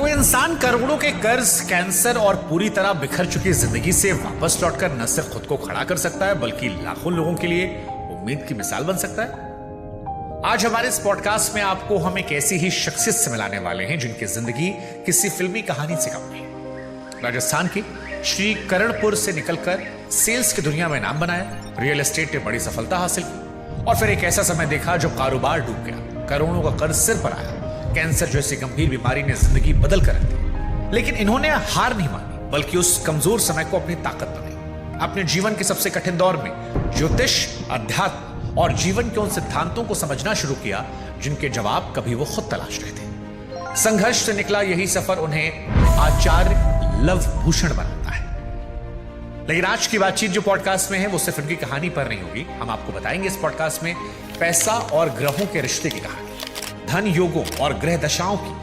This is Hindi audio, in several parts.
कोई इंसान करोड़ों के कर्ज, कैंसर और पूरी तरह बिखर चुकी जिंदगी से वापस लौटकर न सिर्फ खुद को खड़ा कर सकता है बल्कि लाखों लोगों के लिए उम्मीद की मिसाल बन सकता है। आज हमारे इस पॉडकास्ट में आपको हम एक ऐसी ही शख्सियत से मिलाने वाले हैं जिनकी जिंदगी किसी फिल्मी कहानी से कम नहीं। राजस्थान के श्री करणपुर से निकलकर सेल्स की दुनिया में नाम बनाया, रियल एस्टेट में बड़ी सफलता हासिल की और फिर एक ऐसा समय देखा जब कारोबार डूब गया, करोड़ों का कर्ज सिर पर आया, कैंसर जैसी गंभीर बीमारी ने जिंदगी बदल कर रख दी। लेकिन इन्होंने हार नहीं मानी बल्कि उस कमजोर समय को अपनी ताकत बनाई। अपने जीवन के सबसे कठिन दौर में ज्योतिष, अध्यात्म और जीवन के उन सिद्धांतों को समझना शुरू किया जिनके जवाब कभी वो खुद तलाश रहे थे। संघर्ष से निकला यही सफर उन्हें आचार्य लव भूषण बनाता है। लेकिन आज की बातचीत जो पॉडकास्ट में है वो सिर्फ उनकी कहानी पर नहीं होगी। हम आपको बताएंगे इस पॉडकास्ट में पैसा और ग्रहों के रिश्ते की कहानी, धन योगों और ग्रह दशाओं की,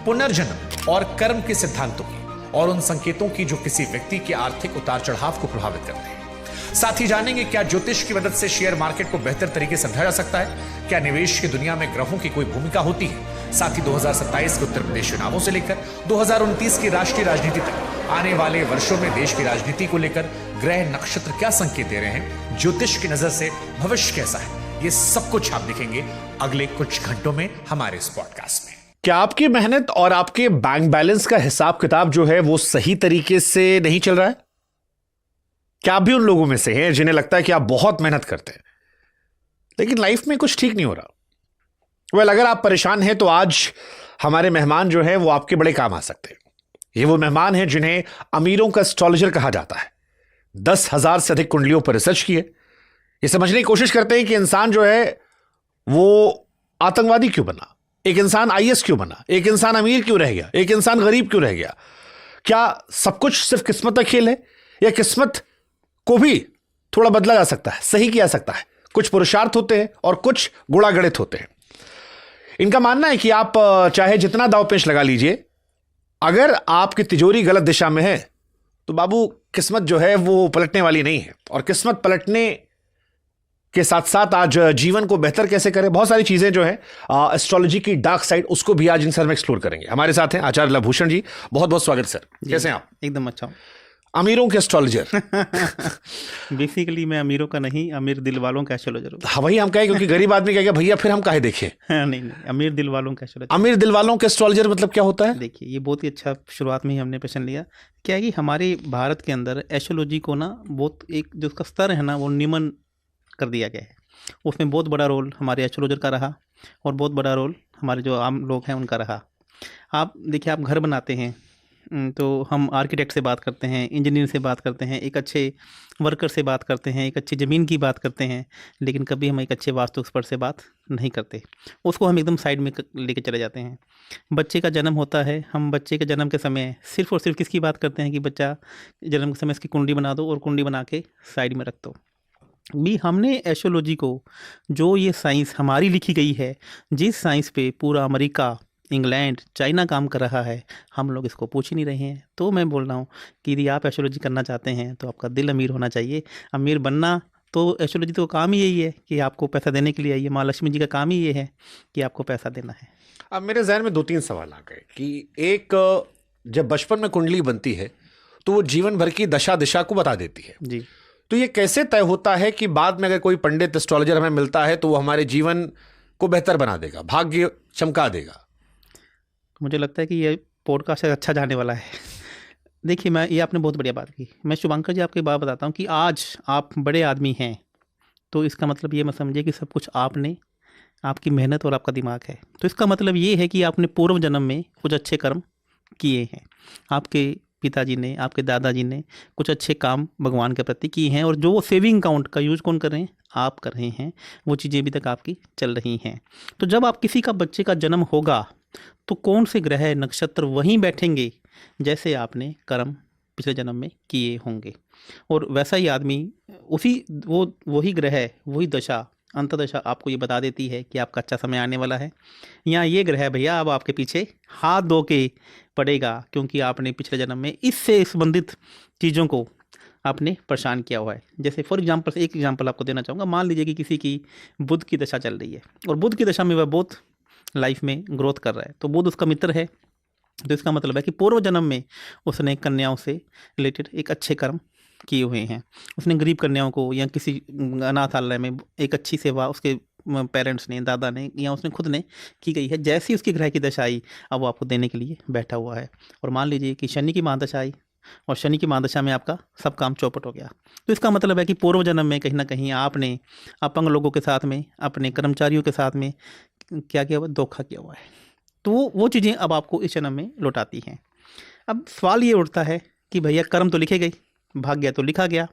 पुनर्जन्म और कर्म के सिद्धांतों की और उन संकेतों की जो किसी व्यक्ति के आर्थिक उतार चढ़ाव को प्रभावित करते हैं। साथ ही जानेंगे क्या ज्योतिष की मदद से शेयर मार्केट को बेहतर तरीके से समझा जा सकता है, क्या निवेश की दुनिया में ग्रहों की कोई भूमिका होती है। साथ ही 2027 के उत्तर प्रदेश चुनावों से लेकर 2029 की राष्ट्रीय राजनीति तक आने वाले वर्षों में देश की राजनीति को लेकर ग्रह नक्षत्र क्या संकेत दे रहे हैं, ज्योतिष की नजर से भविष्य कैसा है, ये सब कुछ आप देखेंगे अगले कुछ घंटों में हमारे इस पॉडकास्ट में। क्या आपकी मेहनत और आपके बैंक बैलेंस का हिसाब किताब जो है वो सही तरीके से नहीं चल रहा है? क्या आप भी उन लोगों में से हैं जिन्हें लगता है कि आप बहुत मेहनत करते हैं लेकिन लाइफ में कुछ ठीक नहीं हो रहा? अगर आप परेशान हैं तो आज हमारे मेहमान जो है वो आपके बड़े काम आ सकते हैं। ये वो मेहमान हैं जिन्हें अमीरों का एस्ट्रोलॉजर कहा जाता है। 10,000 से अधिक कुंडलियों पर रिसर्च किए, ये समझने की कोशिश करते हैं कि इंसान जो है वो आतंकवादी क्यों बना, एक इंसान आईएएस क्यों बना, एक इंसान अमीर क्यों रह गया, एक इंसान गरीब क्यों रह गया। क्या सब कुछ सिर्फ किस्मत का खेल है या किस्मत को भी थोड़ा बदला जा सकता है, सही किया जा सकता है? कुछ पुरुषार्थ होते हैं और कुछ गुणागणित होते हैं। इनका मानना है कि आप चाहे जितना दाव पेच लगा लीजिए, अगर आपकी तिजोरी गलत दिशा में है तो बाबू किस्मत जो है वो पलटने वाली नहीं है। और किस्मत पलटने के साथ साथ आज जीवन को बेहतर कैसे करें, बहुत सारी चीजें जो है एस्ट्रोलॉजी की डार्क साइड, उसको भी आज इन सर में एक्सप्लोर करेंगे। हमारे साथ हैं आचार्य लव भूषण जी, बहुत बहुत स्वागत सर। कैसे हैं आप? एकदम अच्छा हूँ। अमीरों के एस्ट्रोलॉजर बेसिकली मैं अमीरों का नहीं, अमीर दिल वालों का एस्ट्रोलॉजर हूँ। हाँ वही हम कहें, क्योंकि गरीब आदमी कहेगा भैया फिर हम काहे देखें। नहीं, अमीर दिल वालों का एस्ट्रोलॉजर। अमीर दिल वालों के एस्ट्रोलॉजर मतलब क्या होता है? देखिए, ये बहुत ही अच्छा शुरुआत में ही हमने प्रश्न लिया। क्या है कि हमारे भारत के अंदर एस्ट्रोलॉजी को ना बहुत एक जो उसका स्तर है ना वो निम्न कर दिया गया है। उसमें बहुत बड़ा रोल हमारे एस्ट्रोलॉजर का रहा और बहुत बड़ा रोल हमारे जो आम लोग हैं उनका रहा। आप देखिए, आप घर बनाते हैं तो हम आर्किटेक्ट से बात करते हैं, इंजीनियर से बात करते हैं, एक अच्छे वर्कर से बात करते हैं, एक अच्छी ज़मीन की बात करते हैं, लेकिन कभी हम एक अच्छे वास्तु एक्सपर्ट से बात नहीं करते। उसको हम एकदम साइड में लेके चले जाते हैं। बच्चे का जन्म होता है, हम बच्चे के जन्म के समय सिर्फ़ और सिर्फ किसकी बात करते हैं कि बच्चा जन्म के समय इसकी कुंडली बना दो और कुंडली बना के साइड में रख दो। भी हमने एस्ट्रोलॉजी को, जो ये साइंस हमारी लिखी गई है, जिस साइंस पे पूरा अमेरिका, इंग्लैंड, चाइना काम कर रहा है, हम लोग इसको पूछ ही नहीं रहे हैं। तो मैं बोल रहा हूँ कि यदि आप एस्ट्रोलॉजी करना चाहते हैं तो आपका दिल अमीर होना चाहिए। अमीर बनना तो एस्ट्रोलॉजी तो काम ही यही है कि आपको पैसा देने के लिए आई है। माँ लक्ष्मी जी का काम ही ये है कि आपको पैसा देना है। अब मेरे जहन में 2-3 सवाल आ गए कि एक, जब बचपन में कुंडली बनती है तो वो जीवन भर की दशा दिशा को बता देती है जी। तो ये कैसे तय होता है कि बाद में अगर कोई पंडित एस्ट्रोलॉजर हमें मिलता है तो वो हमारे जीवन को बेहतर बना देगा, भाग्य चमका देगा? मुझे लगता है कि ये पॉडकास्ट अच्छा जाने वाला है। देखिए, ये आपने बहुत बढ़िया बात की। मैं शुभांकर जी आपको एक बात बताता हूँ कि आज आप बड़े आदमी हैं तो इसका मतलब ये मत समझिए कि सब कुछ आपने, आपकी मेहनत और आपका दिमाग है। तो इसका मतलब ये है कि आपने पूर्व जन्म में कुछ अच्छे कर्म किए हैं। आपके पिताजी ने, आपके दादाजी ने कुछ अच्छे काम भगवान के प्रति किए हैं और जो वो सेविंग अकाउंट का यूज़ कौन कर रहे हैं? आप कर रहे हैं। वो चीज़ें अभी तक आपकी चल रही हैं। तो जब आप किसी का बच्चे का जन्म होगा तो कौन से ग्रह नक्षत्र वहीं बैठेंगे जैसे आपने कर्म पिछले जन्म में किए होंगे, और वैसा ही आदमी वही ग्रह, वही दशा, अंतदशा आपको ये बता देती है कि आपका अच्छा समय आने वाला है। यहाँ ये ग्रह भैया अब आपके पीछे हाथ धो के पड़ेगा क्योंकि आपने पिछले जन्म में इससे संबंधित चीज़ों को आपने परेशान किया हुआ है। जैसे फॉर एग्जांपल, एक एग्जांपल आपको देना चाहूँगा। मान लीजिए कि किसी की बुध की दशा चल रही है और बुध की दशा में वह बहुत लाइफ में ग्रोथ कर रहा है, तो बुध उसका मित्र है, तो इसका मतलब है कि पूर्व जन्म में उसने कन्याओं से रिलेटेड एक अच्छे कर्म किए हुए हैं। उसने गरीब कन्याओं को या किसी अनाथालय में एक अच्छी सेवा उसके पेरेंट्स ने, दादा ने या उसने खुद ने की गई है। जैसी उसकी ग्रह की दशा आई, अब वो आपको देने के लिए बैठा हुआ है। और मान लीजिए कि शनि की महादशा आई और शनि की महादशा में आपका सब काम चौपट हो गया, तो इसका मतलब है कि पूर्व जन्म में कहीं ना कहीं आपने अपंग लोगों के साथ में, अपने कर्मचारियों के साथ में क्या किया हुआ, धोखा किया हुआ है। तो वो चीज़ें अब आपको इस जन्म में लौटाती हैं। अब सवाल ये उठता है कि भैया कर्म तो लिखे गए, भाग्य तो लिखा गया,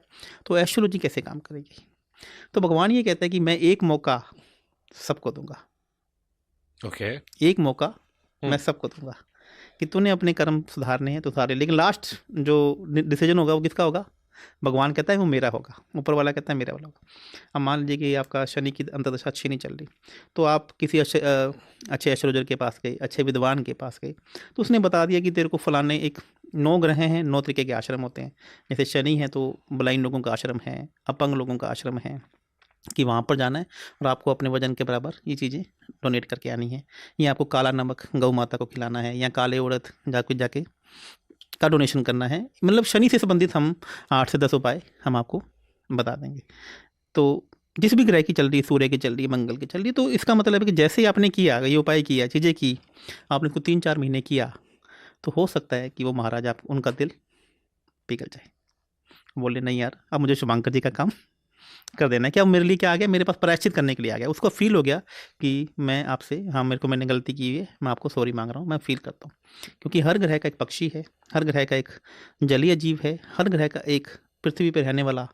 तो एस्ट्रोलॉजी कैसे काम करेगी? तो भगवान ये कहता है कि मैं एक मौका सबको दूंगा। ओके। एक मौका मैं सबको दूंगा कि तूने अपने कर्म सुधारने हैं तो सुधारे, लेकिन लास्ट जो डिसीजन होगा वो किसका होगा? भगवान कहता है वो मेरा होगा, ऊपर वाला कहता है मेरा वाला होगा। अब मान लीजिए कि आपका शनि की अंतर्दशा अच्छी नहीं चल रही, तो आप किसी अच्छे एस्ट्रोलॉजर के पास गए, अच्छे विद्वान के पास गए, तो उसने बता दिया कि तेरे को फलाने एक 9 ग्रह हैं, 9 तरीके के आश्रम होते हैं। जैसे शनि है तो ब्लाइंड लोगों का आश्रम है, अपंग लोगों का आश्रम है, कि वहाँ पर जाना है और आपको अपने वजन के बराबर ये चीज़ें डोनेट करके आनी है, या आपको काला नमक गौ माता को खिलाना है, या काले उड़द जाके का डोनेशन करना है। मतलब शनि से संबंधित हम 8 से 10 उपाय हम आपको बता देंगे। तो जिस भी ग्रह की चल रही है, सूर्य की चल रही है, मंगल की चल रही है, तो इसका मतलब है कि जैसे ही आपने किया, ये उपाय किया, चीज़ें की, आपने इसको 3-4 महीने किया, तो हो सकता है कि वो महाराज आप उनका दिल पिघल जाए, बोले नहीं यार अब मुझे शुभांकर जी का काम कर देना है। क्या मेरे लिए क्या आ गया? मेरे पास प्रायश्चित करने के लिए आ गया। उसको फील हो गया कि मैं आपसे, हाँ मैंने गलती की है, मैं आपको सॉरी मांग रहा हूँ, मैं फील करता हूँ। क्योंकि हर ग्रह का एक पक्षी है, हर ग्रह का एक जलीय जीव है, हर ग्रह का एक पृथ्वी पर रहने वाला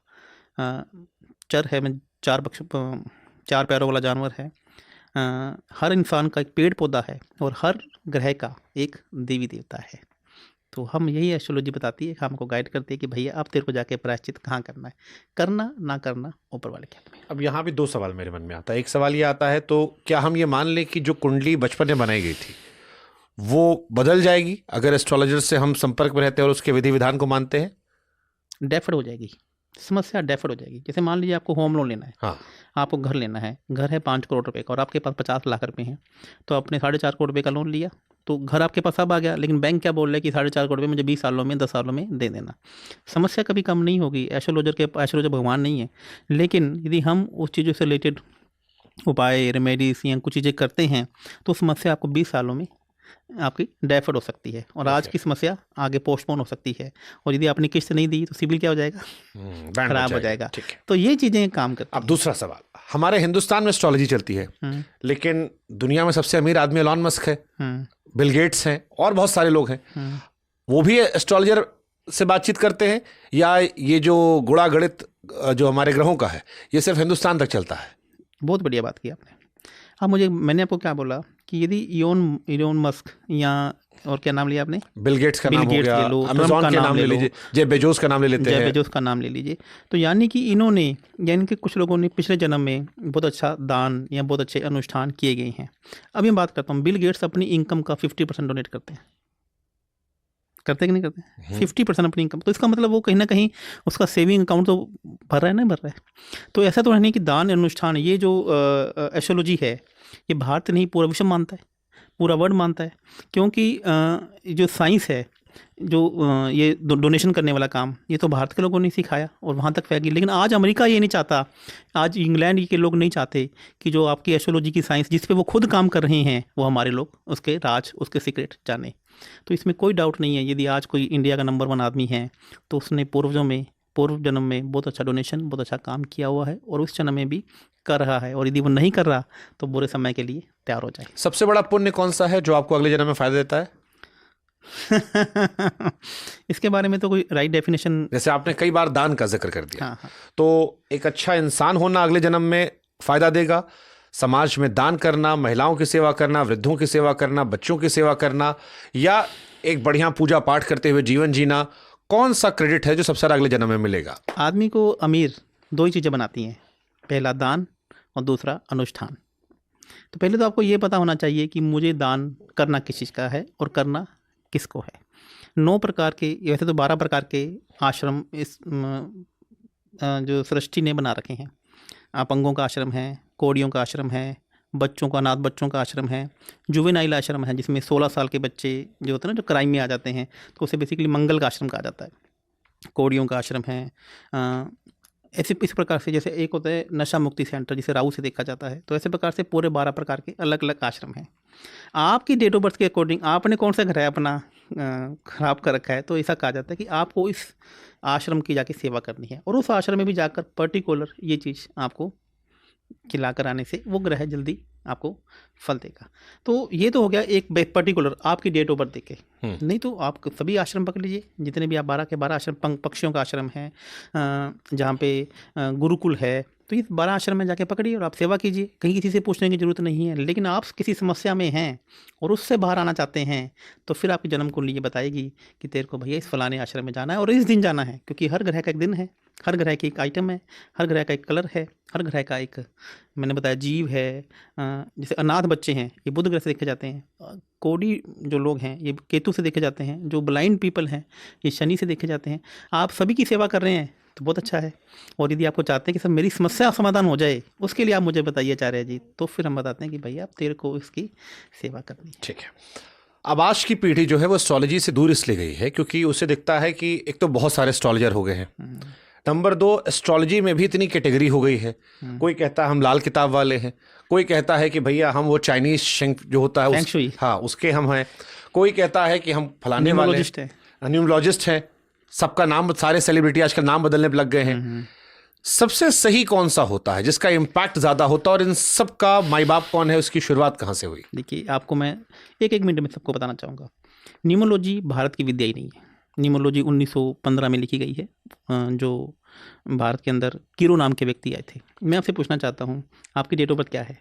चर है, मैं 4 पैरों वाला जानवर है। हर इंसान का एक पेड़ पौधा है और हर ग्रह का एक देवी देवता है। तो हम यही एस्ट्रोलॉजी बताती है, हमको गाइड करती है कि भैया अब तेरे को जाके प्रायश्चित कहाँ करना है, करना ना करना ऊपर वाले के हाथ में। अब यहाँ भी 2 सवाल मेरे मन में आता है। एक सवाल ये आता है, तो क्या हम ये मान लें कि जो कुंडली बचपन में बनाई गई थी वो बदल जाएगी अगर एस्ट्रोलॉजर से हम संपर्क में रहते हैं और उसके विधि विधान को मानते हैं? डेफर हो जाएगी समस्या, डेफर हो जाएगी। जैसे मान लीजिए आपको होम लोन लेना है, हाँ, आपको घर लेना है, घर है 5 करोड़ रुपए का और आपके पास 50 लाख रुपए हैं, तो आपने 4.5 करोड़ रुपए का लोन लिया, तो घर आपके पास अब आ गया, लेकिन बैंक क्या बोल रहा है कि 4.5 करोड़ रुपए मुझे 20 सालों में, 10 सालों में दे देना। समस्या कभी कम नहीं होगी। एस्ट्रोलॉजर भगवान नहीं है, लेकिन यदि हम उस चीज़ों से रिलेटेड उपाय, रेमेडीज या कुछ चीज़ें करते हैं, तो समस्या आपको 20 सालों में आपकी डेफर्ड हो सकती है, और आज की समस्या आगे पोस्टपोन हो सकती है। और यदि आपने किस्त नहीं दी तो सिबिल क्या हो जाएगा? बैंड खराब हो जाएगा। ठीक है। तो ये चीज़ें काम करती अब दूसरा सवाल, हमारे हिंदुस्तान में एस्ट्रोलॉजी चलती है, लेकिन दुनिया में सबसे अमीर आदमी एलॉन मस्क है, बिल गेट्स हैं और बहुत सारे लोग हैं, वो भी एस्ट्रोलॉजर से बातचीत करते हैं, या ये जो गुणा गणित जो हमारे ग्रहों का है ये सिर्फ हिंदुस्तान तक चलता है? बहुत बढ़िया बात की आपने। अब मैंने आपको क्या बोला कि यदि इलोन मस्क या और क्या नाम लिया आपने? बिल गेट्स का बिल नाम हो गेट्स गया, ले लो, अमेज़न का के नाम ले लो, लीजिए, जेफ बेजोस का नाम ले लेते जेफ हैं, बेजोस का नाम ले लीजिए, तो यानी कि इन्होंने, यानी कि कुछ लोगों ने पिछले जन्म में बहुत अच्छा दान या बहुत अच्छे अनुष्ठान किए गए हैं। अभी मैं बात करता हूँ, बिल गेट्स अपनी इनकम का 50% डोनेट करते हैं कि नहीं करते? 50% अपनी इनकम। तो इसका मतलब वो कहीं ना कहीं उसका सेविंग अकाउंट तो भर रहा है, नहीं भर रहा है। तो ऐसा तो है नहीं कि दान अनुष्ठान, ये जो एस्ट्रोलॉजी है ये भारत नहीं पूरा विश्व मानता है, पूरा वर्ल्ड मानता है। क्योंकि जो साइंस है, जो ये डोनेशन करने वाला काम, ये तो भारत के लोगों ने सिखाया और वहाँ तक फैल गई। लेकिन आज अमेरिका ये नहीं चाहता, आज इंग्लैंड के लोग नहीं चाहते कि जो आपकी एस्ट्रोलॉजी की साइंस जिस पे वो खुद काम कर रहे हैं, वो हमारे लोग उसके राज, उसके सीक्रेट जाने। तो इसमें कोई डाउट नहीं है, यदि आज कोई इंडिया का नंबर 1 आदमी है तो उसने पूर्व जन्म में बहुत अच्छा डोनेशन, बहुत अच्छा काम किया हुआ है और उस जन्म में भी कर रहा है। और यदि वो नहीं कर रहा तो बुरे समय के लिए तैयार हो जाए। सबसे बड़ा पुण्य कौन सा है जो आपको अगले जन्म में फायदा देता है? इसके बारे में तो कोई राइट डेफिनेशन, जैसे आपने कई बार दान का जिक्र कर दिया, हाँ। तो एक अच्छा इंसान होना अगले जन्म में फायदा देगा, समाज में दान करना, महिलाओं की सेवा करना, वृद्धों की सेवा करना, बच्चों की सेवा करना, या एक बढ़िया पूजा पाठ करते हुए जीवन जीना, कौन सा क्रेडिट है जो सबसे ज्यादा अगले जन्म में मिलेगा? आदमी को अमीर 2 ही चीज़ें बनाती हैं, पहला दान और दूसरा अनुष्ठान। तो पहले तो आपको ये पता होना चाहिए कि मुझे दान करना किस चीज़ का है और करना किसको है। 9 प्रकार के, वैसे तो 12 प्रकार के आश्रम इस जो सृष्टि ने बना रखे हैं। अपंगों का आश्रम है, कोड़ियों का आश्रम है, बच्चों का, अनाथ बच्चों का आश्रम है, जुवेनाइल आश्रम है जिसमें 16 साल के बच्चे जो होते हैं ना, जो क्राइम में आ जाते हैं, तो उसे बेसिकली मंगल का आश्रम कहा जाता है। कोड़ियों का आश्रम है। ऐसे इस प्रकार से, जैसे एक होता है नशा मुक्ति सेंटर जिसे राऊ से देखा जाता है, तो ऐसे प्रकार से पूरे 12 प्रकार के अलग अलग आश्रम हैं। आपकी डेट ऑफ बर्थ के अकॉर्डिंग आपने कौन सा घर है अपना खराब कर रखा है, तो ऐसा कहा जाता है कि आपको इस आश्रम की जाके सेवा करनी है, और उस आश्रम में भी जाकर पर्टिकुलर ये चीज़ आपको खिलाकर आने से वो ग्रह जल्दी आपको फल देगा। तो ये तो हो गया एक पर्टिकुलर आपकी डेट ऑफ बर्थ देके। नहीं तो आप सभी आश्रम पकड़ लीजिए, जितने भी आप 12 के 12 आश्रम, पक्षियों का आश्रम है, जहाँ पे गुरुकुल है, तो ये 12 आश्रम में जाके पकड़िए और आप सेवा कीजिए। कहीं किसी से पूछने की ज़रूरत नहीं है। लेकिन आप किसी समस्या में हैं और उससे बाहर आना चाहते हैं, तो फिर आपकी जन्म कुंडली ये बताएगी कि तेरे को भैया इस फलाने आश्रम में जाना है और इस दिन जाना है, क्योंकि हर ग्रह का एक दिन है, हर ग्रह की एक आइटम है, हर ग्रह का एक कलर है, हर ग्रह का एक, मैंने बताया, जीव है। जैसे अनाथ बच्चे हैं, ये बुध ग्रह से देखे जाते हैं। कोड़ी जो लोग हैं, ये केतु से देखे जाते हैं। जो ब्लाइंड पीपल हैं, ये शनि से देखे जाते हैं। आप सभी की सेवा कर रहे हैं तो बहुत अच्छा है। और यदि आपको चाहते हैं कि सब मेरी समस्या समाधान हो जाए, उसके लिए आप मुझे बताइए आचार्य जी, तो फिर हम बताते हैं कि भैया आप तेरे को इसकी सेवा करनी है। ठीक है। अब आज की पीढ़ी जो है वो एस्ट्रोलॉजी से दूर इसलिए गई है क्योंकि उसे दिखता है कि एक तो बहुत सारे एस्ट्रोलॉजर हो गए हैं, नंबर 2 एस्ट्रोलॉजी में भी इतनी कैटेगरी हो गई है। कोई कहता है हम लाल किताब वाले हैं, कोई कहता है कि भैया हम वो चाइनीज शेंग जो होता है हाँ उसके हम हैं, कोई कहता है कि हम फलाने वाले न्यूमरोलॉजिस्ट हैं। सबका नाम, सारे सेलिब्रिटी आजकल नाम बदलने पर लग गए हैं। सबसे सही कौन सा होता है, जिसका इम्पैक्ट ज़्यादा होता है, और इन सब का माई बाप कौन है, उसकी शुरुआत कहाँ से हुई? देखिए, आपको मैं एक मिनट में सबको बताना चाहूँगा। न्यूमरोलॉजी भारत की विद्या ही नहीं है। न्यूमरोलॉजी 1915 में लिखी गई है, जो भारत के अंदर कीरो नाम के व्यक्ति आए थे। मैं आपसे पूछना चाहता हूँ, आपकी डेट ऑफ बर्थ क्या है?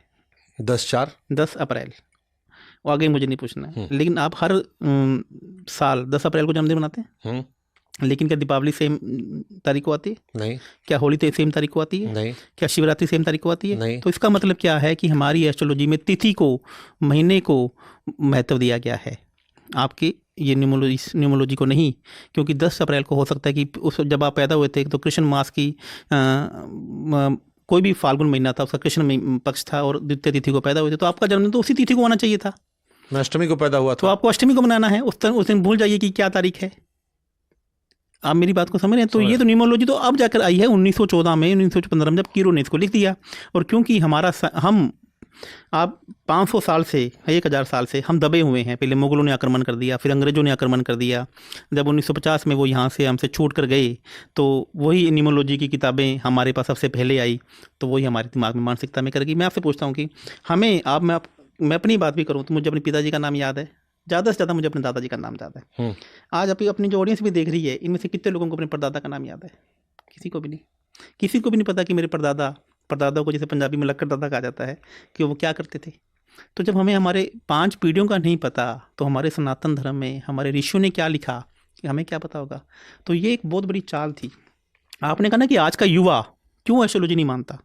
10 अप्रैल। और आगे मुझे नहीं पूछना है, लेकिन आप हर साल 10 अप्रैल को जन्मदिन मनाते हैं? लेकिन क्या दीपावली सेम तारीख को आती है? नहीं। क्या होली तो सेम तारीख को आती है? नहीं। क्या शिवरात्रि सेम तारीख को आती है? नहीं। तो इसका मतलब क्या है कि हमारी एस्ट्रोलॉजी में तिथि को, महीने को महत्व दिया गया है, आपकी ये न्यूमरोलॉजी को नहीं। क्योंकि 10 अप्रैल को हो सकता है कि उस जब आप पैदा हुए थे तो कृष्ण मास की कोई भी फाल्गुन महीना था, उसका कृष्ण पक्ष था और द्वितीय तिथि को पैदा हुए थे, तो आपका जन्मदिन तो उसी तिथि को आना चाहिए था। मैं अष्टमी को पैदा हुआ था, तो आपको अष्टमी को मनाना है। उस दिन भूल जाइए कि क्या तारीख है। आप मेरी बात को समझ रहे हैं? तो ये तो न्यूमरोलॉजी तो अब जाकर आई है 1914 में, 1915 में, जब कीरो ने इसको लिख दिया। और क्योंकि आप 500 साल से, 1000 साल से हम दबे हुए हैं। पहले मुगलों ने आक्रमण कर दिया, फिर अंग्रेज़ों ने आक्रमण कर दिया। जब 1950 में वो यहाँ से हमसे छूट कर गए, तो वही न्यूमरोलॉजी की किताबें हमारे पास सबसे पहले आई, तो वही हमारे दिमाग में, मानसिकता में करेगी। मैं आपसे पूछता हूँ कि मैं अपनी बात भी करूँ तो मुझे अपने पिताजी का नाम याद है, ज़्यादा से ज़्यादा मुझे अपने दादाजी का नाम याद है। आज अपनी जो ऑडियंस भी देख रही है, इनमें से कितने लोगों को अपने परदादा का नाम याद है? किसी को भी नहीं। किसी को भी नहीं पता कि मेरे परदादा को, जैसे पंजाबी में लक्कड़ दादा कहा जाता है, कि वो क्या करते थे। तो जब हमें हमारे 5 पीढ़ियों का नहीं पता, तो हमारे सनातन धर्म में हमारे ऋषियों ने क्या लिखा, कि हमें क्या पता होगा? तो ये एक बहुत बड़ी चाल थी। आपने कहा ना कि आज का युवा क्यों एस्ट्रोलॉजी नहीं मानता?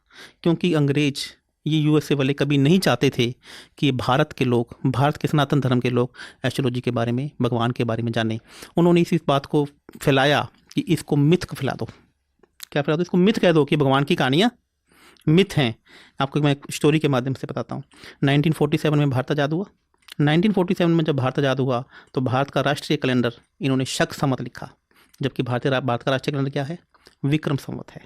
क्योंकि अंग्रेज, ये यूएसए वाले कभी नहीं चाहते थे कि भारत के लोग, भारत के सनातन धर्म के लोग एस्ट्रोलॉजी के बारे में, भगवान के बारे में जाने। उन्होंने इस बात को फैलाया कि इसको मिथ को फैला दो। क्या फैला दो? इसको मिथ कह दो कि भगवान की कहानियाँ मिथ हैं। आपको मैं एक स्टोरी के माध्यम से बताता हूँ। 1947 में भारत आज़ाद हुआ। 1947 में जब भारत आज़ाद हुआ तो भारत का राष्ट्रीय कैलेंडर इन्होंने शक संवत लिखा, जबकि भारत का राष्ट्रीय कैलेंडर क्या है? विक्रम संवत है।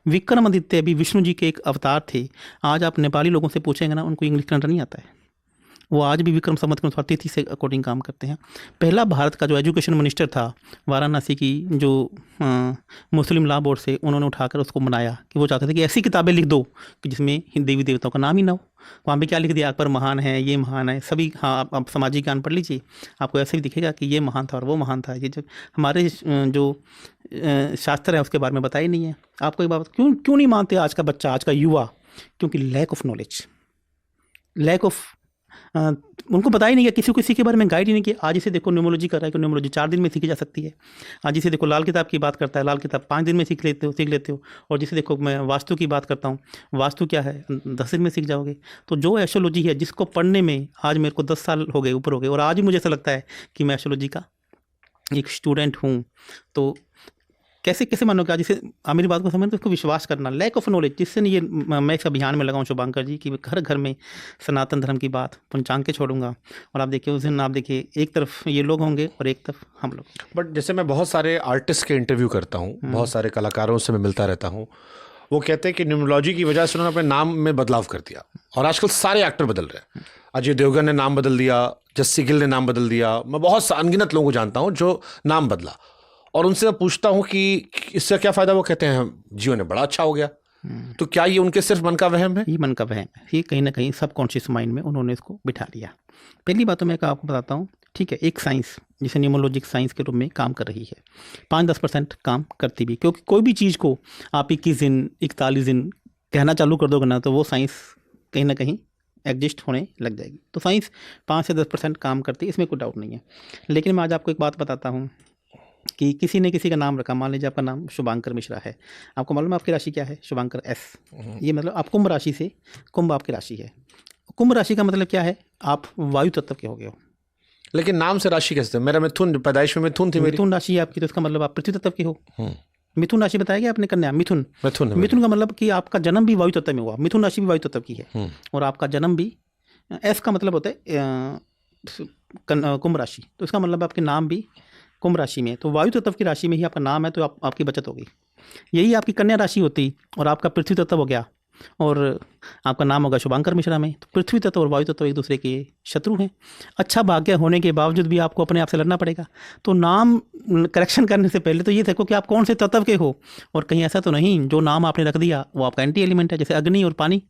विक्रमादित्य अभी विष्णु जी के एक अवतार थे। आज आप नेपाली लोगों से पूछेंगे ना, उनको इंग्लिश कैलेंडर नहीं आता है। वो आज भी विक्रम संवत के अनुसार तिथि से अकॉर्डिंग काम करते हैं। पहला भारत का जो एजुकेशन मिनिस्टर था, वाराणसी की जो मुस्लिम लॉ बोर्ड से, उन्होंने उठाकर उसको मनाया कि वो चाहते थे कि ऐसी किताबें लिख दो कि जिसमें देवी देवताओं का नाम ही ना हो। वहाँ पे क्या लिख दिया? अकबर महान है, ये महान है, सभी। हाँ, आप सामाजिक ज्ञान पढ़ लीजिए, आपको ऐसे ही दिखेगा कि ये महान था और वो महान था। ये जो हमारे जो शास्त्र है उसके बारे में बताया ही नहीं है। आपको एक बात क्यों नहीं मानते आज का बच्चा, आज का युवा? क्योंकि lack of knowledge, lack of, उनको पता ही नहीं है, किसी के बारे में गाइड ही नहीं किया। आज इसे देखो न्यूमरोलॉजी कर रहा है कि न्यूमरोलॉजी 4 दिन में सीखी जा सकती है। आज इसे देखो लाल किताब की बात करता है, लाल किताब 5 दिन में सीख लेते हो। और जिसे देखो मैं वास्तु की बात करता हूँ, वास्तु क्या है, 10 दिन में सीख जाओगे। तो जो एस्ट्रोलॉजी है, जिसको पढ़ने में आज मेरे को 10 साल हो गए, ऊपर हो गए, और आज भी मुझे ऐसा लगता है कि मैं एस्ट्रोलॉजी का एक स्टूडेंट हूँ। तो कैसे कैसे मानो क्या, जिसे आप मेरी बात को समझ तो उसको विश्वास करना, लैक ऑफ नॉलेज, जिससे ये मैं इस अभियान में लगाऊं शुभांकर जी कि घर घर में सनातन धर्म की बात पहुंचा के छोड़ूंगा। और आप देखिए उस दिन आप देखिए एक तरफ ये लोग होंगे और एक तरफ हम लोग। बट जैसे मैं बहुत सारे आर्टिस्ट के इंटरव्यू करता हूँ, बहुत सारे कलाकारों से मैं मिलता रहता हूँ, वो कहते हैं कि न्यूमरोलॉजी की वजह से उन्होंने अपने नाम में बदलाव कर दिया। और आजकल सारे एक्टर बदल रहे हैं। अजय देवगन ने नाम बदल दिया, जस्सी गिल ने नाम बदल दिया, मैं बहुत अनगिनत लोगों को जानता हूँ जो नाम बदला। और उनसे मैं पूछता हूँ कि इससे क्या फ़ायदा, वो कहते हैं जीवन में बड़ा अच्छा हो गया। तो क्या ये उनके सिर्फ मन का वहम है? ये मन का वहम है, ये कहीं ना कहीं सबकॉन्शियस माइंड में उन्होंने इसको बिठा लिया। पहली बात तो मैं आपको बताता हूँ, ठीक है, एक साइंस जिसे न्यूमरोलॉजिक साइंस के रूप में काम कर रही है, 5-10% काम करती भी, क्योंकि कोई भी चीज़ को आप 21 दिन 41 दिन कहना चालू कर दोगे ना तो वो साइंस कहीं ना कहीं एग्जिस्ट होने लग जाएगी। तो साइंस 5 से 10% काम करती है, इसमें कोई डाउट नहीं है। लेकिन मैं आज आपको एक बात बताता हूँ कि किसी ने किसी का नाम रखा, मान लीजिए आपका नाम शुभांकर मिश्रा है, आपको मालूम है आपकी राशि क्या है? शुभांकर एस। ये मतलब आप कुंभ राशि से, कुंभ आपकी राशि है, कुंभ राशि का मतलब क्या है? आप वायु तत्व के हो गए हो। लेकिन नाम से राशि कैसे? मेरा मिथुन, पैदाइश में मिथुन थी मेरी। मिथुन राशि है आपकी, तो इसका मतलब आप पृथ्वी तत्व के हो। मिथुन राशि बताया गया आपने, कन्या मिथुन। मिथुन का मतलब कि आपका जन्म भी वायु तत्व में हुआ, मिथुन राशि भी वायु तत्व की है और आपका जन्म भी। एस का मतलब होता है कुंभ राशि, तो इसका मतलब आपके नाम भी कुंभ राशि में, तो वायु तत्व की राशि में ही आपका नाम है, तो आपकी बचत होगी। यही आपकी कन्या राशि होती और आपका पृथ्वी तत्व हो गया और आपका नाम होगा शुभांकर मिश्रा में। तो पृथ्वी तत्व और वायु तत्व एक दूसरे के शत्रु हैं। अच्छा भाग्य होने के बावजूद भी आपको अपने आप से लड़ना पड़ेगा। तो नाम करेक्शन करने से पहले तो ये देखो कि आप कौन से तत्व के हो, और कहीं ऐसा तो नहीं जो नाम आपने रख दिया वो आपका एंटी एलिमेंट है। जैसे अग्नि और पानी,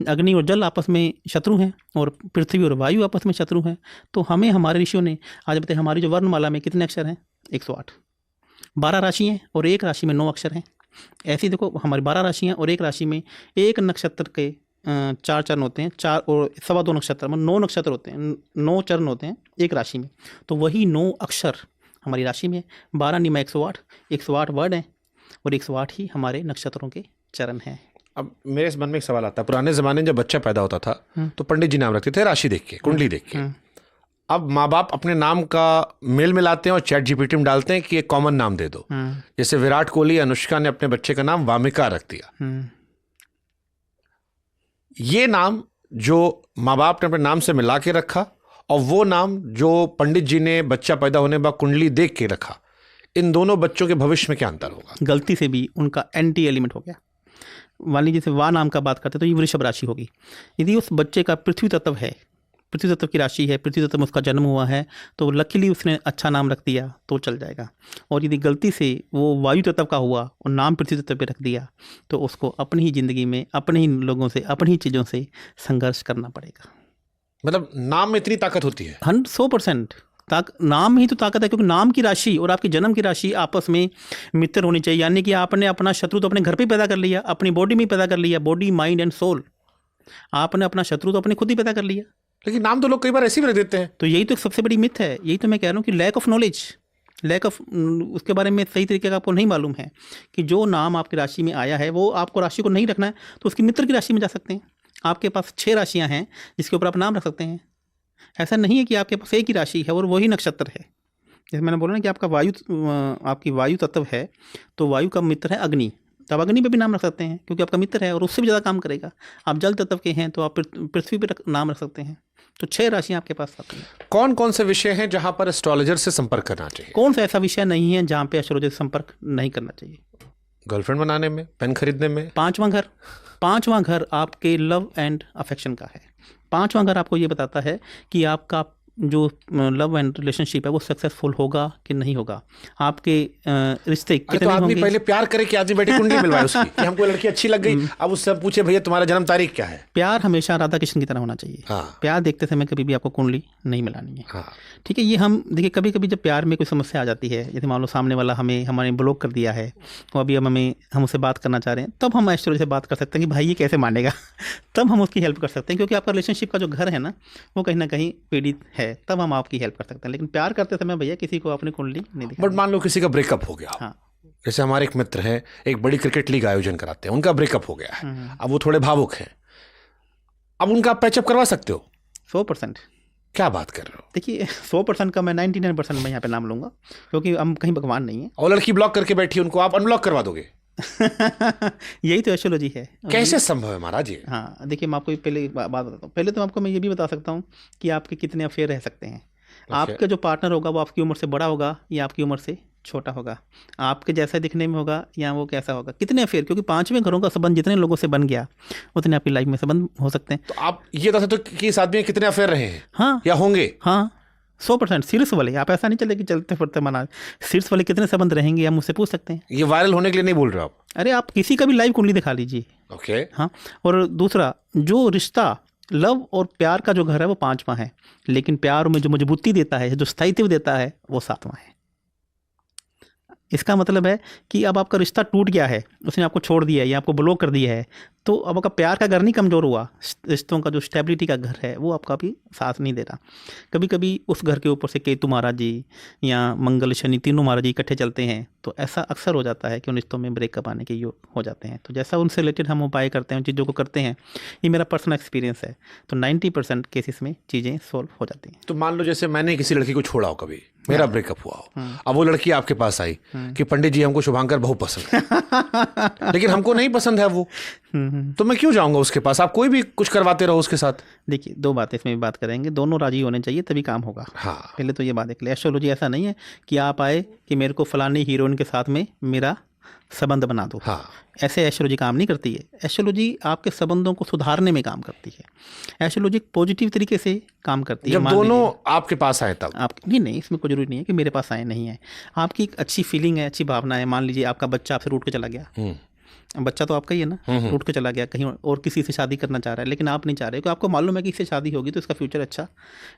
अग्नि और जल आपस में शत्रु हैं और पृथ्वी और वायु आपस में शत्रु हैं। तो हमें हमारे ऋषियों ने आज बताया, हमारी जो वर्णमाला में कितने अक्षर हैं? 108। 12 राशि हैं और एक राशि में 9 अक्षर हैं। ऐसे ही देखो हमारी 12 राशि हैं और एक राशि में एक नक्षत्र के 4 चरण होते हैं, 4 और 2.25 नक्षत्र, मतलब 9 नक्षत्र होते हैं, 9 चरण होते हैं एक राशि में। तो वही 9 अक्षर हमारी राशि में 12 निमा 108 वर्ड हैं और 108 ही हमारे नक्षत्रों के चरण हैं। अब मेरे मन में एक सवाल आता है, पुराने ज़माने में जब बच्चा पैदा होता था तो पंडित जी नाम रखते थे राशि देख के, कुंडली देख के। अब माँ बाप अपने नाम का मेल मिलाते हैं और चैट जीपीटी में डालते हैं कि एक कॉमन नाम दे दो। जैसे विराट कोहली, अनुष्का ने अपने बच्चे का नाम वामिका रख दिया। ये नाम जो माँ बाप ने अपने नाम से मिला के रखा और वो नाम जो पंडित जी ने बच्चा पैदा होने के बाद कुंडली देख के रखा, इन दोनों बच्चों के भविष्य में क्या अंतर होगा? गलती से भी उनका एंटी एलिमेंट हो गया। मान लीजिए जैसे वाह नाम का बात करते तो ये वृषभ राशि होगी। यदि उस बच्चे का पृथ्वी तत्व है, पृथ्वी तत्व की राशि है, पृथ्वी तत्व में उसका जन्म हुआ है, तो लकीली उसने अच्छा नाम रख दिया तो चल जाएगा। और यदि गलती से वो वायु तत्व का हुआ और नाम पृथ्वी तत्व पे रख दिया तो उसको अपनी ही ज़िंदगी में अपने ही लोगों से, अपनी ही चीज़ों से संघर्ष करना पड़ेगा। मतलब नाम में इतनी ताकत होती है? 100% नाम ही तो ताकत है, क्योंकि नाम की राशि और आपकी जन्म की राशि आपस में मित्र होनी चाहिए। यानी कि आपने अपना शत्रु तो अपने घर पे पैदा कर लिया, अपनी बॉडी में पैदा कर लिया, बॉडी माइंड एंड सोल। आपने अपना शत्रु तो अपने खुद ही पैदा कर लिया। लेकिन नाम तो लोग कई बार ऐसे ही रख देते हैं। तो यही तो सबसे बड़ी मिथ है। यही तो मैं कह रहा हूँ कि lack of knowledge, lack of उसके बारे में सही तरीके का आपको नहीं मालूम है कि जो नाम आपकी राशि में आया है वो आपको राशि को नहीं रखना है तो उसकी मित्र की राशि में जा सकते हैं। आपके पास 6 राशियाँ हैं जिसके ऊपर आप नाम रख सकते हैं। ऐसा नहीं है कि आपके पास एक ही राशि है और वही नक्षत्र है। जैसे मैंने बोला ना कि आपकी वायु तत्व है तो वायु का मित्र है अग्नि, तो आप अग्नि पे भी नाम रख सकते हैं क्योंकि आपका मित्र है और उससे भी ज़्यादा काम करेगा। आप जल तत्व के हैं तो आप पृथ्वी पे नाम रख सकते हैं। तो 6 राशियाँ आपके पास आती हैं। कौन कौन से विषय हैं जहाँ पर एस्ट्रोलॉजर से संपर्क करना चाहिए? कौन सा ऐसा विषय नहीं है जहाँ पे एस्ट्रोलॉजर से संपर्क नहीं करना चाहिए? गर्लफ्रेंड बनाने में, पेन खरीदने में। 5वां घर आपके लव एंड अफेक्शन का है। 5वां घर आपको ये बताता है कि आपका जो लव एंड रिलेशनशिप है वो सक्सेसफुल होगा कि नहीं होगा, आपके रिश्ते कितने तो आदमी होंगे। पहले प्यार करे कि आदमी बैठी कुंडली मिलवाए उसकी कि हमको लड़की अच्छी लग गई, अब उससे पूछे भैया तुम्हारा जन्म तारीख क्या है। प्यार हमेशा राधा कृष्ण की तरह होना चाहिए। हाँ। प्यार देखते समय कभी भी आपको कुंडली नहीं मिलानी है। हाँ। ठीक है। ये हम देखिए कभी कभी जब प्यार में कोई समस्या आ जाती है, जैसे मान लो सामने वाला हमारे ब्लॉक कर दिया है और अभी हम उससे बात करना चाह रहे हैं, तब हम एस्ट्रोलॉजर से बात कर सकते हैं कि भाई ये कैसे मानेगा तब हम उसकी हेल्प कर सकते हैं क्योंकि आपका रिलेशनशिप का जो घर है ना वो कहीं ना कहीं पीड़ित है, तब हम आपकी हेल्प कर सकते हैं। लेकिन प्यार करते समय भैया किसी को अपनी कुंडली नहीं दिखानी। बट मान लो किसी का ब्रेकअप हो गया। हाँ। जैसे हमारे एक मित्र हैं, एक बड़ी क्रिकेट लीग आयोजन कराते हैं, उनका ब्रेकअप हो गया है, अब वो थोड़े भावुक हैं, अब उनका आप पैचअप करवा सकते हो? 100%। क्या बात कर रहे हो? देखिए 100% का मैं 99% मैं यहाँ पे नाम लूंगा, क्योंकि हम कहीं भगवान नहीं है। और लड़की ब्लॉक करके बैठी, उनको आप अनब्लॉक करवा दोगे? यही तो एस्ट्रोलॉजी है। कैसे संभव है महाराज ये? हाँ देखिए, मैं आपको पहले बात बताता हूँ। पहले तो आपको मैं ये भी बता सकता हूँ कि आपके कितने अफेयर रह सकते हैं। आपका जो पार्टनर होगा वो आपकी उम्र से बड़ा होगा या आपकी उम्र से छोटा होगा, आपके जैसा दिखने में होगा या वो कैसा होगा, कितने अफेयर, क्योंकि 5वें घरों का संबंध जितने लोगों से बन गया उतने आपकी लाइफ में संबंध हो सकते हैं। तो आप ये बता सकते हो कि इस आदमी के कितने अफेयर रहे हैं? हाँ या होंगे? हाँ 100% शीर्ष वाले। आप ऐसा नहीं चले कि चलते फिरते मना, शीर्ष वाले कितने संबंध रहेंगे आप मुझसे पूछ सकते हैं। ये वायरल होने के लिए नहीं बोल रहे हो आप? अरे आप किसी का भी लाइव कुंडली दिखा लीजिए। ओके। हाँ, और दूसरा जो रिश्ता लव और प्यार का जो घर है वो 5वां है, लेकिन प्यार में जो मजबूती देता है, जो स्थायित्व देता है, वो 7वां है। इसका मतलब है कि अब आपका रिश्ता टूट गया है, उसने आपको छोड़ दिया है या आपको ब्लॉक कर दिया है, तो अब आपका प्यार का घर नहीं कमज़ोर हुआ, रिश्तों का जो स्टेबिलिटी का घर है वो आपका भी साथ नहीं दे रहा। कभी कभी उस घर के ऊपर से केतु महाराज जी या मंगल शनि तीनों महाराज जी इकट्ठे चलते हैं, तो ऐसा अक्सर हो जाता है कि उन रिश्तों में ब्रेकअप आने के योग हो जाते हैं। तो जैसा उनसे रिलेटेड हम उपाय करते हैं, उन चीज़ों को करते हैं, ये मेरा पर्सनल एक्सपीरियंस है, तो 90% केसेस में चीज़ें सॉल्व हो जाती हैं। तो मान लो जैसे मैंने किसी लड़की को छोड़ा हो, कभी मेरा ब्रेकअप हुआ हो, अब वो लड़की आपके पास आई कि पंडित जी हमको शुभांकर बहुत पसंद है लेकिन हमको नहीं पसंद है वो, तो मैं क्यों जाऊंगा उसके पास? आप कोई भी कुछ करवाते रहो उसके साथ। देखिए 2 बातें इसमें भी बात करेंगे, दोनों राजी होने चाहिए तभी काम होगा। हाँ। पहले तो ये बात देख ले, एस्ट्रोलॉजी ऐसा नहीं है कि आप आए कि मेरे को फलानी हीरोइन के साथ में मेरा संबंध बना दो। हाँ। ऐसे एस्ट्रोलॉजी काम नहीं करती है। एस्ट्रोलॉजी आपके संबंधों को सुधारने में काम करती है। एस्ट्रोलॉजी पॉजिटिव तरीके से काम करती है। जब दोनों आपके पास आए तब? आप नहीं, इसमें कोई जरूरी नहीं है कि मेरे पास आए, नहीं है। आपकी एक अच्छी फीलिंग है, अच्छी भावना है। मान लीजिए आपका बच्चा आपसे रूठ के चला गया, बच्चा तो आपका ही है ना, रूठ के चला गया कहीं और किसी से शादी करना चाह रहा है, लेकिन आप नहीं चाह रहे, क्योंकि आपको मालूम है कि इससे शादी होगी तो इसका फ्यूचर अच्छा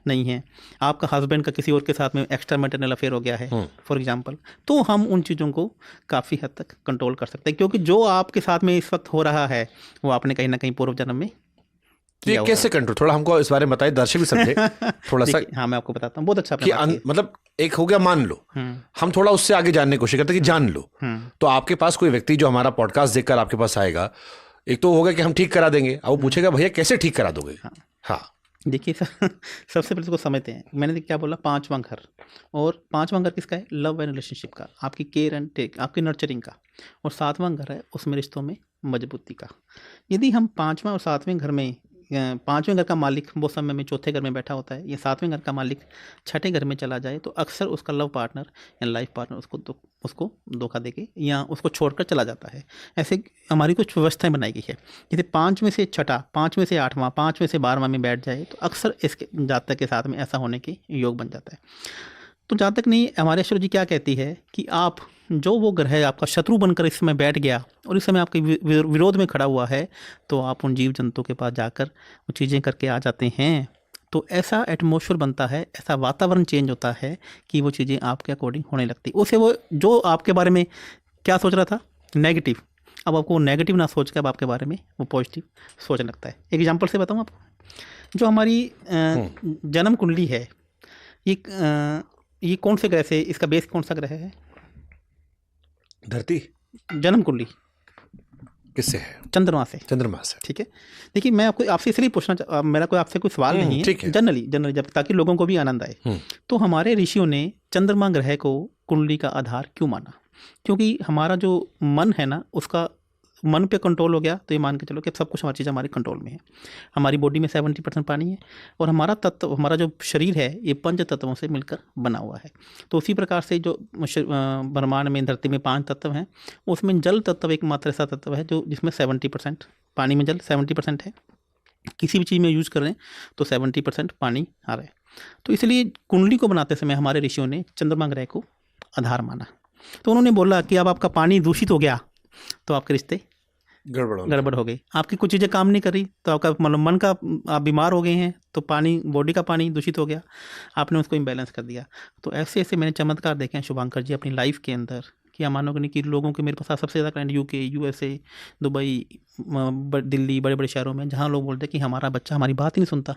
नहीं है। आपका हस्बैंड का किसी और के साथ में एक्स्ट्रा मैटरनल अफेयर हो गया है फॉर एग्जांपल, तो हम उन चीज़ों को काफ़ी हद तक कंट्रोल कर सकते हैं, क्योंकि जो आपके साथ में इस वक्त हो रहा है वो आपने कहीं ना कहीं पूर्व जन्म में तो ये कैसे कंट्रोल, थोड़ा हमको इस बारे में बताइए, दर्शक भी समझे थोड़ा सा। हाँ मैं आपको बताता हूँ, बहुत अच्छा कि मतलब एक हो गया मान लो, हम थोड़ा उससे आगे जानने की कोशिश करते हैं कि जान लो, तो आपके पास कोई व्यक्ति जो हमारा पॉडकास्ट देखकर आपके पास आएगा, एक तो होगा कि हम ठीक करा देंगे, अब वो पूछेगा भैया कैसे ठीक करा दोगे? हाँ देखिए सबसे पहले इसको समझते हैं। मैंने क्या बोला, 5वां घर, और 5वां घर किसका है? लव एंड रिलेशनशिप का, आपकी केयर एंड टेक, आपकी नर्चरिंग का। और 7वां घर है उसमें रिश्तों में मजबूती का। यदि हम 5वां और 7वें घर में, 5वें घर का मालिक वो समय में 4थे घर में बैठा होता है, या 7वें घर का मालिक 6ठे घर में चला जाए, तो अक्सर उसका लव पार्टनर या लाइफ पार्टनर उसको धोखा देके या उसको छोड़कर चला जाता है। ऐसे हमारी कुछ व्यवस्थाएं बनाई गई है। जैसे 5 में से 6ठा, 5 में से 8वां, 5 में से 12वां में बैठ जाए, तो अक्सर इसके जातक के साथ में ऐसा होने के योग बन जाता है। तो जातक नहीं, हमारे एस्ट्रोलॉजी क्या कहती है कि आप जो वो ग्रह आपका शत्रु बनकर इस समय बैठ गया और इस समय आपके विरोध में खड़ा हुआ है, तो आप उन जीव जंतु के पास जाकर वो चीज़ें करके आ जाते हैं। तो ऐसा एटमॉस्फेयर बनता है, ऐसा वातावरण चेंज होता है कि वो चीज़ें आपके अकॉर्डिंग होने लगती। उसे वो जो आपके बारे में क्या सोच रहा था नेगेटिव, अब आपको वो नेगेटिव ना सोच कर अब आपके बारे में वो पॉजिटिव सोचने लगता है। एक एग्जाम्पल से बताऊँ आपको, जो हमारी जन्म कुंडली है, ये कौन से ग्रह से, इसका बेस कौन सा ग्रह है? धरती। जन्म कुंडली किससे है? चंद्रमा से। चंद्रमा से, ठीक है। देखिए मैं आपको आपसे इसलिए पूछना, मेरा कोई आपसे कोई सवाल नहीं है, जनरली जब, ताकि लोगों को भी आनंद आए। तो हमारे ऋषियों ने चंद्रमा ग्रह को कुंडली का आधार क्यों माना? क्योंकि हमारा जो मन है ना, उसका मन पे कंट्रोल हो गया, तो ये मान के चलो कि सब कुछ हमारी चीज़ हमारे कंट्रोल में है। हमारी बॉडी में 70% पानी है, और हमारा तत्व, हमारा जो शरीर है, ये 5 तत्वों से मिलकर बना हुआ है। तो उसी प्रकार से जो ब्रह्मांड में, धरती में 5 तत्व हैं, उसमें जल तत्व एकमात्र ऐसा तत्व है जो जिसमें 70% पानी में जल 70% है। किसी भी चीज़ में यूज़ कर रहे हैं तो 70% पानी आ रहा है। तो इसलिए कुंडली को बनाते समय हमारे ऋषियों ने चंद्रमा ग्रह को आधार माना। तो उन्होंने बोला कि अब आपका पानी दूषित हो गया तो आपके रिश्ते गड़बड़ हो गई, आपकी कुछ चीज़ें काम नहीं करी, तो आपका मतलब मन का, आप बीमार हो गए हैं, तो पानी, बॉडी का पानी दूषित हो गया, आपने उसको इम्बैलेंस कर दिया। तो ऐसे ऐसे मैंने चमत्कार देखे हैं शुभांकर जी अपनी लाइफ के अंदर, कि आप मानोगे नहीं कि लोगों के, मेरे पास सबसे ज़्यादा client UK, USA, Dubai, Delhi, बड़े बड़े शहरों में, जहाँ लोग बोलते हैं कि हमारा बच्चा हमारी बात ही नहीं सुनता,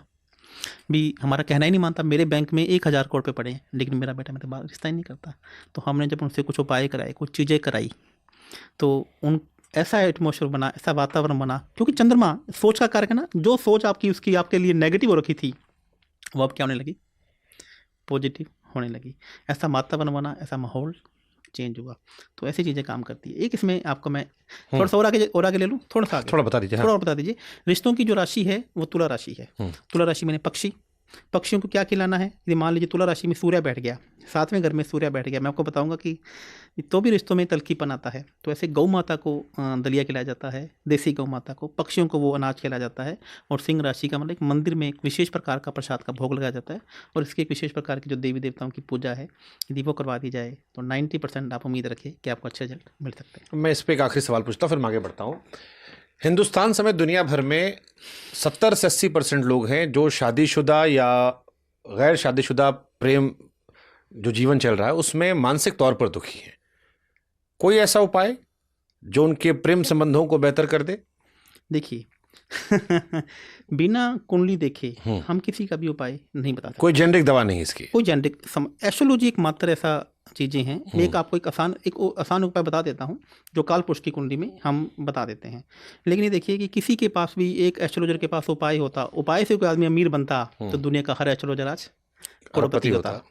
भी हमारा कहना ही नहीं मानता, मेरे बैंक में 1000 करोड़ पे पड़े हैं, लेकिन मेरा बेटा मेरे बात रिश्ता ही नहीं करता। तो हमने जब उनसे कुछ उपाय कराए, कुछ चीज़ें कराई, तो उन ऐसा एटमॉस्फेयर बना, ऐसा वातावरण बना, क्योंकि चंद्रमा सोच का कारक है ना। जो सोच आपकी, उसकी आपके लिए नेगेटिव हो रखी थी, वो अब क्या होने लगी, पॉजिटिव होने लगी। ऐसा वातावरण बना, ऐसा माहौल चेंज हुआ। तो ऐसी चीज़ें काम करती है। एक इसमें आपको मैं थोड़ा सा और आगे ले लूँ, थोड़ा सा आगे, थोड़ा बता दीजिए। थोड़ा और बता दीजिए। रिश्तों की जो राशि है वो तुला राशि है। तुला राशि मैंने पक्षियों को क्या खिलाना है। यदि मान लीजिए तुला राशि में सूर्य बैठ गया, 7वें घर में सूर्य बैठ गया, मैं आपको बताऊंगा कि तो भी रिश्तों में तलखीपन आता है। तो ऐसे गौ माता को दलिया खिलाया जाता है, देसी गौ माता को। पक्षियों को वो अनाज खिलाया जाता है। और सिंह राशि का मतलब एक मंदिर में एक विशेष प्रकार का प्रसाद का भोग लगाया जाता है। और इसकी एक विशेष प्रकार की जो देवी देवताओं की पूजा है, यदि वो करवा दी जाए तो 90% आप उम्मीद रखिए कि आपको अच्छे रिजल्ट मिल सकते हैं। मैं इस पर एक आखिरी सवाल पूछता हूँ, फिर मैं आगे बढ़ता हूँ। हिंदुस्तान समेत दुनिया भर में 70 से 80% लोग हैं जो शादीशुदा या गैर शादीशुदा प्रेम जो जीवन चल रहा है उसमें मानसिक तौर पर दुखी हैं। कोई ऐसा उपाय जो उनके प्रेम संबंधों को बेहतर कर दे? देखिए बिना कुंडली देखे हम किसी का भी उपाय नहीं बता सकते। कोई जेनरिक दवा नहीं इसकी? कोई जेनरिक एस्ट्रोलॉजी एक मात्र ऐसा चीज़ें हैं। मैं आपको एक आसान उपाय बता देता हूं जो काल पुरुष की कुंडली में हम बता देते हैं। लेकिन ये देखिए कि किसी के पास भी एक एस्ट्रोलॉजर के पास उपाय से कोई आदमी अमीर बनता तो दुनिया का हर एस्ट्रोलॉजर आज करोड़पति होता।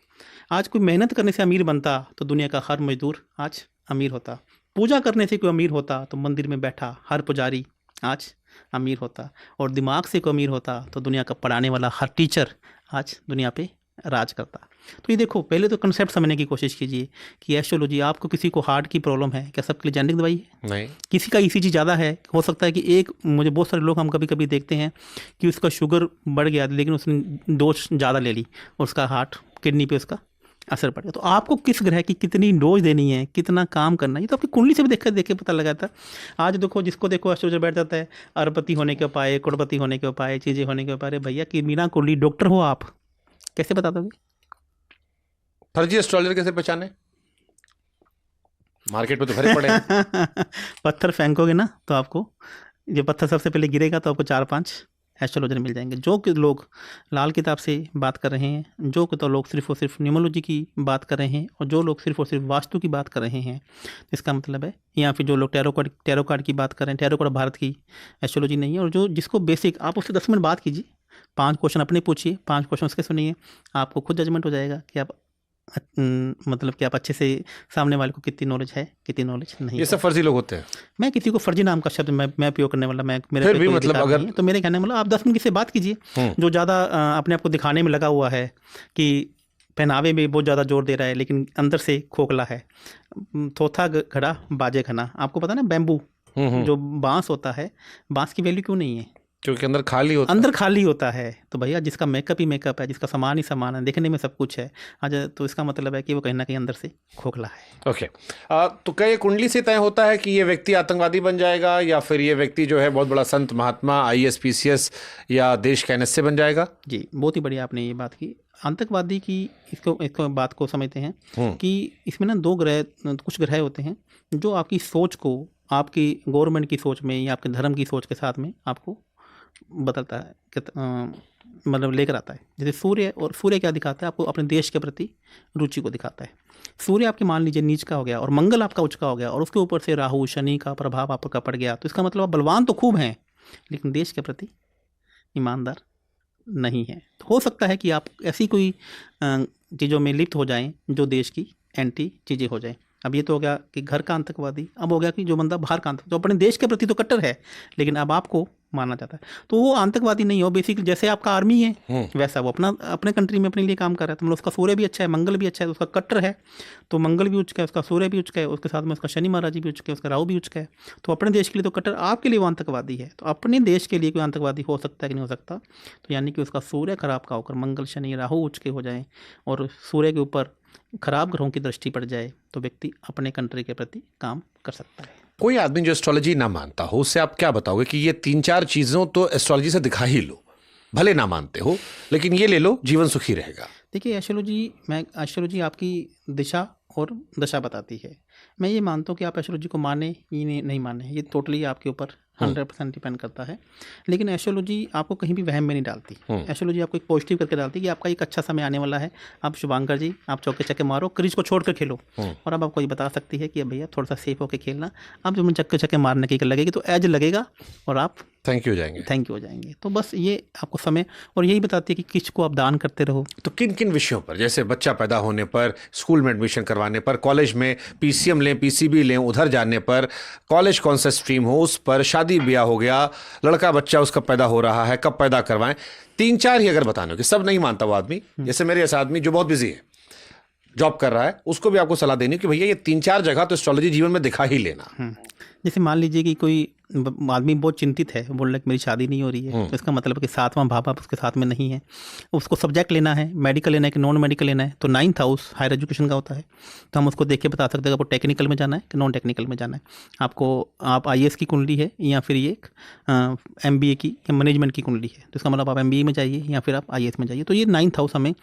आज कोई मेहनत करने से अमीर बनता तो दुनिया का हर मजदूर आज अमीर होता। पूजा करने से कोई अमीर होता तो मंदिर में बैठा हर पुजारी आज अमीर होता। और दिमाग से कोई अमीर होता तो दुनिया का पढ़ाने वाला हर टीचर आज दुनिया पे राज करता। तो ये देखो, पहले तो कंसेप्ट समझने की कोशिश कीजिए कि एस्ट्रोलॉजी, आपको किसी को हार्ट की प्रॉब्लम है, क्या सबके लिए जेनेरिक दवाई है? नहीं। किसी का ईसीजी ज़्यादा है, हो सकता है कि मुझे बहुत सारे लोग हम कभी कभी देखते हैं कि उसका शुगर बढ़ गया लेकिन उसने डोज ज़्यादा ले ली और उसका हार्ट किडनी पे उसका असर पड़ गया। तो आपको किस ग्रह की कितनी डोज देनी है, कितना काम करना है, ये तो आपकी कुंडली से भी देख के पता लगा था। आज देखो, जिसको देखो एस्ट्रोलॉजर बैठ जाता है, अरबपति होने के उपाय, करोड़पति होने के उपाय, चीज़ें होने के उपाय। भैया कि बिना कुंडली डॉक्टर हो आप कैसे बता दोगे? फर्जी एस्ट्रोलॉजर कैसे पहचाने? मार्केट में तो भरे पड़े हैं। पत्थर फेंकोगे ना तो आपको, जो पत्थर सबसे पहले गिरेगा तो आपको 4-5 एस्ट्रोलॉजर मिल जाएंगे। जो कि लोग लाल किताब से बात कर रहे हैं, जो कि तो लोग सिर्फ और सिर्फ न्यूमरोलॉजी की बात कर रहे हैं, और जो लोग सिर्फ और सिर्फ वास्तु की बात कर रहे हैं, इसका मतलब है, या फिर जो लोग टैरो कार्ड की बात कर रहे हैं, टैरो कार्ड भारत की एस्ट्रोलॉजी नहीं है। और जो जिसको बेसिक, आप उससे 10 मिनट बात कीजिए, 5 क्वेश्चन अपने पूछिए, 5 क्वेश्चन उसके सुनिए, आपको खुद जजमेंट हो जाएगा कि आप मतलब कि आप अच्छे से सामने वाले को कितनी नॉलेज है, कितनी नॉलेज नहीं। ये सब फर्जी लोग होते हैं। मैं किसी को फर्जी नाम का शब्द मैं उपयोग करने वाला, मेरे फिर भी मतलब अगर तो मेरे कहने मतलब आप 10 मिनट से बात कीजिए। जो ज़्यादा अपने आप को दिखाने में लगा हुआ है कि पहनावे में बहुत ज़्यादा जोर दे रहा है लेकिन अंदर से खोखला है, थोथा घड़ा बाजे घना। आपको पता ना, बैम्बू जो बांस होता है, बांस की वैल्यू क्यों नहीं है? क्योंकि अंदर खाली होता है। तो भैया जिसका मेकअप ही मेकअप है, जिसका सामान ही सामान है, देखने में सब कुछ है आज, तो इसका मतलब है कि वो कहीं ना कहीं अंदर से खोखला है। ओके। तो क्या ये कुंडली से तय होता है कि ये व्यक्ति आतंकवादी बन जाएगा, या फिर ये व्यक्ति जो है बहुत बड़ा संत महात्मा IAS PCS या देश का NSA बन जाएगा? जी, बहुत ही बढ़िया आपने ये बात की। आतंकवादी की इसको बात को समझते हैं कि इसमें ना कुछ ग्रह होते हैं जो आपकी सोच को, आपकी गवर्नमेंट की सोच में या आपके धर्म की सोच के साथ में आपको बदलता है, मतलब लेकर आता है। जैसे सूर्य क्या दिखाता है आपको? अपने देश के प्रति रुचि को दिखाता है। सूर्य आपके मान लीजिए नीच का हो गया और मंगल आपका उच्च का हो गया और उसके ऊपर से राहु शनि का प्रभाव आपका पड़ गया, तो इसका मतलब आप बलवान तो खूब हैं लेकिन देश के प्रति ईमानदार नहीं है। तो हो सकता है कि आप ऐसी कोई चीज़ों में लिप्त हो जाएं जो देश की एंटी चीज़ें हो जाएं। अब ये तो हो गया कि घर का आतंकवादी, अब हो गया कि जो बंदा बाहर का आतंकवादी, जो अपने देश के प्रति तो कट्टर है लेकिन अब आपको मानना चाहता है, तो वो आतंकवादी नहीं हो। बेसिकली जैसे आपका आर्मी है वैसा वो अपने कंट्री में अपने लिए काम कर रहा है। तो मतलब उसका सूर्य भी अच्छा है, मंगल भी अच्छा है, तो उसका कट्टर है तो मंगल भी उच्च का है, उसका सूर्य भी उच्च का है, उसके साथ में उसका शनि महाराज भी उच्च का है, उसका राहु भी उच्च का है। तो अपने देश के लिए तो कट्टर, आपके लिए वो आतंकवादी है। तो अपने देश के लिए कोई आतंकवादी हो सकता है कि नहीं हो सकता? तो यानी कि उसका सूर्य खराब का होकर मंगल शनि राहु उच्च के हो जाए और सूर्य के ऊपर खराब ग्रहों की दृष्टि पड़ जाए तो व्यक्ति अपने कंट्री के प्रति काम कर सकता है। कोई आदमी जो एस्ट्रोलॉजी ना मानता हो, उससे आप क्या बताओगे कि ये 3-4 चीज़ों तो एस्ट्रोलॉजी से दिखा ही लो, भले ना मानते हो लेकिन ये ले लो, जीवन सुखी रहेगा? देखिए एस्ट्रोलॉजी आपकी दिशा और दशा बताती है। मैं ये मानता हूँ कि आप एस्ट्रोलॉजी को माने ही नहीं माने, ये टोटली आपके ऊपर 100% डिपेंड करता है। लेकिन एस्ट्रोलॉजी आपको कहीं भी वहम में नहीं डालती। एस्ट्रोलॉजी आपको एक पॉजिटिव करके डालती है कि आपका एक अच्छा समय आने वाला है। आप शुभांकर जी, आप चौके छक्के मारो, क्रीज को छोड़ कर खेलो। और अब आपको ये बता सकती है कि भैया थोड़ा सा सेफ होकर खेलना। आप जब चक्के छक्के मारने की लगेगी तो एज लगेगा और आप थैंक यू हो जाएंगे। तो बस ये आपको समय, और यही बताती है कि किसको आप दान करते रहो। तो किन किन विषयों पर, जैसे बच्चा पैदा होने पर, स्कूल में एडमिशन करवाने पर, कॉलेज में पीसीएम लें, पीसीबी लें, उधर जाने पर, कॉलेज कौन सा स्ट्रीम हो उस पर, शादी ब्याह हो गया, लड़का बच्चा उसका पैदा हो रहा है, कब पैदा करवाएं, 3-4 ही अगर बताने हो कि सब नहीं मानता वो आदमी, जैसे मेरे ऐसा आदमी जो बहुत बिजी है, जॉब कर रहा है, उसको भी आपको सलाह देनी कि भैया ये 3-4 जगह तो एस्ट्रोलॉजी जीवन में दिखा ही लेना। जैसे मान लीजिए कि कोई आदमी बहुत चिंतित है, बोल रहा है कि मेरी शादी नहीं हो रही है, तो इसका मतलब है कि 7वां भाव आप उसके साथ में नहीं है। उसको सब्जेक्ट लेना है, मेडिकल लेना है कि नॉन मेडिकल लेना है, तो 9th हाउस हायर एजुकेशन का होता है। तो हम उसको देख के बता सकते हैं आपको टेक्निकल में जाना है कि नॉन टेक्निकल में जाना है। आप IAS की कुंडली है या फिर ये एक MBA की या मैनेजमेंट की कुंडली है, तो इसका मतलब आप MBA में जाइए या फिर आप IAS में जाइए। तो ये 9th हाउस हमें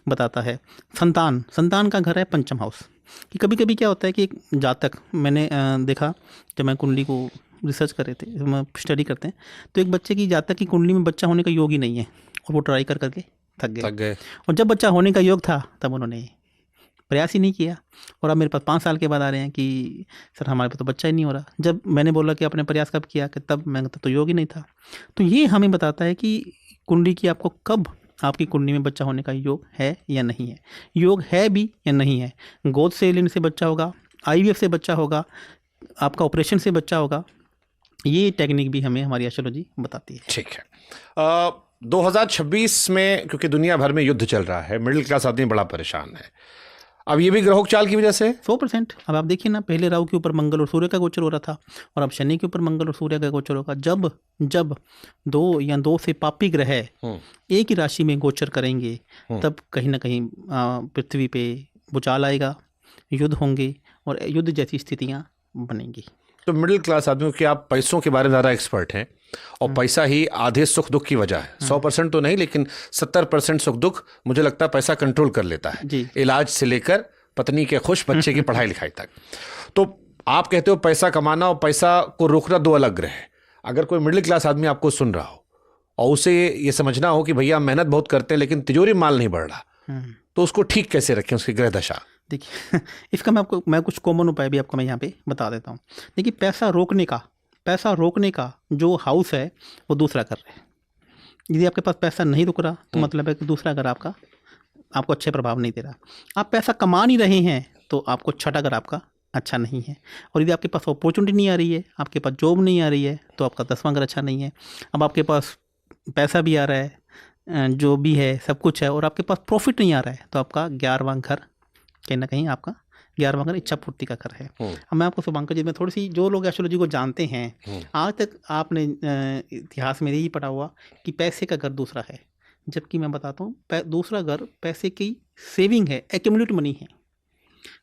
बताता है। संतान का घर है 5th हाउस। कि कभी कभी क्या होता है कि एक जातक, मैंने देखा जब मैं कुंडली को रिसर्च कर रहे थे, हम स्टडी करते हैं, तो एक बच्चे की जातक की कुंडली में बच्चा होने का योग ही नहीं है और वो ट्राई करके थक गए। और जब बच्चा होने का योग था तब उन्होंने प्रयास ही नहीं किया, और अब मेरे पास 5 साल के बाद आ रहे हैं कि सर हमारे पास तो बच्चा ही नहीं हो रहा। जब मैंने बोला कि आपने प्रयास कब किया, कि तब तो योग ही नहीं था। तो ये हमें बताता है कि कुंडली की आपको कब आपकी कुंडली में बच्चा होने का योग है या नहीं है, योग है भी या नहीं है। गोद से लेने से बच्चा होगा, IVF से बच्चा होगा, आपका ऑपरेशन से बच्चा होगा, ये टेक्निक भी हमें हमारी एस्ट्रोलॉजी बताती है। ठीक है। 2026 में क्योंकि दुनिया भर में युद्ध चल रहा है, मिडिल क्लास आदमी बड़ा परेशान है। अब ये भी ग्रहों की चाल की वजह से 100%। अब आप देखिए ना, पहले राहु के ऊपर मंगल और सूर्य का गोचर हो रहा था, और अब शनि के ऊपर मंगल और सूर्य का गोचर होगा। जब 2 या 2 से पापी ग्रह एक ही राशि में गोचर करेंगे, तब कहीं ना कहीं पृथ्वी पे भूचाल आएगा, युद्ध होंगे और युद्ध जैसी स्थितियाँ बनेंगी। तो मिडिल क्लास आदमियों के, आप पैसों के बारे में ज़्यादा एक्सपर्ट हैं, और पैसा ही आधे सुख दुख की वजह है। 100% तो नहीं, लेकिन 70% सुख दुख मुझे लगता है पैसा कंट्रोल कर लेता है, इलाज से लेकर पत्नी के खुश, बच्चे की पढ़ाई लिखाई तक। तो आप कहते हो पैसा कमाना और पैसा को रोकना 2 अलग ग्रह है। अगर कोई मिडिल क्लास आदमी आपको सुन रहा हो और उसे ये समझना हो कि भैया मेहनत बहुत करते हैं लेकिन तिजोरी में माल नहीं बढ़ रहा, तो उसको ठीक कैसे रखें, उसकी ग्रह दशा? देखिए, इसका मैं कुछ कॉमन उपाय भी आपको मैं यहाँ पे बता देता हूँ। देखिए, पैसा रोकने का जो हाउस है वो दूसरा घर है। यदि आपके पास पैसा नहीं रुक रहा तो मतलब है कि दूसरा घर आपको अच्छे प्रभाव नहीं दे रहा। आप पैसा कमा नहीं रहे हैं तो आपको छठा घर आपका अच्छा नहीं है। और यदि आपके पास अपॉर्चुनिटी नहीं आ रही है, आपके पास जॉब नहीं आ रही है, तो आपका 10वां घर अच्छा नहीं है। अब आपके पास पैसा भी आ रहा है, जो भी है सब कुछ है, और आपके पास प्रॉफिट नहीं आ रहा है, तो आपका 11वां घर कहीं ना कहीं आपका 11वां घर इच्छा पूर्ति का घर है। अब मैं आपको शुभांकर जी में थोड़ी सी, जो लोग एस्ट्रोलॉजी को जानते हैं, आज तक आपने इतिहास में यही पढ़ा हुआ कि पैसे का घर दूसरा है, जबकि मैं बताता हूँ दूसरा घर पैसे की सेविंग है, एक्यूमुलेट मनी है।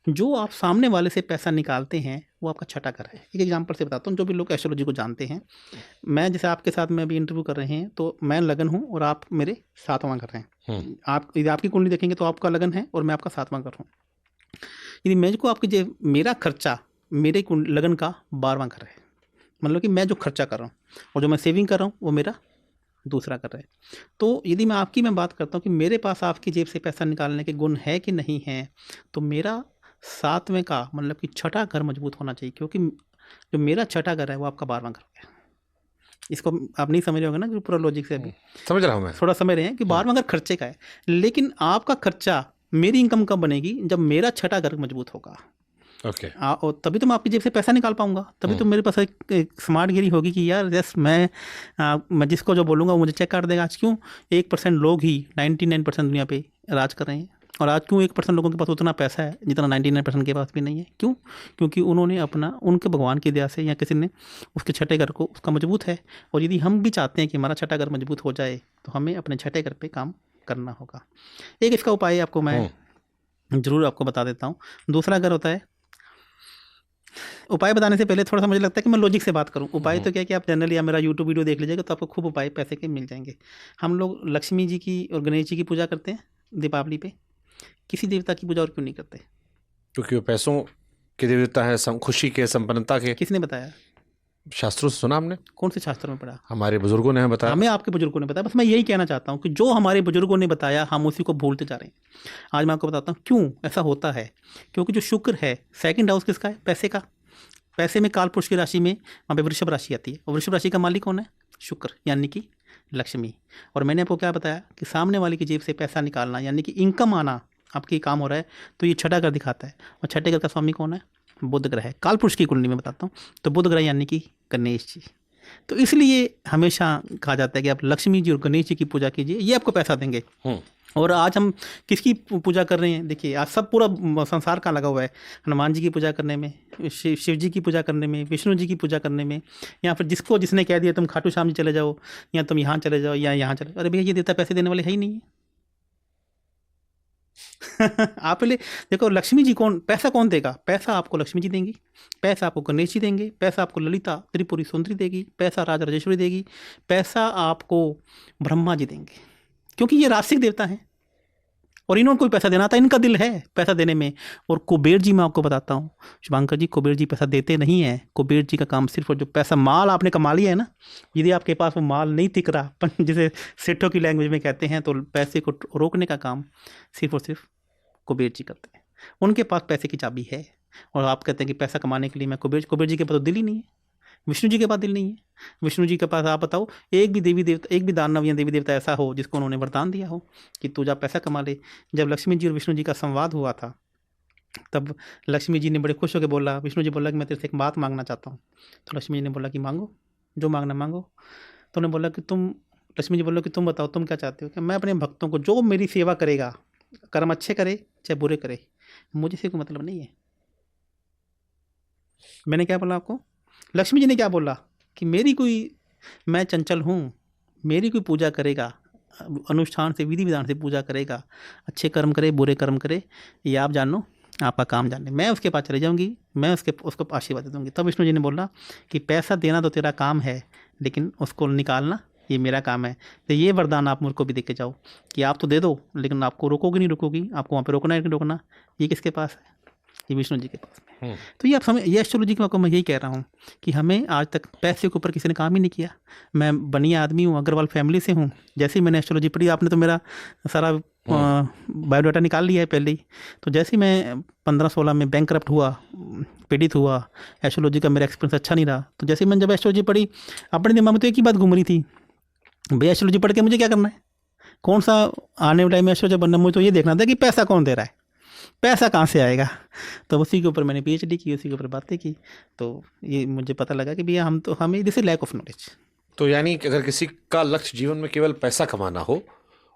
जो आप सामने वाले से पैसा निकालते हैं वो आपका छठा घर है। एक एग्जांपल से बताता हूँ, जो भी लोग एस्ट्रोलॉजी को जानते हैं, मैं जैसे आपके साथ में अभी इंटरव्यू कर रहे हैं, तो मैं लगन हूँ और आप मेरे 7वां घर हैं। आप यदि आपकी कुंडली देखेंगे तो आपका लगन है और मैं आपका 7वां घर हूँ। यदि मैं को आपकी मेरा खर्चा मेरे लगन का 12वां घर है, मतलब कि मैं जो खर्चा कर रहा हूँ और जो मैं सेविंग कर रहा हूँ वो मेरा दूसरा कर रहा है। तो यदि मैं बात करता हूँ कि मेरे पास आपकी जेब से पैसा निकालने के गुण है कि नहीं है, तो मेरा 7वें का मतलब कि छठा घर मजबूत होना चाहिए, क्योंकि जो मेरा छठा घर है वो आपका 12वां घर है। इसको आप नहीं समझ रहे होंगे ना, कि पूरा लॉजिक से अभी समझ रहा हूँ मैं, थोड़ा समझ रहे हैं कि 12वां घर खर्चे का है, लेकिन आपका खर्चा मेरी इनकम कब बनेगी, जब मेरा छठा घर मजबूत होगा। ओके। और तभी तो मैं आपकी जेब से पैसा निकाल पाऊंगा, तभी तो मेरे पास एक स्मार्ट गिरी होगी कि यार यस मैं जिसको जो बोलूँगा वो मुझे चेक काट देगा। आज क्यों 1% लोग ही 99% दुनिया पे राज कर रहे हैं, और आज क्यों 1% लोगों के पास उतना पैसा है जितना 99% के पास भी नहीं है? क्यों? क्योंकि उन्होंने उनके भगवान की दया से या किसी ने उसके छठे घर को उसका मजबूत है। और यदि हम भी चाहते हैं कि हमारा छठा घर मजबूत हो जाए, तो हमें अपने छठे घर पे काम करना होगा। एक इसका उपाय आपको मैं ज़रूर आपको बता देता हूँ। दूसरा घर होता है, उपाय बताने से पहले थोड़ा सा मुझे लगता है कि मैं लॉजिक से बात करूं। उपाय तो क्या कि आप जनरली मेरा यूट्यूब वीडियो देख लीजिएगा तो आपको खूब उपाय पैसे के मिल जाएंगे। हम लोग लक्ष्मी जी की और गणेश जी की पूजा करते हैं दीपावली पे, किसी देवता की पूजा और क्यों नहीं करते? क्योंकि वो पैसों के देवता है, खुशी के, संपन्नता के। किसने बताया? शास्त्रों से सुना हमने। कौन से शास्त्रों में पढ़ा? हमारे बुजुर्गों ने हमें बताया। हमें आपके बुजुर्गों ने बताया। बस मैं यही कहना चाहता हूँ कि जो हमारे बुजुर्गों ने बताया हम उसी को भूलते जा रहे हैं। आज मैं आपको बताता हूँ क्यों ऐसा होता है। क्योंकि जो शुक्र है, सेकंड हाउस किसका है? पैसे का। पैसे में काल पुरुष की राशि में वहाँ पे वृषभ राशि आती है, और वृषभ राशि का मालिक कौन है? शुक्र, यानी कि लक्ष्मी। और मैंने आपको क्या बताया कि सामने वाले की जेब से पैसा निकालना यानी कि इनकम आना आपके काम हो रहा है, तो ये छठा घर दिखाता है। और छठे घर का स्वामी कौन है? बुध ग्रह है। काल पुरुष की कुंडली में बताता हूँ, तो बुध ग्रह यानी कि गणेश जी। तो इसलिए हमेशा कहा जाता है कि आप लक्ष्मी जी और गणेश जी की पूजा कीजिए, ये आपको पैसा देंगे। और आज हम किसकी पूजा कर रहे हैं? देखिए, आज सब पूरा संसार कहाँ लगा हुआ है? हनुमान जी की पूजा करने में, शिव जी की पूजा करने में, विष्णु जी की पूजा करने में, या फिर जिसने कह दिया तुम खाटू श्याम जी चले जाओ, या तुम यहाँ चले जाओ, या यहाँ चले जाओ। अरे भैया, ये देवता पैसे देने वाले है ही नहीं है। आप पहले देखो, लक्ष्मी जी कौन, पैसा कौन देगा? पैसा आपको लक्ष्मी जी देंगी, पैसा आपको गणेश जी देंगे, पैसा आपको ललिता त्रिपुरी सुंदरी देगी, पैसा राजा राजेश्वरी देगी, पैसा आपको ब्रह्मा जी देंगे, क्योंकि ये राशिक देवता हैं और इन्होंने कोई पैसा देना था, इनका दिल है पैसा देने में। और कुबेर जी, मैं आपको बताता हूँ शुभांकर जी, कुबेर जी पैसा देते नहीं है। कुबेर जी का काम सिर्फ, और जो पैसा माल आपने कमा लिया है ना, यदि आपके पास वो माल नहीं टिक रहा, जिसे सेठों की लैंग्वेज में कहते हैं, तो पैसे को रोकने का काम सिर्फ और सिर्फ कुबेर जी करते हैं। उनके पास पैसे की चाबी है। और आप कहते हैं कि पैसा कमाने के लिए मैं कुबेर जी के पास तो दिल ही नहीं है, विष्णु जी के पास दिल नहीं है। विष्णु जी के पास आप बताओ, एक भी देवी देवता, एक भी दानव या देवी देवता ऐसा हो जिसको उन्होंने वरदान दिया हो कि तू जा पैसा कमा ले। जब लक्ष्मी जी और विष्णु जी का संवाद हुआ था, तब लक्ष्मी जी ने बड़े खुश होकर बोला, विष्णु जी बोला कि मैं तेरे से एक बात मांगना चाहता हूँ। तो लक्ष्मी जी ने बोला कि मांगो, जो मांगना मांगो। तो उन्होंने बोला कि लक्ष्मी जी बोला कि तुम बताओ तुम क्या चाहते हो? कि मैं अपने भक्तों को, जो मेरी सेवा करेगा, कर्म अच्छे करे चाहे बुरे करे, मुझे से कोई मतलब नहीं है। मैंने क्या बोला आपको? लक्ष्मी जी ने क्या बोला कि मैं चंचल हूँ, मेरी कोई पूजा करेगा, अनुष्ठान से, विधि विधान से पूजा करेगा, अच्छे कर्म करे बुरे कर्म करे, ये आप जानो, आपका काम जाने, मैं उसके पास चले जाऊँगी, मैं उसको आशीर्वाद दे दूँगी। तब विष्णु जी ने बोला कि पैसा देना तो तेरा काम है, लेकिन उसको निकालना ये मेरा काम है। तो ये वरदान आप मुझको भी दे के जाओ कि आप तो दे दो, लेकिन आपको रोकोगे नहीं, रुकोगी, आपको वहाँ पे रोकना है कि रोकना, ये किसके पास है? ये विष्णु जी के पास में। तो ये आप समझ, ये एस्ट्रोलॉजी की मैं यही कह रहा हूँ कि हमें आज तक पैसे के ऊपर किसी ने काम ही नहीं किया। मैं बनिया आदमी हूँ, अग्रवाल फैमिली से हूँ। जैसे ही मैंने एस्ट्रोलॉजी पढ़ी, आपने तो मेरा सारा बायोडाटा निकाल लिया है पहले ही। तो जैसे ही मैं 15-16 में बैंकरप्ट हुआ, पीड़ित हुआ, एस्ट्रोलॉजी का मेरा एक्सपीरियंस अच्छा नहीं रहा, तो जैसे ही मैंने जब एस्ट्रोलॉजी पढ़ी, अपने दिमाग में तो एक ही बात घूम रही थी, भैया एस्ट्रोलॉजी पढ़ के मुझे क्या करना है? कौन सा आने वाले टाइम में एस्ट्रोलॉजर बनना? मुझे तो ये देखना था कि पैसा कौन दे रहा है, पैसा कहाँ से आएगा। तो उसी के ऊपर मैंने पीएचडी की, उसी के ऊपर बातें की, तो ये मुझे पता लगा कि भैया हमें this is lack of knowledge. तो यानी कि अगर किसी का लक्ष्य जीवन में केवल पैसा कमाना हो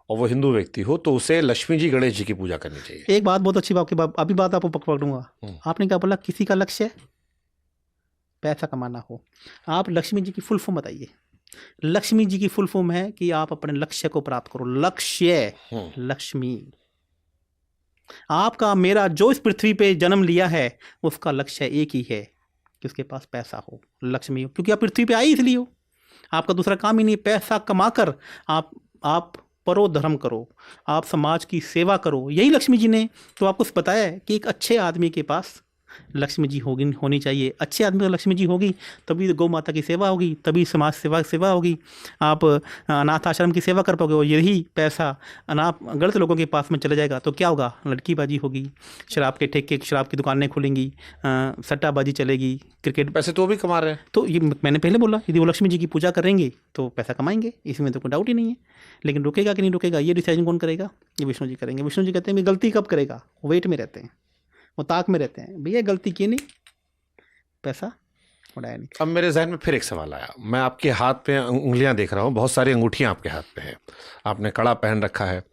और वो हिंदू व्यक्ति हो, तो उसे लक्ष्मी जी गणेश जी की पूजा करनी चाहिए। एक बात बहुत अच्छी बात, अभी बात आपको पकड़ूंगा। आपने क्या बोला? किसी का लक्ष्य पैसा कमाना हो, आप लक्ष्मी जी की फुल फॉर्म बताइए। लक्ष्मी जी की फुल फॉर्म है कि आप अपने लक्ष्य को प्राप्त करो। लक्ष्य, लक्ष्मी। आपका, मेरा, जो इस पृथ्वी पे जन्म लिया है, उसका लक्ष्य एक ही है कि उसके पास पैसा हो, लक्ष्मी हो, क्योंकि आप पृथ्वी पे आई इसलिए हो। आपका दूसरा काम ही नहीं, पैसा कमाकर आप परो धर्म करो, आप समाज की सेवा करो। यही लक्ष्मी जी ने तो आपको बताया है कि एक अच्छे आदमी के पास लक्ष्मी जी होनी चाहिए। अच्छे आदमी को लक्ष्मी जी होगी, तभी गौ माता की सेवा होगी, तभी समाज सेवा होगी, आप अनाथ आश्रम की सेवा कर पाओगे। और यही पैसा गलत लोगों के पास में चले जाएगा तो क्या होगा? लड़कीबाजी होगी, शराब के ठेके, शराब की दुकानें खुलेंगी, सट्टाबाजी चलेगी, क्रिकेट। पैसे तो भी कमा रहे हैं। तो ये मैंने पहले बोला, यदि वो लक्ष्मी जी की पूजा करेंगे तो पैसा कमाएंगे, इसमें तो कोई डाउट ही नहीं है। लेकिन रुकेगा कि नहीं रुकेगा, ये डिसाइजन कौन करेगा? ये विष्णु जी करेंगे। विष्णु जी कहते हैं गलती कब करेगा? वेट में रहते हैं, वो ताक में रहते हैं, भैया गलती की नहीं, पैसा उड़ाया नहीं। अब मेरे जहन में फिर एक सवाल आया। मैं आपके हाथ पे उंगलियां देख रहा हूँ, बहुत सारी अंगूठियां आपके हाथ पे है, आपने कड़ा पहन रखा है।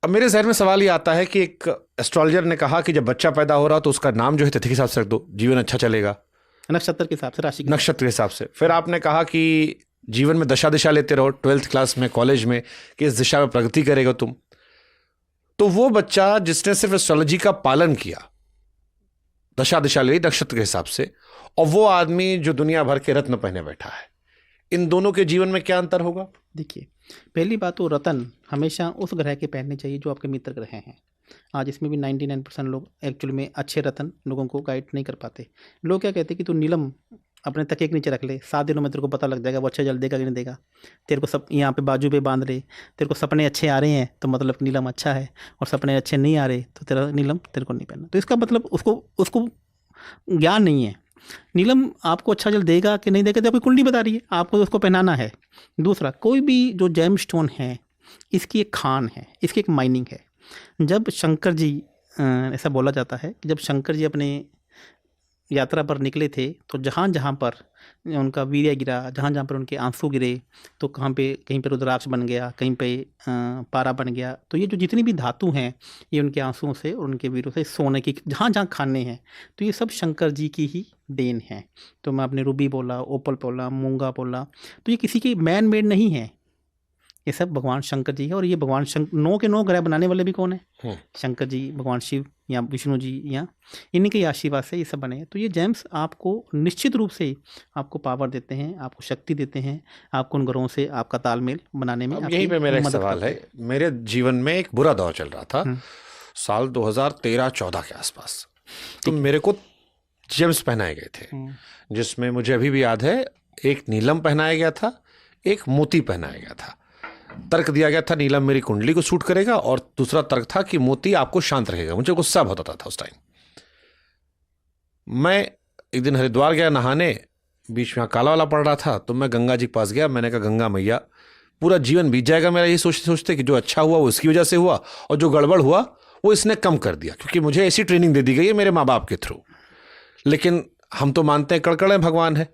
अब मेरे जहन में सवाल ये आता है कि एक एस्ट्रोलॉजर ने कहा कि जब बच्चा पैदा हो रहा तो उसका नाम जो है तिथि के हिसाब से रख दो, जीवन अच्छा चलेगा, नक्षत्र के हिसाब से, राशि नक्षत्र के हिसाब से। फिर आपने कहा कि जीवन में दशा दिशा लेते रहो, 12th क्लास में, कॉलेज में, कि इस दिशा में प्रगति करेगा तुम। तो वो बच्चा जिसने सिर्फ एस्ट्रोलॉजी का पालन किया, दशा दिशा ले नक्षत्र के हिसाब से, और वो आदमी जो दुनिया भर के रत्न पहने बैठा है, इन दोनों के जीवन में क्या अंतर होगा? देखिए, पहली बात तो रतन हमेशा उस ग्रह के पहनने चाहिए जो आपके मित्र ग्रह हैं। आज इसमें भी 99% लोग एक्चुअली में अच्छे रतन लोगों को गाइड नहीं कर पाते। लोग क्या कहते हैं कि तू नीलम अपने तकिए के नीचे रख ले, 7 दिनों में तेरे को पता लग जाएगा वो अच्छा जल देगा कि नहीं देगा। तेरे को सब यहाँ पे बाजू पे बांध ले, तेरे को सपने अच्छे आ रहे हैं तो मतलब नीलम अच्छा है, और सपने अच्छे नहीं आ रहे तो तेरा नीलम तेरे को नहीं पहनना। तो इसका मतलब उसको ज्ञान नहीं है। नीलम आपको अच्छा जल देगा कि नहीं देगा तो आपकी कुंडली बता रही है, आपको उसको पहनाना है। दूसरा, कोई भी जो जेम स्टोन है इसकी एक खान है, इसकी एक माइनिंग है। जब शंकर जी, ऐसा बोला जाता है कि जब शंकर जी अपने यात्रा पर निकले थे तो जहाँ जहाँ पर उनका वीर्य गिरा, जहाँ जहाँ पर उनके आंसू गिरे, तो कहाँ पे कहीं पे रुद्राक्ष बन गया, कहीं पे पारा बन गया। तो ये जो जितनी भी धातु हैं ये उनके आंसुओं से और उनके वीरों से सोने की जहाँ जहाँ खाने हैं, तो ये सब शंकर जी की ही देन है। तो मैं अपने रूबी बोला, ओपल बोला, मूंगा बोला, तो ये किसी की मैन मेड नहीं है, ये सब भगवान शंकर जी है। और ये भगवान 9 के 9 ग्रह बनाने वाले भी कौन है? शंकर जी, भगवान शिव या विष्णु जी, या इन्हीं के आशीर्वाद से ये सब बने हैं। तो ये जेम्स आपको निश्चित रूप से आपको पावर देते हैं, आपको शक्ति देते हैं, आपको उन ग्रहों से आपका तालमेल बनाने में। यहीं पे मेरा एक सवाल है। मेरे जीवन में एक बुरा दौर चल रहा था, साल 2013-14 के आसपास। तो मेरे को जेम्स पहनाए गए थे, जिसमें मुझे अभी भी याद है एक नीलम पहनाया गया था, एक मोती पहनाया गया था। तर्क दिया गया था नीलम मेरी कुंडली को सूट करेगा, और दूसरा तर्क था कि मोती आपको शांत रखेगा। मुझे गुस्सा बहुत आता था उस टाइम। मैं एक दिन हरिद्वार गया नहाने, बीच में काला वाला पड़ रहा था, तो मैं गंगा जी के पास गया। मैंने कहा गंगा मैया, पूरा जीवन बीत जाएगा मेरा ये सोचते सोचते कि जो अच्छा हुआ वो इसकी वजह से हुआ, और जो गड़बड़ हुआ वो इसने कम कर दिया, क्योंकि मुझे ऐसी ट्रेनिंग दे दी गई है मेरे माँ बाप के थ्रू। लेकिन हम तो मानते हैं कड़कड़े भगवान है,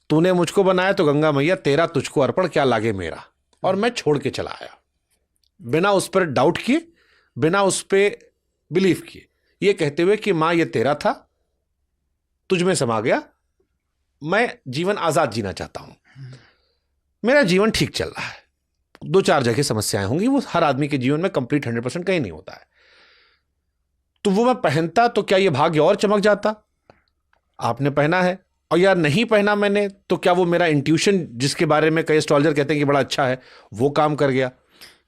तूने मुझको बनाया तो गंगा मैया तेरा तुझको अर्पण, क्या लागे मेरा। और मैं छोड़ के चला आया, बिना उस पर डाउट किए, बिना उस पर बिलीव किए, ये कहते हुए कि माँ ये तेरा था, तुझ में समा गया, मैं जीवन आजाद जीना चाहता हूं। मेरा जीवन ठीक चल रहा है। 2-4 जगह समस्याएं होंगी, वो हर आदमी के जीवन में कंप्लीट 100% कहीं नहीं होता है। तो वो मैं पहनता तो क्या ये भाग्य और चमक जाता? आपने पहना है, और यार नहीं पहना मैंने, तो क्या वो मेरा इंट्यूशन जिसके बारे में कई एस्ट्रोलॉजर कहते हैं कि बड़ा अच्छा है, वो काम कर गया?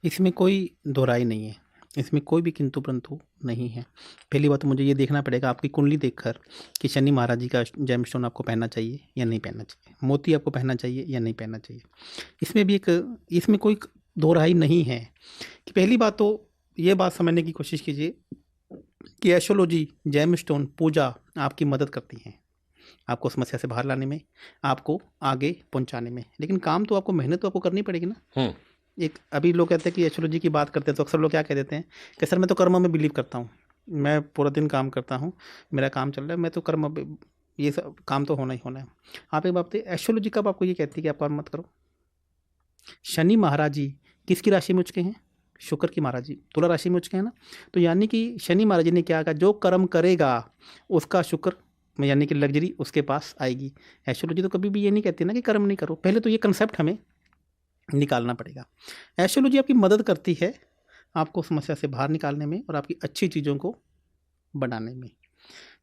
इसमें कोई दोहराई नहीं है, इसमें कोई भी किंतु परंतु नहीं है। पहली बात तो मुझे ये देखना पड़ेगा आपकी कुंडली देखकर कि शनि महाराज जी का जेमस्टोन आपको पहनना चाहिए या नहीं पहनना चाहिए, मोती आपको पहनना चाहिए या नहीं पहनना चाहिए। इसमें भी इसमें कोई दोहराई नहीं है। कि पहली बात तो ये बात समझने की कोशिश कीजिए कि एस्ट्रोलॉजी, जेमस्टोन, पूजा आपकी मदद करती हैं आपको समस्या से बाहर लाने में, आपको आगे पहुंचाने में। लेकिन काम तो आपको, मेहनत तो आपको करनी पड़ेगी ना। एक अभी लोग कहते हैं कि एस्ट्रोलॉजी की बात करते हैं तो अक्सर लोग क्या कह देते हैं कि सर मैं तो कर्म में बिलीव करता हूँ, मैं पूरा दिन काम करता हूँ, मेरा काम चल रहा है, मैं तो कर्म, ये सब काम तो होना ही होना है। आप एक बात बताइए, एस्ट्रोलॉजी कब आपको ये कहती है कि आप कर्म मत करो? शनि महाराज जी किसकी राशि में उचके हैं? शुक्र की महाराज जी तुला राशि में उचके हैं ना। तो यानी कि शनि महाराज जी ने क्या कहा, जो कर्म करेगा उसका शुक्र में यानी कि लग्जरी उसके पास आएगी। एस्ट्रोलॉजी तो कभी भी ये नहीं कहती ना कि कर्म नहीं करो। पहले तो ये कंसेप्ट हमें निकालना पड़ेगा। एस्ट्रोलॉजी आपकी मदद करती है आपको समस्या से बाहर निकालने में और आपकी अच्छी चीज़ों को बनाने में।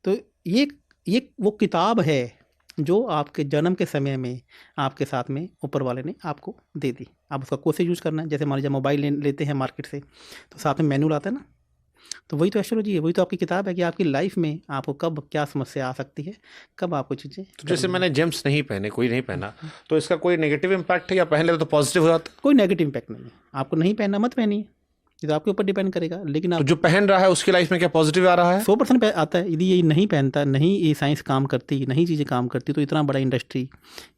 तो ये वो किताब है जो आपके जन्म के समय में आपके साथ में ऊपर वाले ने आपको दे दी। आप उसका कैसे यूज़ करना है। जैसे मान लीजिए मोबाइल लेते हैं मार्केट से तो साथ में मैनुअल आता है ना, तो वही तो एस्ट्रोलॉजी है, वही तो आपकी किताब है कि आपकी लाइफ में आपको कब क्या समस्या आ सकती है, कब आपको चीज़ें। तो जैसे मैंने जेम्स नहीं पहने, कोई नहीं पहना, तो इसका कोई नेगेटिव इम्पैक्ट है या पहन ले तो पॉजिटिव हो जाता? कोई नेगेटिव इम्पैक्ट नहीं है। आपको नहीं पहनना मत पहनिए, ये तो आपके ऊपर डिपेंड करेगा। लेकिन तो जो पहन रहा है उसकी लाइफ में क्या पॉजिटिव आ रहा है? 100% आता है। यदि ये नहीं पहनता, नहीं ये साइंस काम करती, नहीं चीज़ें काम करती, तो इतना बड़ा इंडस्ट्री,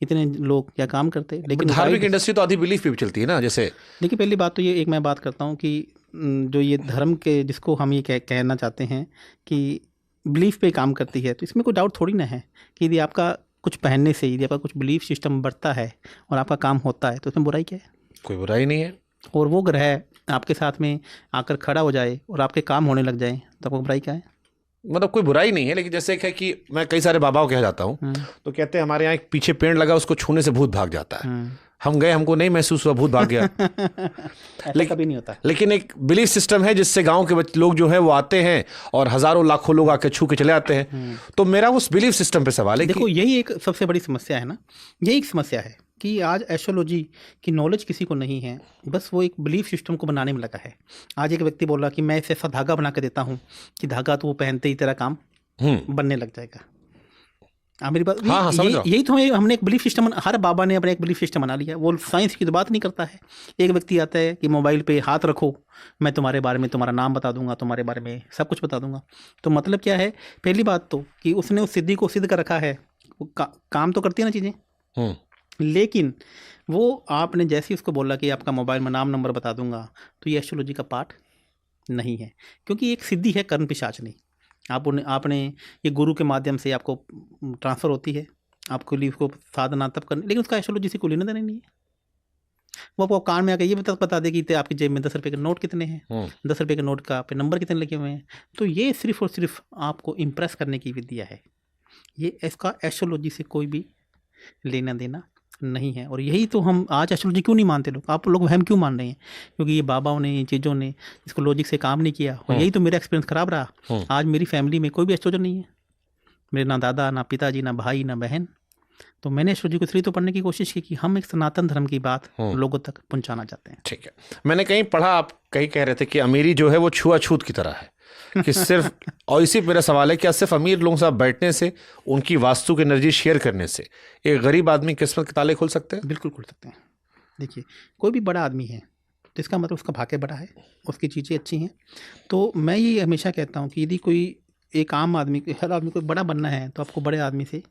इतने लोग क्या काम करते। लेकिन धार्मिक इंडस्ट्री तो आधी बिलीफ पे भी चलती है ना। जैसे देखिए पहली बात तो ये एक मैं बात करता हूँ कि जो ये धर्म के जिसको हम ये कहना चाहते हैं कि बिलीफ पे काम करती है, तो इसमें कोई डाउट थोड़ी ना है कि यदि आपका कुछ पहनने से यदि आपका कुछ बिलीफ सिस्टम बढ़ता है और आपका काम होता है तो इसमें बुराई क्या है? कोई बुराई नहीं है। और वो ग्रह आपके साथ में आकर खड़ा हो जाए और आपके काम होने लग जाए तो आपको बुराई क्या है? मतलब कोई बुराई नहीं है। लेकिन जैसे है कि मैं कई सारे बाबाओं के यहाँ जाता हूँ तो कहते हैं हमारे यहाँ एक पीछे पेड़ लगा, उसको छूने से भूत भाग जाता है। हम गए, हमको नहीं महसूस हुआ भूत भाग गया। कभी नहीं होता। लेकिन एक बिलीफ सिस्टम है जिससे गांव के लोग जो है वो आते हैं और हजारों लाखों लोग आके छू के चले आते हैं। तो मेरा उस बिलीफ सिस्टम पे सवाल है। देखो यही एक सबसे बड़ी समस्या है ना, यही एक समस्या है कि आज एस्ट्रोलॉजी की नॉलेज किसी को नहीं है, बस वो एक बिलीफ सिस्टम को बनाने में लगा है। आज एक व्यक्ति बोल रहा कि मैं इसे ऐसा धागा बना के देता हूँ कि धागा तो वो पहनते ही तेरा काम बनने लग जाएगा। मेरी बात, हाँ, यही तो हमने एक बिलीफ सिस्टम, हर बाबा ने अपना एक बिलीफ सिस्टम बना लिया। वो साइंस की तो बात नहीं करता है। एक व्यक्ति आता है कि मोबाइल पे हाथ रखो, मैं तुम्हारे बारे में तुम्हारा नाम बता दूंगा, तुम्हारे बारे में सब कुछ बता दूंगा। तो मतलब क्या है, पहली बात तो कि उसने उस सिद्धि को सिद्ध कर रखा है। काम तो करती है ना चीज़ें, लेकिन वो आपने जैसे ही उसको बोला कि आपका मोबाइल में नाम नंबर बता दूंगा, तो ये एस्ट्रोलॉजी का पार्ट नहीं है, क्योंकि एक सिद्धि है कर्म पिशाच नहीं। आपने ये गुरु के माध्यम से आपको ट्रांसफ़र होती है, आपके लिए उसको साधना तब करनी, लेकिन उसका एस्ट्रोलॉजी से कोई लेना देना नहीं है। वो आपको कान में आकर ये बता दे कि आपकी जेब में 10 रुपये के नोट कितने हैं, 10 रुपये के नोट का पे नंबर कितने लगे हुए हैं। तो ये सिर्फ और सिर्फ आपको इम्प्रेस करने की विद्या है। ये इसका एस्ट्रोलॉजी से कोई भी लेना देना नहीं है। और यही तो हम आज एस्ट्रोलॉजी क्यों नहीं मानते लोग, आप लोग वहम क्यों मान रहे हैं? क्योंकि ये बाबाओं ने, इन चीज़ों ने इसको लॉजिक से काम नहीं किया। और यही तो मेरा एक्सपीरियंस ख़राब रहा। आज मेरी फैमिली में कोई भी एस्ट्रोलॉजर नहीं है, मेरे ना दादा, ना पिताजी, ना भाई, ना बहन। तो मैंने एस्ट्रोलॉजी को इसलिए तो पढ़ने की कोशिश की कि हम एक सनातन धर्म की बात लोगों तक पहुंचाना चाहते हैं। ठीक है, मैंने कहीं पढ़ा, आप कहीं कह रहे थे कि अमीरी जो है वो छुआछूत की तरह है कि सिर्फ और इसी मेरा सवाल है, क्या सिर्फ अमीर लोगों से बैठने से, उनकी वास्तु की एनर्जी शेयर करने से एक गरीब आदमी किस्मत के ताले खोल सकते हैं? बिल्कुल खोल सकते हैं। देखिए, कोई भी बड़ा आदमी है तो इसका मतलब उसका भाग्य बड़ा है, उसकी चीज़ें अच्छी हैं। तो मैं ये हमेशा कहता हूँ कि यदि कोई एक आम आदमी, हर आदमी को बड़ा बनना है तो आपको बड़े आदमी से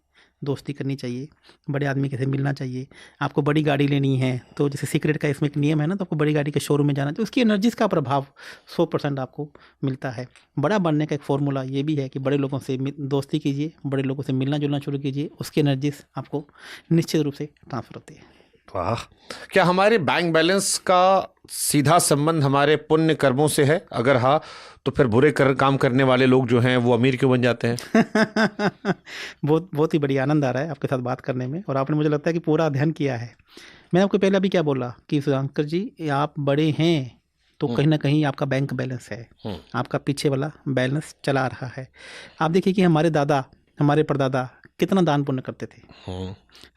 दोस्ती करनी चाहिए, बड़े आदमी के से मिलना चाहिए। आपको बड़ी गाड़ी लेनी है तो जैसे सीक्रेट का इसमें एक नियम है ना, तो आपको बड़ी गाड़ी के शोरूम में जाना चाहिए। उसकी एनर्जीज़ का प्रभाव 100% आपको मिलता है। बड़ा बनने का एक फॉर्मूला ये भी है कि बड़े लोगों से दोस्ती कीजिए, बड़े लोगों से मिलना जुलना शुरू कीजिए, उसकी एनर्जीज़ आपको निश्चित रूप से ट्रांसफ़र होती है। वाह, क्या हमारे बैंक बैलेंस का सीधा संबंध हमारे पुण्य कर्मों से है? अगर हाँ, तो फिर बुरे काम करने वाले लोग जो हैं वो अमीर क्यों बन जाते हैं? बहुत ही बढ़िया, आनंद आ रहा है आपके साथ बात करने में। और आपने, मुझे लगता है कि पूरा अध्ययन किया है। मैं आपको पहले अभी क्या बोला कि सुधांकर जी, आप बड़े हैं तो कहीं ना कहीं आपका बैंक बैलेंस है, आपका पीछे वाला बैलेंस चला रहा है। आप देखिए कि हमारे दादा, हमारे परदादा कितना दान पुण्य करते थे।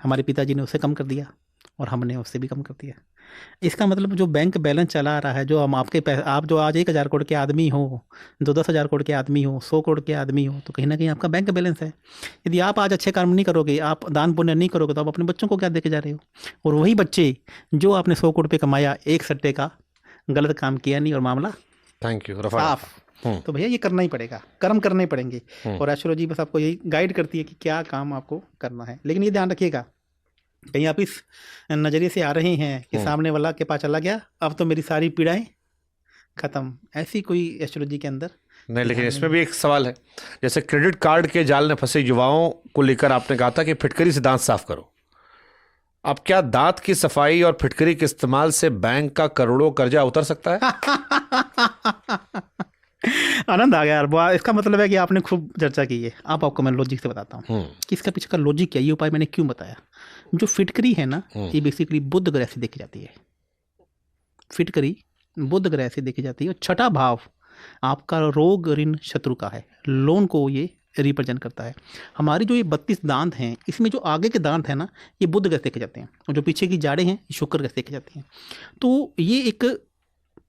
हमारे पिताजी ने उसे कम कर दिया और हमने उससे भी कम कर दिया। इसका मतलब जो बैंक बैलेंस चला रहा है, जो हम आप जो आज 1000 करोड़ के आदमी हो, 10,000 करोड़ के आदमी हो, 100 करोड़ के आदमी हो, तो कहीं ना कहीं आपका बैंक बैलेंस है। यदि आप आज अच्छे कर्म नहीं करोगे, आप दान पुण्य नहीं करोगे, तो आप अपने बच्चों को क्या देके जा रहे हो? और वही बच्चे जो आपने 100 करोड़ पे कमाया, एक सट्टे का गलत काम किया नहीं और मामला थैंक यू साफ। तो भैया ये करना ही पड़ेगा, कर्म करने ही पड़ेंगे। और एस्ट्रोलॉजी बस आपको यही गाइड करती है कि क्या काम आपको करना है। लेकिन ये ध्यान रखिएगा, कहीं आप इस नज़रिए से आ रहे हैं कि सामने वाला के पास चला गया, अब तो मेरी सारी पीड़ाएं खत्म, ऐसी कोई एस्ट्रोलॉजी के अंदर नहीं। लेकिन इसमें भी एक सवाल है, जैसे क्रेडिट कार्ड के जाल में फंसे युवाओं को लेकर आपने कहा था कि फिटकरी से दांत साफ करो। अब क्या दांत की सफाई और फिटकरी के इस्तेमाल से बैंक का करोड़ों कर्जा उतर सकता है? आनंद आ गया यार। इसका मतलब है कि आपने खूब चर्चा की है। आपको मैं लॉजिक से बताता हूँ कि इसका पीछे का लॉजिक क्या, ये उपाय मैंने क्यों बताया। जो फिटकरी है ना, ये बेसिकली बुध ग्रह से देखी जाती है। फिटकरी बुध ग्रह से देखी जाती है। और छठा भाव आपका रोग ऋण शत्रु का है, लोन को ये रिप्रेजेंट करता है। हमारी जो ये 32 दांत हैं, इसमें जो आगे के दांत हैं ना, ये बुध ग्रह से देखे जाते हैं, और जो पीछे की जाड़ें हैं ये शुक्र ग्रह से देखे जाते हैं। तो ये एक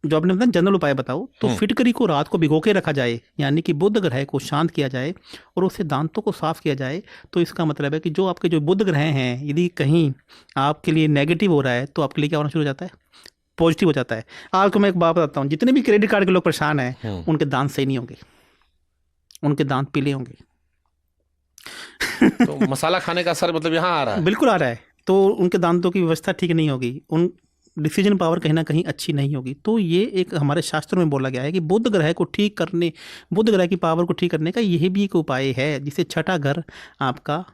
जो आपने बताया जनरल उपाय बताओ, तो फिटकरी को रात को भिगो के रखा जाए, यानी कि बुध ग्रह को शांत किया जाए और उससे दांतों को साफ किया जाए। तो इसका मतलब है कि जो आपके जो बुध ग्रह हैं, यदि कहीं आपके लिए नेगेटिव हो रहा है तो आपके लिए क्या होना शुरू हो जाता है, पॉजिटिव हो जाता है। आपको मैं एक बात बताता हूँ, जितने भी क्रेडिट कार्ड के लोग परेशान हैं, उनके दांत सही नहीं होंगे, उनके दांत पीले होंगे। तो मसाला खाने का असर मतलब यहाँ आ रहा है? बिल्कुल आ रहा है। तो उनके दांतों की व्यवस्था ठीक नहीं होगी, उन डिसीजन पावर कहीं ना कहीं अच्छी नहीं होगी। तो ये एक हमारे शास्त्रों में बोला गया है कि बुध ग्रह को ठीक करने, बुध ग्रह की पावर को ठीक करने का यही भी एक उपाय है, जिससे छठा घर आपका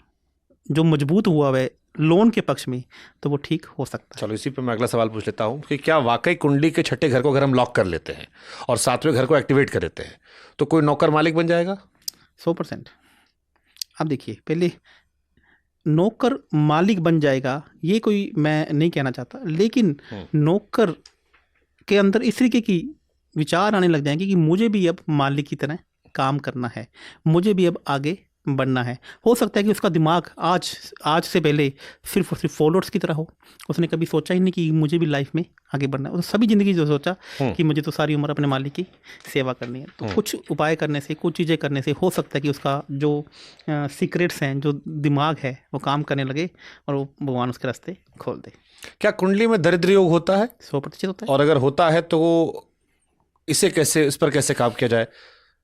जो मजबूत हुआ है लोन के पक्ष में, तो वो ठीक हो सकता है। चलो इसी पे मैं अगला सवाल पूछ लेता हूँ कि क्या वाकई कुंडली के छठे घर को अगर हम लॉक कर लेते हैं और 7वें घर को एक्टिवेट कर देते हैं तो कोई नौकर मालिक बन जाएगा? 100%। अब देखिए, पहले नौकर मालिक बन जाएगा ये कोई मैं नहीं कहना चाहता, लेकिन नौकर के अंदर इस तरीके की विचार आने लग जाएंगे कि मुझे भी अब मालिक की तरह काम करना है, मुझे भी अब आगे बनना है। हो सकता है कि उसका दिमाग आज से पहले सिर्फ और सिर्फ फॉलोअर्स की तरह हो, उसने कभी सोचा ही नहीं कि मुझे भी लाइफ में आगे बढ़ना है। उसने सभी ज़िंदगी जो सोचा कि मुझे तो सारी उम्र अपने मालिक की सेवा करनी है। तो कुछ उपाय करने से, कुछ चीज़ें करने से हो सकता है कि उसका जो सीक्रेट्स हैं, जो दिमाग है, वो काम करने लगे और वो भगवान उसके रास्ते खोल दे। क्या कुंडली में दरिद्र योग होता है? 100% होता है। और अगर होता है तो इस पर कैसे काम किया जाए?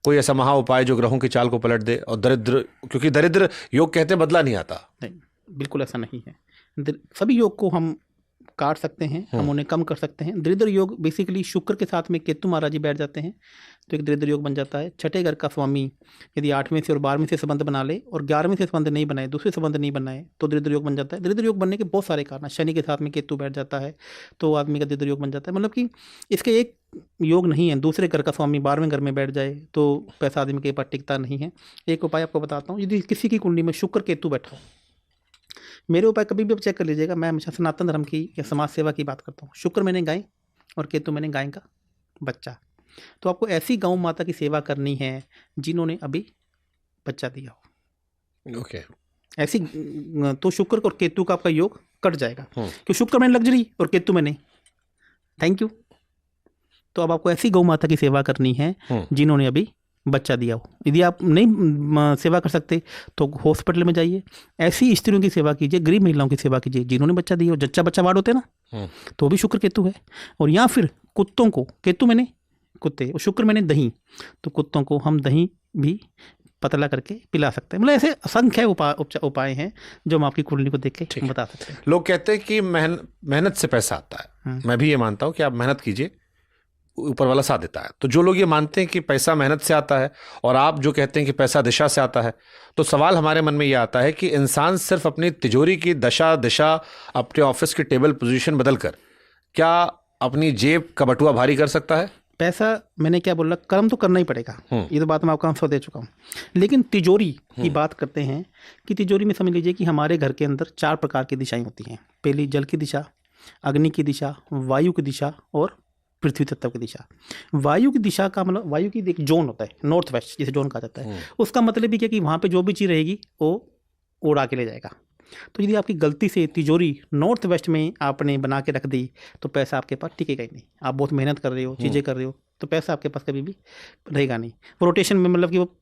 कोई ऐसा महा उपाय जो ग्रहों की चाल को पलट दे और दरिद्र, क्योंकि दरिद्र योग कहते हैं बदला नहीं आता। नहीं, बिल्कुल ऐसा नहीं है। सभी योग को हम काट सकते हैं, हम उन्हें कम कर सकते हैं। दरिद्र योग बेसिकली शुक्र के साथ में केतु महाराज जी बैठ जाते हैं तो एक दरिद्र योग बन जाता है। छठे घर का स्वामी यदि 8वें से और 12वें से संबंध बना ले और 11वें से संबंध नहीं बनाए, दूसरे संबंध नहीं बनाए, तो दरिद्र योग बन जाता है। दरिद्र योग बनने के बहुत सारे कारण, शनि के साथ में केतु बैठ जाता है तो आदमी का दरिद्र योग बन जाता है। मतलब कि इसके एक योग नहीं है, दूसरे घर का स्वामी 12वें घर में बैठ जाए तो पैसा आदमी के पास टिकता नहीं है। एक उपाय आपको बताता हूँ, यदि किसी की कुंडली में शुक्र केतु बैठा हो, मेरे उपाय कभी भी आप चेक कर लीजिएगा, मैं हमेशा सनातन धर्म की या समाज सेवा की बात करता हूँ। शुक्र मैंने गाय और केतु मैंने गाय का बच्चा, तो आपको ऐसी गौ माता की सेवा करनी है जिन्होंने अभी बच्चा दिया हो। ओके। ऐसी तो शुक्र और केतु का आपका योग कट जाएगा, क्योंकि शुक्र मैंने लग्जरी और केतु मैंने थैंक यू। तो अब आपको ऐसी गौ माता की सेवा करनी है जिन्होंने अभी बच्चा दिया हो। यदि आप नहीं सेवा कर सकते तो हॉस्पिटल में जाइए, ऐसी स्त्रियों की सेवा कीजिए, गरीब महिलाओं की सेवा कीजिए जिन्होंने बच्चा दिया हो। जच्चा बच्चा वार्ड होते हैं ना, तो भी शुक्र केतु है। और या फिर कुत्तों को, केतु मैंने कुत्ते और शुक्र मैंने दही, तो कुत्तों को हम दही भी पतला करके पिला सकते हैं। मतलब ऐसे असंख्य उपाय हैं जो हम आपकी कुंडली को देख के बता सकते हैं। लोग कहते हैं कि मेहनत से पैसा आता है। मैं भी ये मानता हूँ कि आप मेहनत कीजिए, ऊपर वाला साथ देता है। तो जो लोग ये मानते हैं कि पैसा मेहनत से आता है और आप जो कहते हैं कि पैसा दिशा से आता है, तो सवाल हमारे मन में ये आता है कि इंसान सिर्फ अपनी तिजोरी की दशा दिशा, अपने ऑफिस की टेबल पोजीशन बदलकर क्या अपनी जेब का बटुआ भारी कर सकता है? पैसा, मैंने क्या बोला, कर्म तो करना ही पड़ेगा, ये तो बात मैं आपको आंसर दे चुका हूँ। लेकिन तिजोरी की बात करते हैं कि तिजोरी में समझ लीजिए कि हमारे घर के अंदर 4 प्रकार की दिशाएं होती हैं। पहली जल की दिशा, अग्नि की दिशा, वायु की दिशा और पृथ्वी तत्व की दिशा। वायु की दिशा का मतलब, वायु की एक जोन होता है, नॉर्थ वेस्ट जिसे जोन कहा जाता है। उसका मतलब भी क्या कि वहाँ पे जो भी चीज़ रहेगी वो उड़ा के ले जाएगा। तो यदि आपकी गलती से तिजोरी नॉर्थ वेस्ट में आपने बना के रख दी तो पैसा आपके पास टिकेगा ही नहीं। आप बहुत मेहनत कर रहे हो, चीज़ें कर रहे हो, तो पैसा आपके पास कभी भी रहेगा नहीं। रोटेशन में मतलब कि वो,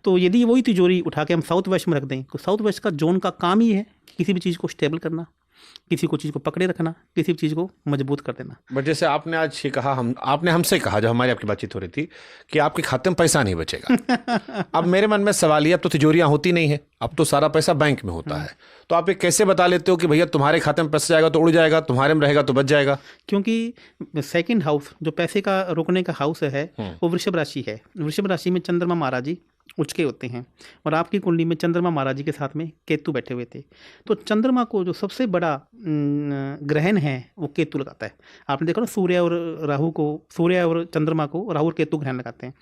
तो यदि वही तिजोरी उठा के हम साउथ वेस्ट में रख दें, तो साउथ वेस्ट का जोन का काम ही है कि किसी भी चीज़ को स्टेबल करना, किसी को चीज़ को पकड़े रखना, किसी भी चीज़ को मजबूत कर देना। बट जैसे आपने आज ये कहा, आपने हमसे कहा जब हमारी आपकी बातचीत हो रही थी कि आपके खाते में पैसा नहीं बचेगा। अब मेरे मन में सवाल ये, अब तो तिजोरियां होती नहीं है, अब तो सारा पैसा बैंक में होता है, तो आप ये कैसे बता लेते हो कि भैया तुम्हारे खाते में पैसा जाएगा तो उड़ जाएगा, तुम्हारे में रहेगा तो बच जाएगा? क्योंकि सेकंड हाउस जो पैसे का रोकने का हाउस है वो वृषभ राशि है। वृषभ राशि में चंद्रमा महाराज जी उचके होते हैं और आपकी कुंडली में चंद्रमा महाराज जी के साथ में केतु बैठे हुए थे। तो चंद्रमा को जो सबसे बड़ा ग्रहण है वो केतु लगाता है। आपने देखा ना, सूर्य और राहु को, सूर्य और चंद्रमा को राहु और केतु ग्रहण लगाते हैं।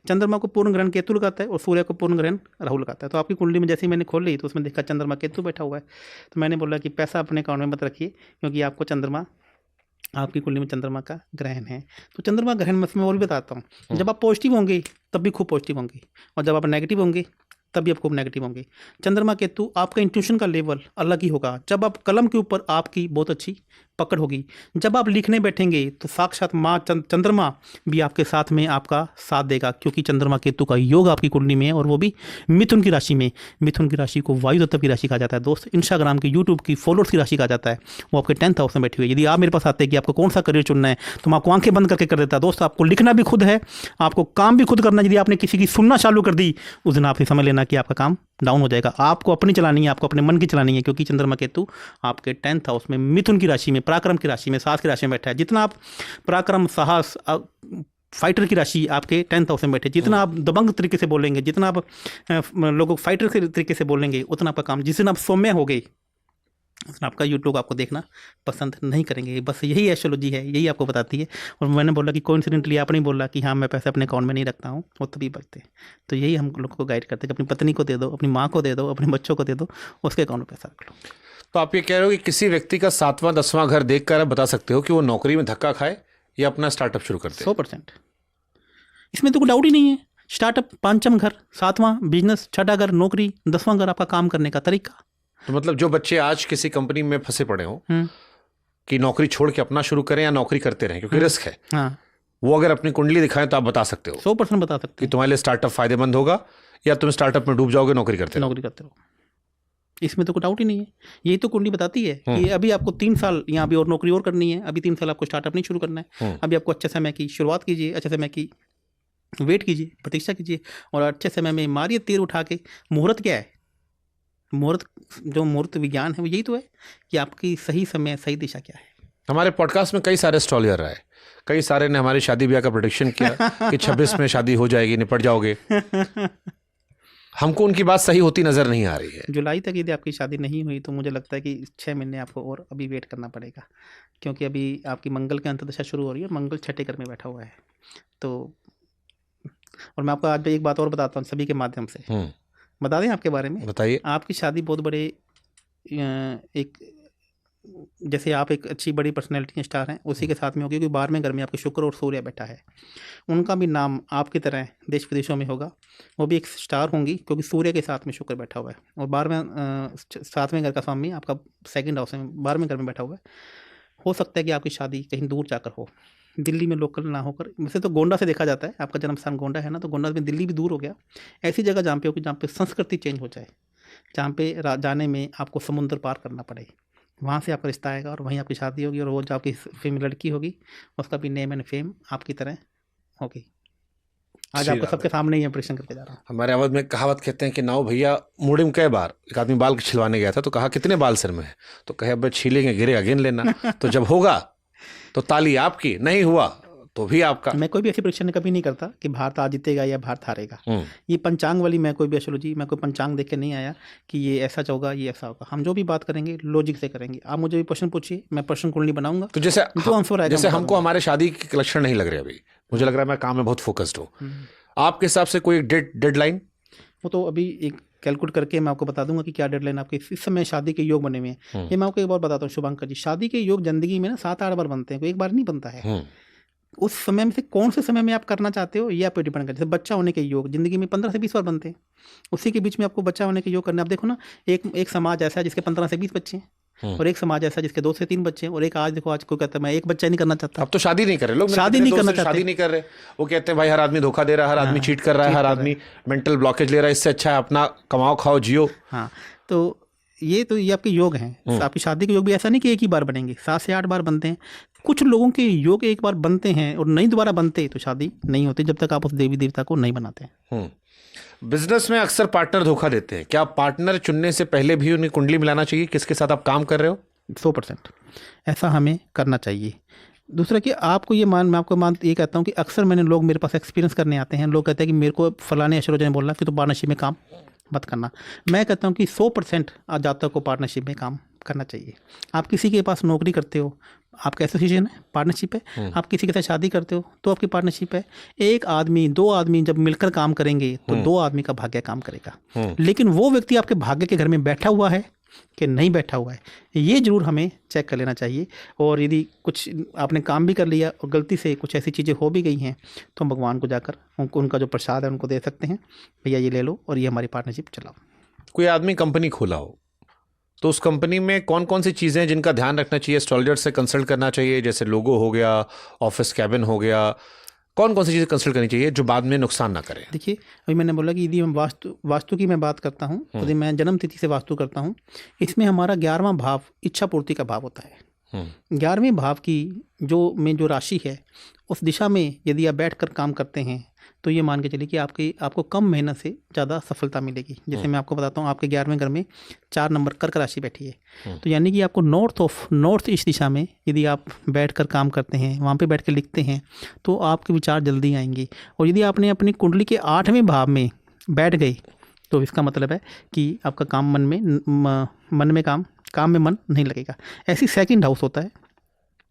चंद्रमा को पूर्ण ग्रहण केतु लगाता है और सूर्य को पूर्ण ग्रहण राहु लगाता है। तो आपकी कुंडली में जैसे ही मैंने खोल ली तो उसमें देखा चंद्रमा केतु बैठा हुआ है। तो मैंने बोला कि पैसा अपने अकाउंट में मत रखिए, क्योंकि आपको चंद्रमा, आपकी कुंडली में चंद्रमा का ग्रहण है। तो चंद्रमा ग्रहण में और भी बताता हूँ, जब आप पॉजिटिव होंगे तब भी खूब पॉजिटिव होंगे, और जब आप नेगेटिव होंगे तब भी आप खूब नेगेटिव होंगे। चंद्रमा केतु, आपका इंट्यूशन का लेवल अलग ही होगा। जब आप कलम के ऊपर आपकी बहुत अच्छी पकड़ होगी, जब आप लिखने बैठेंगे तो साक्षात माँ चंद्रमा भी आपके साथ में आपका साथ देगा, क्योंकि चंद्रमा केतु का योग आपकी कुंडली में है और वो भी मिथुन की राशि में। मिथुन की राशि को वायु तत्व की राशि कहा जाता है दोस्त। इंस्टाग्राम की, यूट्यूब की फॉलोअर्स की राशि कहा जाता है। वो आपके 10th हाउस में बैठी हुई है। यदि आप मेरे पास आते हैं कि आपको कौन सा करियर चुनना है तो मैं आपको आंखें बंद करके कर देता है दोस्त। आपको लिखना भी खुद है, आपको काम भी खुद करना है। यदि आपने किसी की सुनना चालू कर दी, उस दिन आपसे समझ लेना कि आपका काम डाउन हो जाएगा। आपको अपनी चलानी है, आपको अपने मन की चलानी है, क्योंकि चंद्रमा केतु आपके 10th हाउस में, मिथुन की राशि में, पराक्रम की राशि में, साहस की राशि में बैठा है। जितना आप पराक्रम, साहस, फाइटर की राशि आपके 10th हाउस में बैठे, जितना आप दबंग तरीके से बोलेंगे, जितना आप लोगों फाइटर के तरीके से बोलेंगे, उतना आपका काम, जिस दिन आप सौम्य हो गए उस दिन आपका यूट्यूब आपको देखना पसंद नहीं करेंगे। बस यही एस्ट्रोलॉजी है, यही आपको बताती है। और मैंने बोला कि कोइंसिडेंटली आपने बोला कि हाँ मैं पैसे अपने अकाउंट में नहीं रखता हूँ, वो तभी बचते हैं। तो यही हम लोगों को गाइड करते हैं कि अपनी पत्नी को दे दो, अपनी माँ को दे दो, अपने बच्चों को दे दो, उसके अकाउंट में पैसा रख लो। तो आप ये कह रहे हो कि किसी व्यक्ति का 7वां 10वां घर देखकर आप बता सकते हो कि वो नौकरी में धक्का खाए या अपना स्टार्टअप शुरू करते हैं? 100%, इसमें तो कोई डाउट ही नहीं है। स्टार्टअप 5वां घर, 7वां बिजनेस, 6ठा घर नौकरी, 10वां घर आपका काम करने का तरीका। तो मतलब जो बच्चे आज किसी कंपनी में फंसे पड़े हो कि नौकरी छोड़ के अपना शुरू करें या नौकरी करते रहें क्योंकि रिस्क है, हाँ, वो अगर अपनी कुंडली दिखाएं तो आप बता सकते हो 100% बता सकते कि तुम्हारे लिए स्टार्टअप फायदेमंद होगा या तुम स्टार्टअप में डूब जाओगे नौकरी करते रहो। नौकरी करते रहो, इसमें तो कोई डाउट ही नहीं है। यही तो कुंडली बताती है कि अभी आपको 3 साल यहाँ अभी और नौकरी और करनी है, अभी 3 साल आपको स्टार्टअप नहीं शुरू करना है, अभी आपको अच्छे समय की शुरुआत कीजिए, अच्छे समय की वेट कीजिए, प्रतीक्षा कीजिए और अच्छे समय में मारिए तीर उठा के। मुहूर्त क्या है? मुहूर्त, जो मुहूर्त विज्ञान है वो यही तो है कि आपकी सही समय सही दिशा क्या है। हमारे पॉडकास्ट में कई सारे एस्ट्रोलॉजर आए, कई सारे ने हमारी शादी ब्याह का प्रेडिक्शन किया कि 26 में शादी हो जाएगी, निपट जाओगे। हमको उनकी बात सही होती नजर नहीं आ रही है। जुलाई तक यदि आपकी शादी नहीं हुई तो मुझे लगता है कि 6 महीने आपको और अभी वेट करना पड़ेगा, क्योंकि अभी आपकी मंगल की अंतर्दशा शुरू हो रही है, मंगल 6ठे घर में बैठा हुआ है। तो और मैं आपको आज भी एक बात और बताता हूँ सभी के माध्यम से, बता दें आपके बारे में। बताइए। आपकी शादी बहुत बड़े एक, जैसे आप एक अच्छी बड़ी पर्सनैलिटी स्टार हैं, उसी के साथ में होगी, क्योंकि 12वें घर में आपके शुक्र और सूर्य बैठा है। उनका भी नाम आपकी तरह देश विदेशों में होगा, वो भी एक स्टार होंगी, क्योंकि सूर्य के साथ में शुक्र बैठा हुआ है। और 7वें घर का स्वामी आपका 2nd हाउस में 12वें घर में बैठा हुआ है। हो सकता है कि आपकी शादी कहीं दूर जाकर हो, दिल्ली में लोकल ना होकर। वैसे तो गोंडा से देखा जाता है, आपका जन्म स्थान गोंडा है ना, तो गोंडा में दिल्ली भी दूर हो गया। ऐसी जगह जहाँ पे हो कि जहाँ पे संस्कृति चेंज हो जाए, जहाँ पे जाने में आपको समुद्र पार करना पड़े, वहाँ से आपका रिश्ता आएगा और वहीं आपकी शादी होगी। और वो जो आपकी फेम लड़की होगी उसका भी नेम एंड फेम आपकी तरह होगी। आज आपको सबके सामने ही इंप्रेशन करके जा रहा हूँ। हमारे अवध में कहावत कहते हैं कि नाव भैया मुड़ी में कई बार। एक आदमी बाल छिलवाने गया था तो कहा कितने बाल सिर में है, तो कहे अब छीलेंगे गिरेगा गिन लेना। तो जब होगा तो ताली आपकी, नहीं हुआ तो भी आपका। मैं कोई भी ऐसी प्रेडिक्शन कभी नहीं करता कि भारत आज जीतेगा या भारत हारेगा। ये पंचांग वाली, मैं कोई भी एस्ट्रोलॉजी, मैं कोई पंचांग देख के नहीं आया कि ये ऐसा होगा ये ऐसा होगा। हम जो भी बात करेंगे लॉजिक से करेंगे। आप मुझे भी प्रश्न पूछिए, मैं प्रश्न कुंडली बनाऊंगा। तो जैसे जो आंसर आएगा, जैसे हमको हमारे शादी के लक्षण नहीं लग रहे अभी, मुझे लग रहा है मैं काम में बहुत फोकस्ड हूँ। आपके हिसाब से कोई डेडलाइन? वो तो अभी एक कैलकुलेट करके मैं आपको बता दूंगा कि क्या डेडलाइन आपके इस समय शादी के योग बने हुए हैं। ये मैं आपको एक बार बताता हूँ शुभांकर जी, शादी के योग जिंदगी में ना 7-8 बार बनते हैं, कोई एक बार नहीं बनता है। उस समय में से कौन से समय में आप करना चाहते हो ये आप पे डिपेंड करता है। जैसे बच्चा होने के योग जिंदगी में 15 से 20 बार बनते हैं, उसी के बीच में आपको बच्चा होने के योग करना। आप देखो ना, एक समाज ऐसा है जिसके 15 से 20 बच्चे हैं, और एक समाज ऐसा जिसके 2 से 3 बच्चे हैं, और एक आज देखो, आज कोई कहता है मैं एक बच्चा नहीं करना चाहता। अब तो शादी नहीं कर रहे लोग, शादी नहीं करना चाहते, शादी नहीं कर रहे। वो कहते हैं भाई हर आदमी धोखा दे रहा है, हर आदमी चीट कर रहा है, हर आदमी मेंटल ब्लॉकेज ले रहा है, इससे अच्छा है अपना कमाओ खाओ जियो। हाँ, तो ये आपके योग हैं। आपकी शादी के योग भी ऐसा नहीं कि एक ही बार बनेंगे, 7 से 8 बार बनते हैं। कुछ लोगों के योग एक बार बनते हैं और नहीं दोबारा बनते, तो शादी नहीं होती जब तक आप उस देवी देवता को नहीं बनाते हैं। बिजनेस में अक्सर पार्टनर धोखा देते हैं, क्या पार्टनर चुनने से पहले भी उन्हें कुंडली मिलाना चाहिए किसके साथ आप काम कर रहे हो? 100% ऐसा हमें करना चाहिए। दूसरा कि आपको मैं आपको ये कहता हूँ कि अक्सर लोग मेरे पास एक्सपीरियंस करने आते हैं, लोग कहते हैं कि मेरे को फलाने एस्ट्रोलॉजर ने बोला कि तो पार्टनरशिप में काम मत करना। मैं कहता हूँ कि 100% जातक को पार्टनरशिप में काम करना चाहिए। आप किसी के पास नौकरी करते हो, आपका एसोसिएशन है, पार्टनरशिप है। आप किसी के साथ शादी करते हो तो आपकी पार्टनरशिप है। एक आदमी 2 आदमी जब मिलकर काम करेंगे तो 2 आदमी का भाग्य काम करेगा। लेकिन वो व्यक्ति आपके भाग्य के घर में बैठा हुआ है कि नहीं बैठा हुआ है, ये जरूर हमें चेक कर लेना चाहिए। और यदि कुछ आपने काम भी कर लिया और गलती से कुछ ऐसी चीज़ें हो भी गई हैं तो हम भगवान को जाकर उनका जो प्रसाद है उनको दे सकते हैं, भैया ये ले लो और ये हमारी पार्टनरशिप चलाओ। कोई आदमी कंपनी खोला हो तो उस कंपनी में कौन कौन सी चीज़ें हैं जिनका ध्यान रखना चाहिए, एस्ट्रोलॉजर से कंसल्ट करना चाहिए? जैसे लोगो हो गया, ऑफिस कैबिन हो गया, कौन कौन सी चीज़ें कंसल्ट करनी चाहिए जो बाद में नुकसान ना करें? देखिए, अभी मैंने बोला कि यदि हम वास्तु की मैं बात करता हूँ, यदि मैं जन्म तिथि से वास्तु करता हूँ, इसमें हमारा 11वां भाव इच्छा पूर्ति का भाव होता है। 11वें भाव की जो राशि है उस दिशा में यदि आप बैठकर काम करते हैं तो ये मान के चलिए कि आपको कम मेहनत से ज़्यादा सफलता मिलेगी। जैसे मैं आपको बताता हूँ, आपके 11वें घर में 4 नंबर कर्क राशि बैठी है, तो यानी कि आपको नॉर्थ ईस्ट दिशा में यदि आप बैठकर काम करते हैं, वहाँ पे बैठ कर लिखते हैं तो आपके विचार जल्दी आएंगे। और यदि आपने अपनी कुंडली के 8वें भाव में बैठ गए तो इसका मतलब है कि आपका काम मन में काम में मन नहीं लगेगा। ऐसी 2nd हाउस होता है,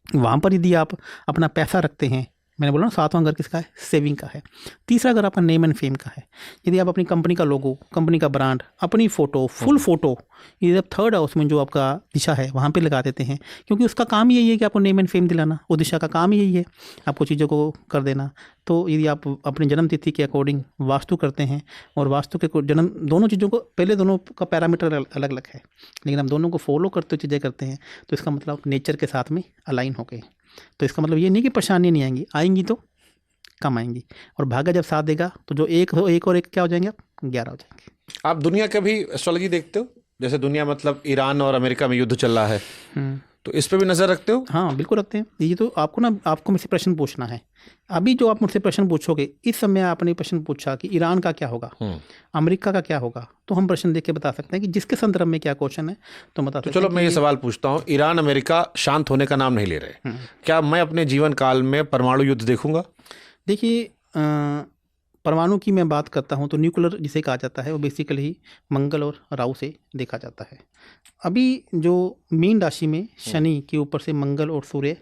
वहाँ पर यदि आप अपना पैसा रखते हैं, मैंने बोला ना, 7वां घर किसका है? सेविंग का है। तीसरा घर आपका नेम एंड फेम का है। यदि आप अपनी कंपनी का लोगो, कंपनी का ब्रांड, अपनी फ़ोटो, फुल फ़ोटो, यदि आप 3rd हाउस में जो आपका दिशा है वहाँ पे लगा देते हैं, क्योंकि उसका काम यही है कि आपको नेम एंड फेम दिलाना, उस दिशा का काम यही है आपको चीज़ों को कर देना। तो यदि आप अपनी जन्म तिथि के अकॉर्डिंग वास्तु करते हैं, और वास्तु के जन्म दोनों चीज़ों को, पहले दोनों का पैरामीटर अलग अलग है, लेकिन हम दोनों को फॉलो करते हुए चीज़ें करते हैं, तो इसका मतलब नेचर के साथ में अलाइन हो गए। तो इसका मतलब ये नहीं कि परेशानी नहीं आएंगी, आएंगी तो कम आएंगी, और भाग्य जब साथ देगा तो जो एक हो, एक और एक क्या हो जाएंगे, आप 11 हो जाएंगे। आप दुनिया का भी एस्ट्रोलॉजी देखते हो? जैसे दुनिया मतलब ईरान और अमेरिका में युद्ध चल रहा है, तो इस पे भी नज़र रखते हो? हाँ बिल्कुल रखते हैं। ये तो आपको मुझसे प्रश्न पूछना है। अभी जो आप मुझसे प्रश्न पूछोगे, इस समय आपने प्रश्न पूछा कि ईरान का क्या होगा, अमेरिका का क्या होगा, तो हम प्रश्न देख के बता सकते हैं कि जिसके संदर्भ में क्या क्वेश्चन है, तो बता सकते हैं। चलो मैं ये सवाल पूछता हूँ, ईरान अमेरिका शांत होने का नाम नहीं ले रहे, क्या मैं अपने जीवन काल में परमाणु युद्ध देखूंगा? देखिए, परमाणु की मैं बात करता हूँ तो न्यूक्लियर जिसे कहा जाता है, वो बेसिकली मंगल और राहु से देखा जाता है। अभी जो मीन राशि में शनि के ऊपर से मंगल और सूर्य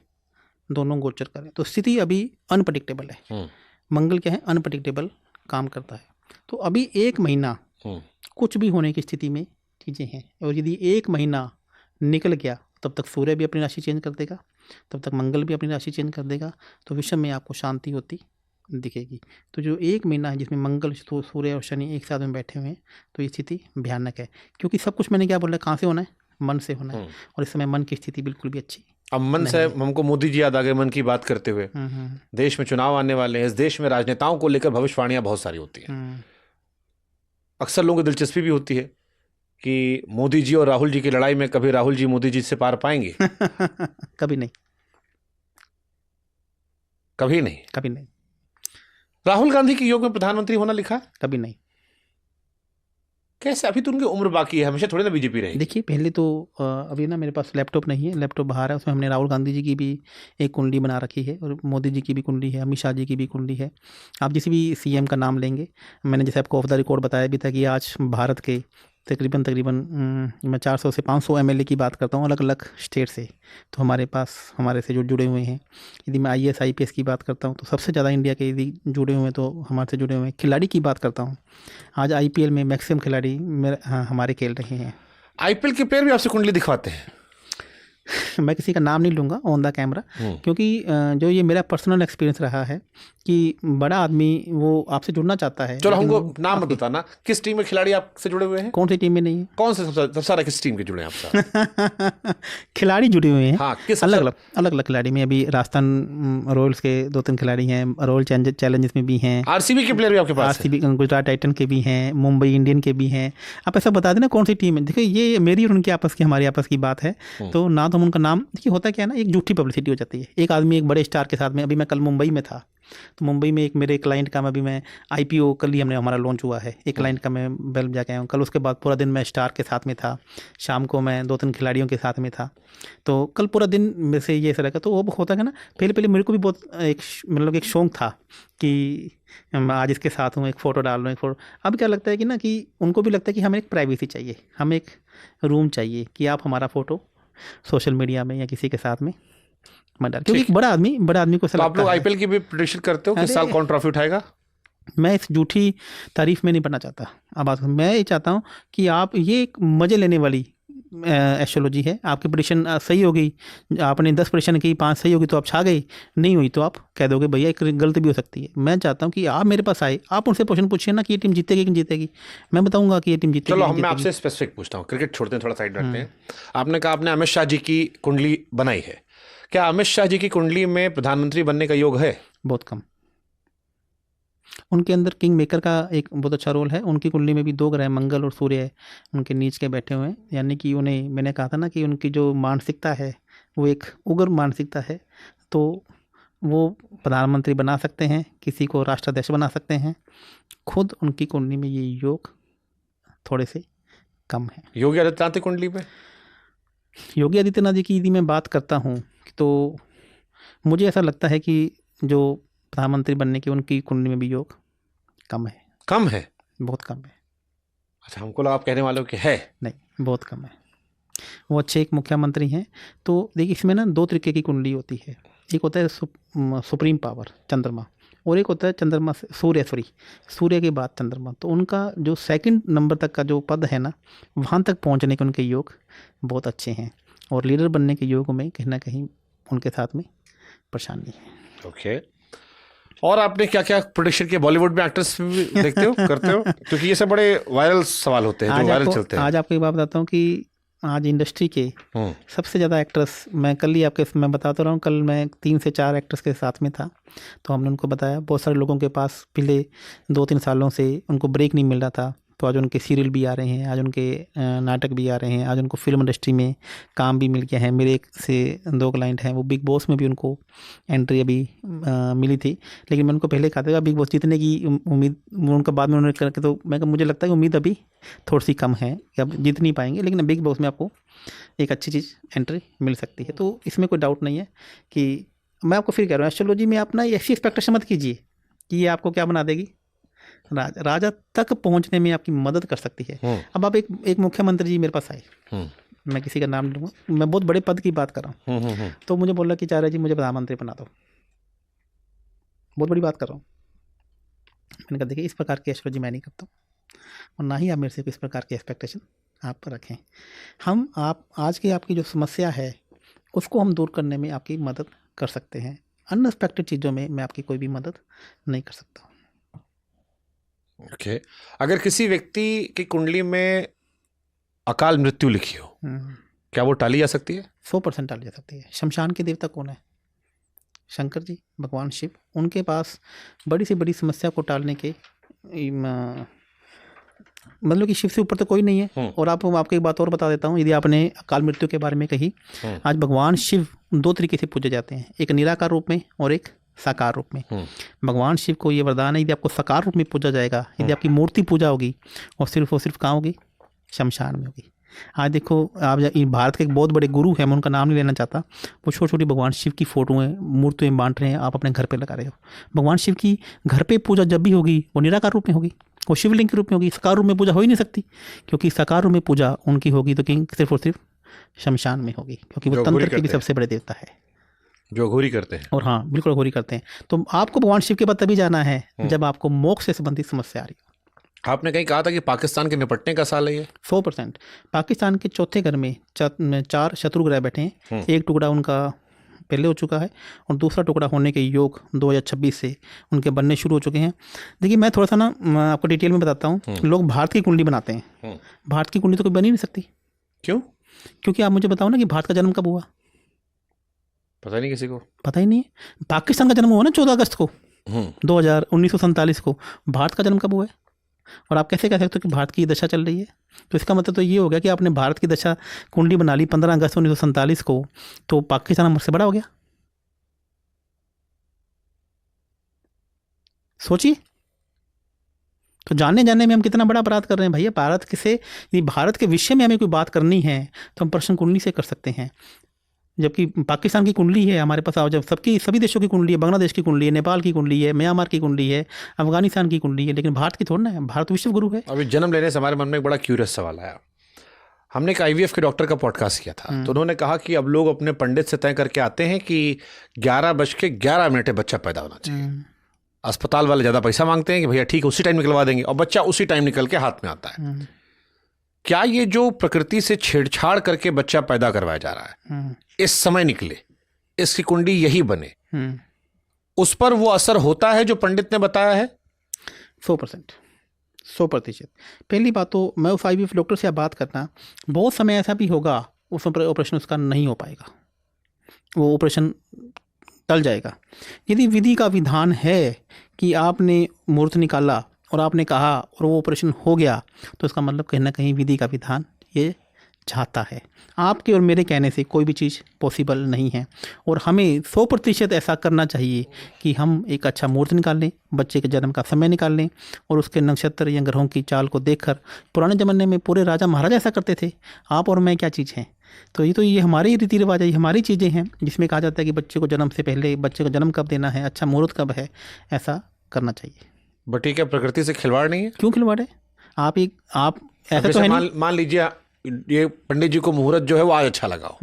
दोनों गोचर करें, तो स्थिति अभी अनप्रडिक्टेबल है। मंगल क्या है? अनप्रडिक्टेबल काम करता है। तो अभी 1 महीना कुछ भी होने की स्थिति में चीज़ें हैं, और यदि 1 महीना निकल गया, तब तक सूर्य भी अपनी राशि चेंज कर देगा, तब तक मंगल भी अपनी राशि चेंज कर देगा, तो विषम में आपको शांति होती दिखेगी। तो जो 1 महीना है जिसमें मंगल, सूर्य और शनि एक साथ में बैठे हुए हैं, तो ये स्थिति भयानक है, क्योंकि सब कुछ मैंने क्या बोला, कहाँ से होना है? मन से होना है, और इस समय मन की स्थिति बिल्कुल भी अच्छी। अब मन से हमको मोदी जी याद आ गए, मन की बात करते हुए। देश में चुनाव आने वाले हैं, इस देश में राजनेताओं को लेकर भविष्यवाणियां बहुत सारी होती हैं। अक्सर लोगों की दिलचस्पी भी होती है कि मोदी जी और राहुल जी की लड़ाई में कभी राहुल जी मोदी जी से पार पाएंगे? कभी नहीं, कभी नहीं, कभी नहीं। राहुल गांधी के योग में प्रधानमंत्री होना लिखा? कभी नहीं। कैसे? अभी तो उनकी उम्र बाकी है, हमेशा थोड़ी ना बीजेपी रहेगी। देखिए, पहले तो अभी ना मेरे पास लैपटॉप नहीं है, लैपटॉप बाहर है, उसमें हमने राहुल गांधी जी की भी एक कुंडली बना रखी है, और मोदी जी की भी कुंडली है, अमित शाह जी की भी कुंडली है। आप जिस भी सीएम का नाम लेंगे, मैंने जैसे आपको ऑफ द रिकॉर्ड बताया भी था कि आज भारत के तकरीबन मैं 400 से 500 एमएलए की बात करता हूँ, अलग अलग स्टेट से, तो हमारे पास हमारे से जो जुड़े हुए हैं। यदि मैं IAS IPS की बात करता हूँ, तो सबसे ज़्यादा इंडिया के यदि जुड़े हुए हैं तो हमारे से जुड़े हुए हैं। खिलाड़ी की बात करता हूँ, आज IPL में मैक्सिमम खिलाड़ी हमारे खेल रहे हैं। IPL के प्लेयर भी आपसे कुंडली दिखवाते हैं? मैं किसी का नाम नहीं लूँगा ऑन द कैमरा, क्योंकि जो ये मेरा पर्सनल एक्सपीरियंस रहा है कि बड़ा आदमी वो आपसे जुड़ना चाहता है। चलो हमको नाम मत बताना, किस टीम में खिलाड़ी आपसे जुड़े हुए हैं? कौन सी टीम में नहीं है? कौन से सबसे सारा किस टीम के जुड़े हैं आपसे? खिलाड़ी जुड़े हुए हैं। हाँ, किस अलग अलग खिलाड़ी में अभी राजस्थान रॉयल्स के 2-3 खिलाड़ी हैं, रॉयल चैलेंजर्स में भी हैं, RCB के प्लेयर भी आपके पास? RCB, गुजरात टाइटन के भी हैं, मुंबई इंडियन के भी हैं। आप ऐसा बता देना कौन सी टीम है। देखिए, ये मेरी और उनकी हमारी आपस की बात है, तो ना तो हम उनका नाम, देखिए होता क्या है ना, एक झूठी पब्लिसिटी हो जाती है। एक आदमी एक बड़े स्टार के साथ में, अभी मैं कल मुंबई में था, तो मुंबई में एक मेरे क्लाइंट का, अभी मैं IPO कल ही हमारा लॉन्च हुआ है, एक क्लाइंट का मैं बेल जाके आया हूँ कल। उसके बाद पूरा दिन मैं स्टार के साथ में था, शाम को मैं 2-3 खिलाड़ियों के साथ में था, तो कल पूरा दिन में से ये ऐसा लगा। तो वो होता है ना, पहले मेरे को भी बहुत एक शौक था कि मैं आज इसके साथ हूँ, एक फ़ोटो डाल रहा हूँ, एक फ़ोटो। अब क्या लगता है कि ना, कि उनको भी लगता है कि हमें एक प्राइवेसी चाहिए, हमें एक रूम चाहिए कि आप हमारा फ़ोटो सोशल मीडिया में या किसी के साथ में मत डाल, क्योंकि बड़ा आदमी को। तो आप लोग IPL की भी प्रेडिक्शन करते हो किस साल कौन ट्रॉफी उठाएगा? मैं इस झूठी तारीफ में नहीं बनना चाहता। अब मैं ये चाहता हूँ कि आप ये एक मज़े लेने वाली एस्ट्रोलॉजी है। आपकी प्रेडिक्शन सही होगी, आपने 10 प्रेडिक्शन की, 5 सही होगी तो आप छा गए, नहीं हुई तो आप कह दोगे भैया एक गलती भी हो सकती है। मैं चाहता हूँ कि आप मेरे पास आए, आप उनसे प्रश्न पूछिए ना कि ये टीम जीतेगी कि नहीं जीतेगी, मैं बताऊंगा कि ये टीम जीतेगी। चलो मैं आपसे स्पेसिफिक पूछता हूँ, क्रिकेट छोड़ते हैं, थोड़ा साइड रखते हैं। आपने कहा आपने अमित शाह जी की कुंडली बनाई है, क्या अमित शाह जी की कुंडली में प्रधानमंत्री बनने का योग है? बहुत कम। उनके अंदर किंग मेकर का एक बहुत अच्छा रोल है। उनकी कुंडली में भी 2 ग्रह मंगल और सूर्य उनके नीच के बैठे हुए हैं, यानी कि उन्हें, मैंने कहा था ना कि उनकी जो मानसिकता है वो एक उग्र मानसिकता है, तो वो प्रधानमंत्री बना सकते हैं, किसी को राष्ट्राध्यक्ष बना सकते हैं। खुद उनकी कुंडली में ये योग थोड़े से कम है। योगी आदित्यनाथ की कुंडली में, योगी आदित्यनाथ जी की यदि मैं बात करता हूँ तो मुझे ऐसा लगता है कि जो प्रधानमंत्री बनने की उनकी कुंडली में भी योग कम है। कम है? बहुत कम है। अच्छा, हमको लगा आप कहने वाले हो कि है। नहीं, बहुत कम है। वो अच्छे एक मुख्यमंत्री हैं। तो देखिए, इसमें ना 2 तरीके की कुंडली होती है। एक होता है सुप्रीम पावर चंद्रमा, और एक होता है चंद्रमा से सूर्य के बाद चंद्रमा। तो उनका जो सेकंड नंबर तक का जो पद है ना, वहाँ तक पहुँचने के उनके योग बहुत अच्छे हैं, और लीडर बनने के योग में कहीं ना कहीं उनके साथ में परेशानी है। ओके। और आपने क्या क्या प्रोडिक्शन किया? बॉलीवुड में एक्टर्स भी देखते हो, करते हो? क्योंकि ये सब बड़े वायरल सवाल होते हैं जो वायरल चलते हैं। आज आपको एक बात बताता हूँ कि आज इंडस्ट्री के सबसे ज़्यादा एक्ट्रेस, मैं बताता रहा हूँ, कल मैं 3 से 4 एक्ट्रेस के साथ में था, तो हमने उनको बताया बहुत सारे लोगों के पास पिछले 2-3 सालों से उनको ब्रेक नहीं मिल रहा था, तो आज उनके सीरियल भी आ रहे हैं, आज उनके नाटक भी आ रहे हैं, आज उनको फिल्म इंडस्ट्री में काम भी मिल गया है। मेरे 1 से 2 क्लाइंट हैं, वो बिग बॉस में भी उनको एंट्री अभी मिली थी, लेकिन मैं उनको पहले कहा था बिग बॉस जीतने की उम्मीद, उनका बाद में उन्होंने करके, तो मैं मुझे लगता है कि उम्मीद अभी थोड़ी सी कम है कि अब जीत नहीं पाएंगे, लेकिन बिग बॉस में आपको एक अच्छी चीज़ एंट्री मिल सकती है। तो इसमें कोई डाउट नहीं है कि मैं आपको फिर कह रहा हूँ, एस्ट्रोलॉजी में आप ना ऐसी एक्सपेक्टेशन मत कीजिए कि ये आपको क्या बना देगी, राजा तक पहुंचने में आपकी मदद कर सकती है। अब आप एक मुख्यमंत्री जी मेरे पास आए, मैं किसी का नाम लूँगा, मैं बहुत बड़े पद की बात कर रहा हूँ, तो मुझे बोला कि चार्य जी मुझे प्रधानमंत्री बना दो, बहुत बड़ी बात कर रहा हूँ। मैंने कहा देखिए इस प्रकार की एस्ट्रोलॉजी मैं नहीं करता हूँ, और ना ही आप मेरे से इस प्रकार की एक्सपेक्टेशन आप पर रखें। आप आज की आपकी जो समस्या है उसको हम दूर करने में आपकी मदद कर सकते हैं, अनएक्सपेक्टेड चीज़ों में मैं आपकी कोई भी मदद नहीं कर सकता। ओके। अगर किसी व्यक्ति की कुंडली में अकाल मृत्यु लिखी हो, क्या वो टाली जा सकती है? 100% टाली जा सकती है। शमशान के देवता कौन है? शंकर जी, भगवान शिव। उनके पास बड़ी से बड़ी समस्या को टालने के मतलब कि शिव से ऊपर तो कोई नहीं है। और आपको एक बात और बता देता हूँ, यदि आपने अकाल मृत्यु के बारे में कही, आज भगवान शिव 2 तरीके से पूजे जाते हैं, एक निराकार रूप में और एक साकार रूप में। भगवान शिव को ये वरदान है, यदि आपको साकार रूप में पूजा जाएगा, यदि आपकी मूर्ति पूजा होगी, और सिर्फ कहाँ होगी? शमशान में होगी। आज देखो, आप भारत के एक बहुत बड़े गुरु हैं, मैं उनका नाम नहीं लेना चाहता, वो छोटी छोटी भगवान शिव की फोटोएं, मूर्तियाँ बांट रहे हैं, आप अपने घर पे लगा रहे हो। भगवान शिव की घर पे पूजा जब भी होगी वो निराकार रूप में होगी, वो शिवलिंग के रूप में होगी। साकार रूप में पूजा हो ही नहीं सकती, क्योंकि साकार रूप में पूजा उनकी होगी तो सिर्फ और सिर्फ शमशान में होगी, क्योंकि वो तंत्र के भी सबसे बड़े देवता है, जो अघोरी करते हैं। और हाँ, बिल्कुल अघोरी करते हैं। तो आपको भगवान शिव के पास तभी जाना है जब आपको मोक्ष से संबंधित समस्या आ रही है। आपने कहीं कहा था कि पाकिस्तान के निपटने का साल है ये? 100%। पाकिस्तान के चौथे घर में 4 शत्रु ग्रह बैठे हैं, एक टुकड़ा उनका पहले हो चुका है, और दूसरा टुकड़ा होने के योग 2026 से उनके बनने शुरू हो चुके हैं। देखिए, मैं थोड़ा सा ना आपको डिटेल में बताता हूँ। लोग भारत की कुंडली बनाते हैं, भारत की कुंडली तो कोई बन ही नहीं सकती। क्यों? क्योंकि आप मुझे बताओ ना कि भारत का जन्म कब हुआ? पता नहीं, किसी को पता ही नहीं है। पाकिस्तान का जन्म हुआ ना 14 अगस्त को 1947 को। भारत का जन्म कब हुआ है? और आप कैसे कह सकते हो कि भारत की दशा चल रही है? तो इसका मतलब तो ये हो गया कि आपने भारत की दशा कुंडली बना ली 15 अगस्त 1947 को, तो पाकिस्तान हमसे बड़ा हो गया। सोचिए, तो जानने में हम कितना बड़ा अपराध कर रहे हैं भैया। भारत के विषय में हमें कोई बात करनी है तो हम प्रश्न कुंडली से कर सकते हैं, जबकि पाकिस्तान की कुंडली है हमारे पास। आओ, जब सभी देशों की कुंडली है, बांग्लादेश की कुंडली है, नेपाल की कुंडली है, म्यांमार की कुंडली है, अफगानिस्तान की कुंडली है, लेकिन भारत की थोड़ी ना है। भारत विश्व गुरु है। अभी जन्म लेने से हमारे मन में एक बड़ा क्यूरियस सवाल आया। हमने एक IVF के डॉक्टर का पॉडकास्ट किया था, तो उन्होंने कहा कि अब लोग अपने पंडित से तय करके आते हैं कि 11:11 बच्चा पैदा होना चाहिए। अस्पताल वाले ज़्यादा पैसा मांगते हैं कि भैया ठीक है उसी टाइम निकलवा देंगे, और बच्चा उसी टाइम निकल के हाथ में आता है। क्या ये जो प्रकृति से छेड़छाड़ करके बच्चा पैदा करवाया जा रहा है, इस समय निकले, इसकी कुंडली यही बने, उस पर वो असर होता है जो पंडित ने बताया है? 100%। पहली बात तो मैं उस IVF डॉक्टर से आप बात करना, बहुत समय ऐसा भी होगा उस ऑपरेशन उसका नहीं हो पाएगा, वो ऑपरेशन टल जाएगा। यदि विधि का विधान है कि आपने मूर्त निकाला और आपने कहा और वो ऑपरेशन हो गया, तो इसका मतलब कहीं ना कहीं विधि का विधान ये चाहता है। आपके और मेरे कहने से कोई भी चीज़ पॉसिबल नहीं है, और हमें 100% ऐसा करना चाहिए कि हम एक अच्छा मुहूर्त निकाल लें, बच्चे के जन्म का समय निकाल लें, और उसके नक्षत्र या ग्रहों की चाल को देखकर। पुराने ज़माने में पूरे राजा महाराजा ऐसा करते थे। आप और मैं क्या चीज़ हैं? तो ये हमारे ही रीति रिवाज है, हमारी चीज़ें हैं, जिसमें कहा जाता है कि बच्चे को जन्म से पहले बच्चे को जन्म कब देना है, अच्छा मुहूर्त कब है, ऐसा करना चाहिए। बट ठीक है, प्रकृति से खिलवाड़ नहीं है? क्यों खिलवाड़ है? आप ऐसा तो है नहीं। मान लीजिए ये पंडित जी को मुहूर्त जो है वो आज अच्छा लगा हो,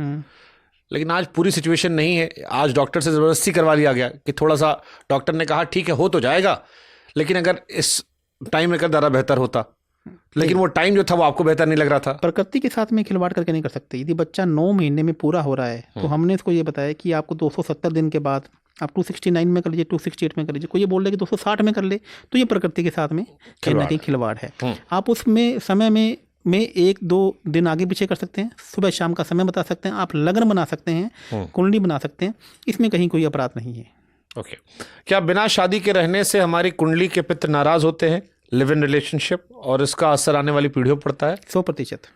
लेकिन आज पूरी सिचुएशन नहीं है। आज डॉक्टर से ज़बरदस्ती करवा लिया गया कि थोड़ा सा, डॉक्टर ने कहा ठीक है हो तो जाएगा, लेकिन अगर इस टाइम में कर ज़्यादा बेहतर होता, लेकिन वो टाइम जो था वो आपको बेहतर नहीं लग रहा था। प्रकृति के साथ में खिलवाड़ करके नहीं कर सकते। यदि बच्चा 9 महीने में पूरा हो रहा है तो हमने इसको ये बताया कि आपको 270 दिन के बाद आप 269 में कर लीजिए, 268 में कर लीजिए, कोई ये बोल रहे कि 260 में कर ले, तो ये प्रकृति के साथ में कहीं ना कहीं खिलवाड़ है। आप उसमें समय में 1-2 दिन आगे पीछे कर सकते हैं, सुबह शाम का समय बता सकते हैं, आप लग्न बना सकते हैं, कुंडली बना सकते हैं, इसमें कहीं कोई अपराध नहीं है। ओके। क्या बिना शादी के रहने से हमारी कुंडली के पितर नाराज होते हैं, लिव इन रिलेशनशिप, और इसका असर आने वाली पीढ़ियों पर पड़ता है? 100%।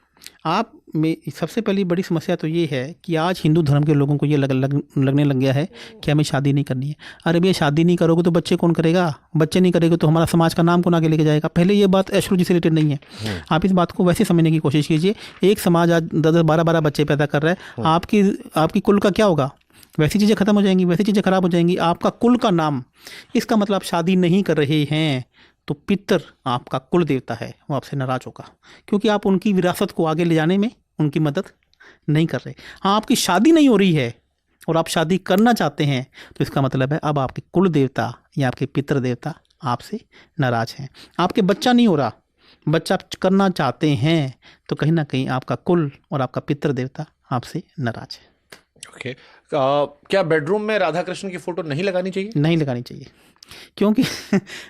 आप में सबसे पहली बड़ी समस्या तो ये है कि आज हिंदू धर्म के लोगों को ये लगने लग गया है कि हमें शादी नहीं करनी है। अरे भैया, शादी नहीं करोगे तो बच्चे कौन करेगा? बच्चे नहीं करेगा तो हमारा समाज का नाम कौन आगे लेके जाएगा? पहले ये बात एस्ट्रोलॉजी से रिलेटेड नहीं है। आप इस बात को वैसे समझने की कोशिश कीजिए। एक समाज आज 10-12 बच्चे पैदा कर रहा है, आपकी कुल का क्या होगा? वैसी चीज़ें खत्म हो जाएंगी, वैसी चीज़ें खराब हो जाएंगी, आपका कुल का नाम। इसका मतलब आप शादी नहीं कर रहे हैं तो पितर, आपका कुल देवता है, वो आपसे नाराज होगा, क्योंकि आप उनकी विरासत को आगे ले जाने में उनकी मदद नहीं कर रहे। हाँ, आपकी शादी नहीं हो रही है और आप शादी करना चाहते हैं, तो इसका मतलब है अब आपके कुल देवता या आपके पितर देवता आपसे नाराज हैं। आपके बच्चा नहीं हो रहा, बच्चा करना चाहते हैं, तो कहीं ना कहीं आपका कुल और आपका पितर देवता आपसे नाराज है। ओके। क्या बेडरूम में राधा कृष्ण की फोटो नहीं लगानी चाहिए? नहीं लगानी चाहिए, क्योंकि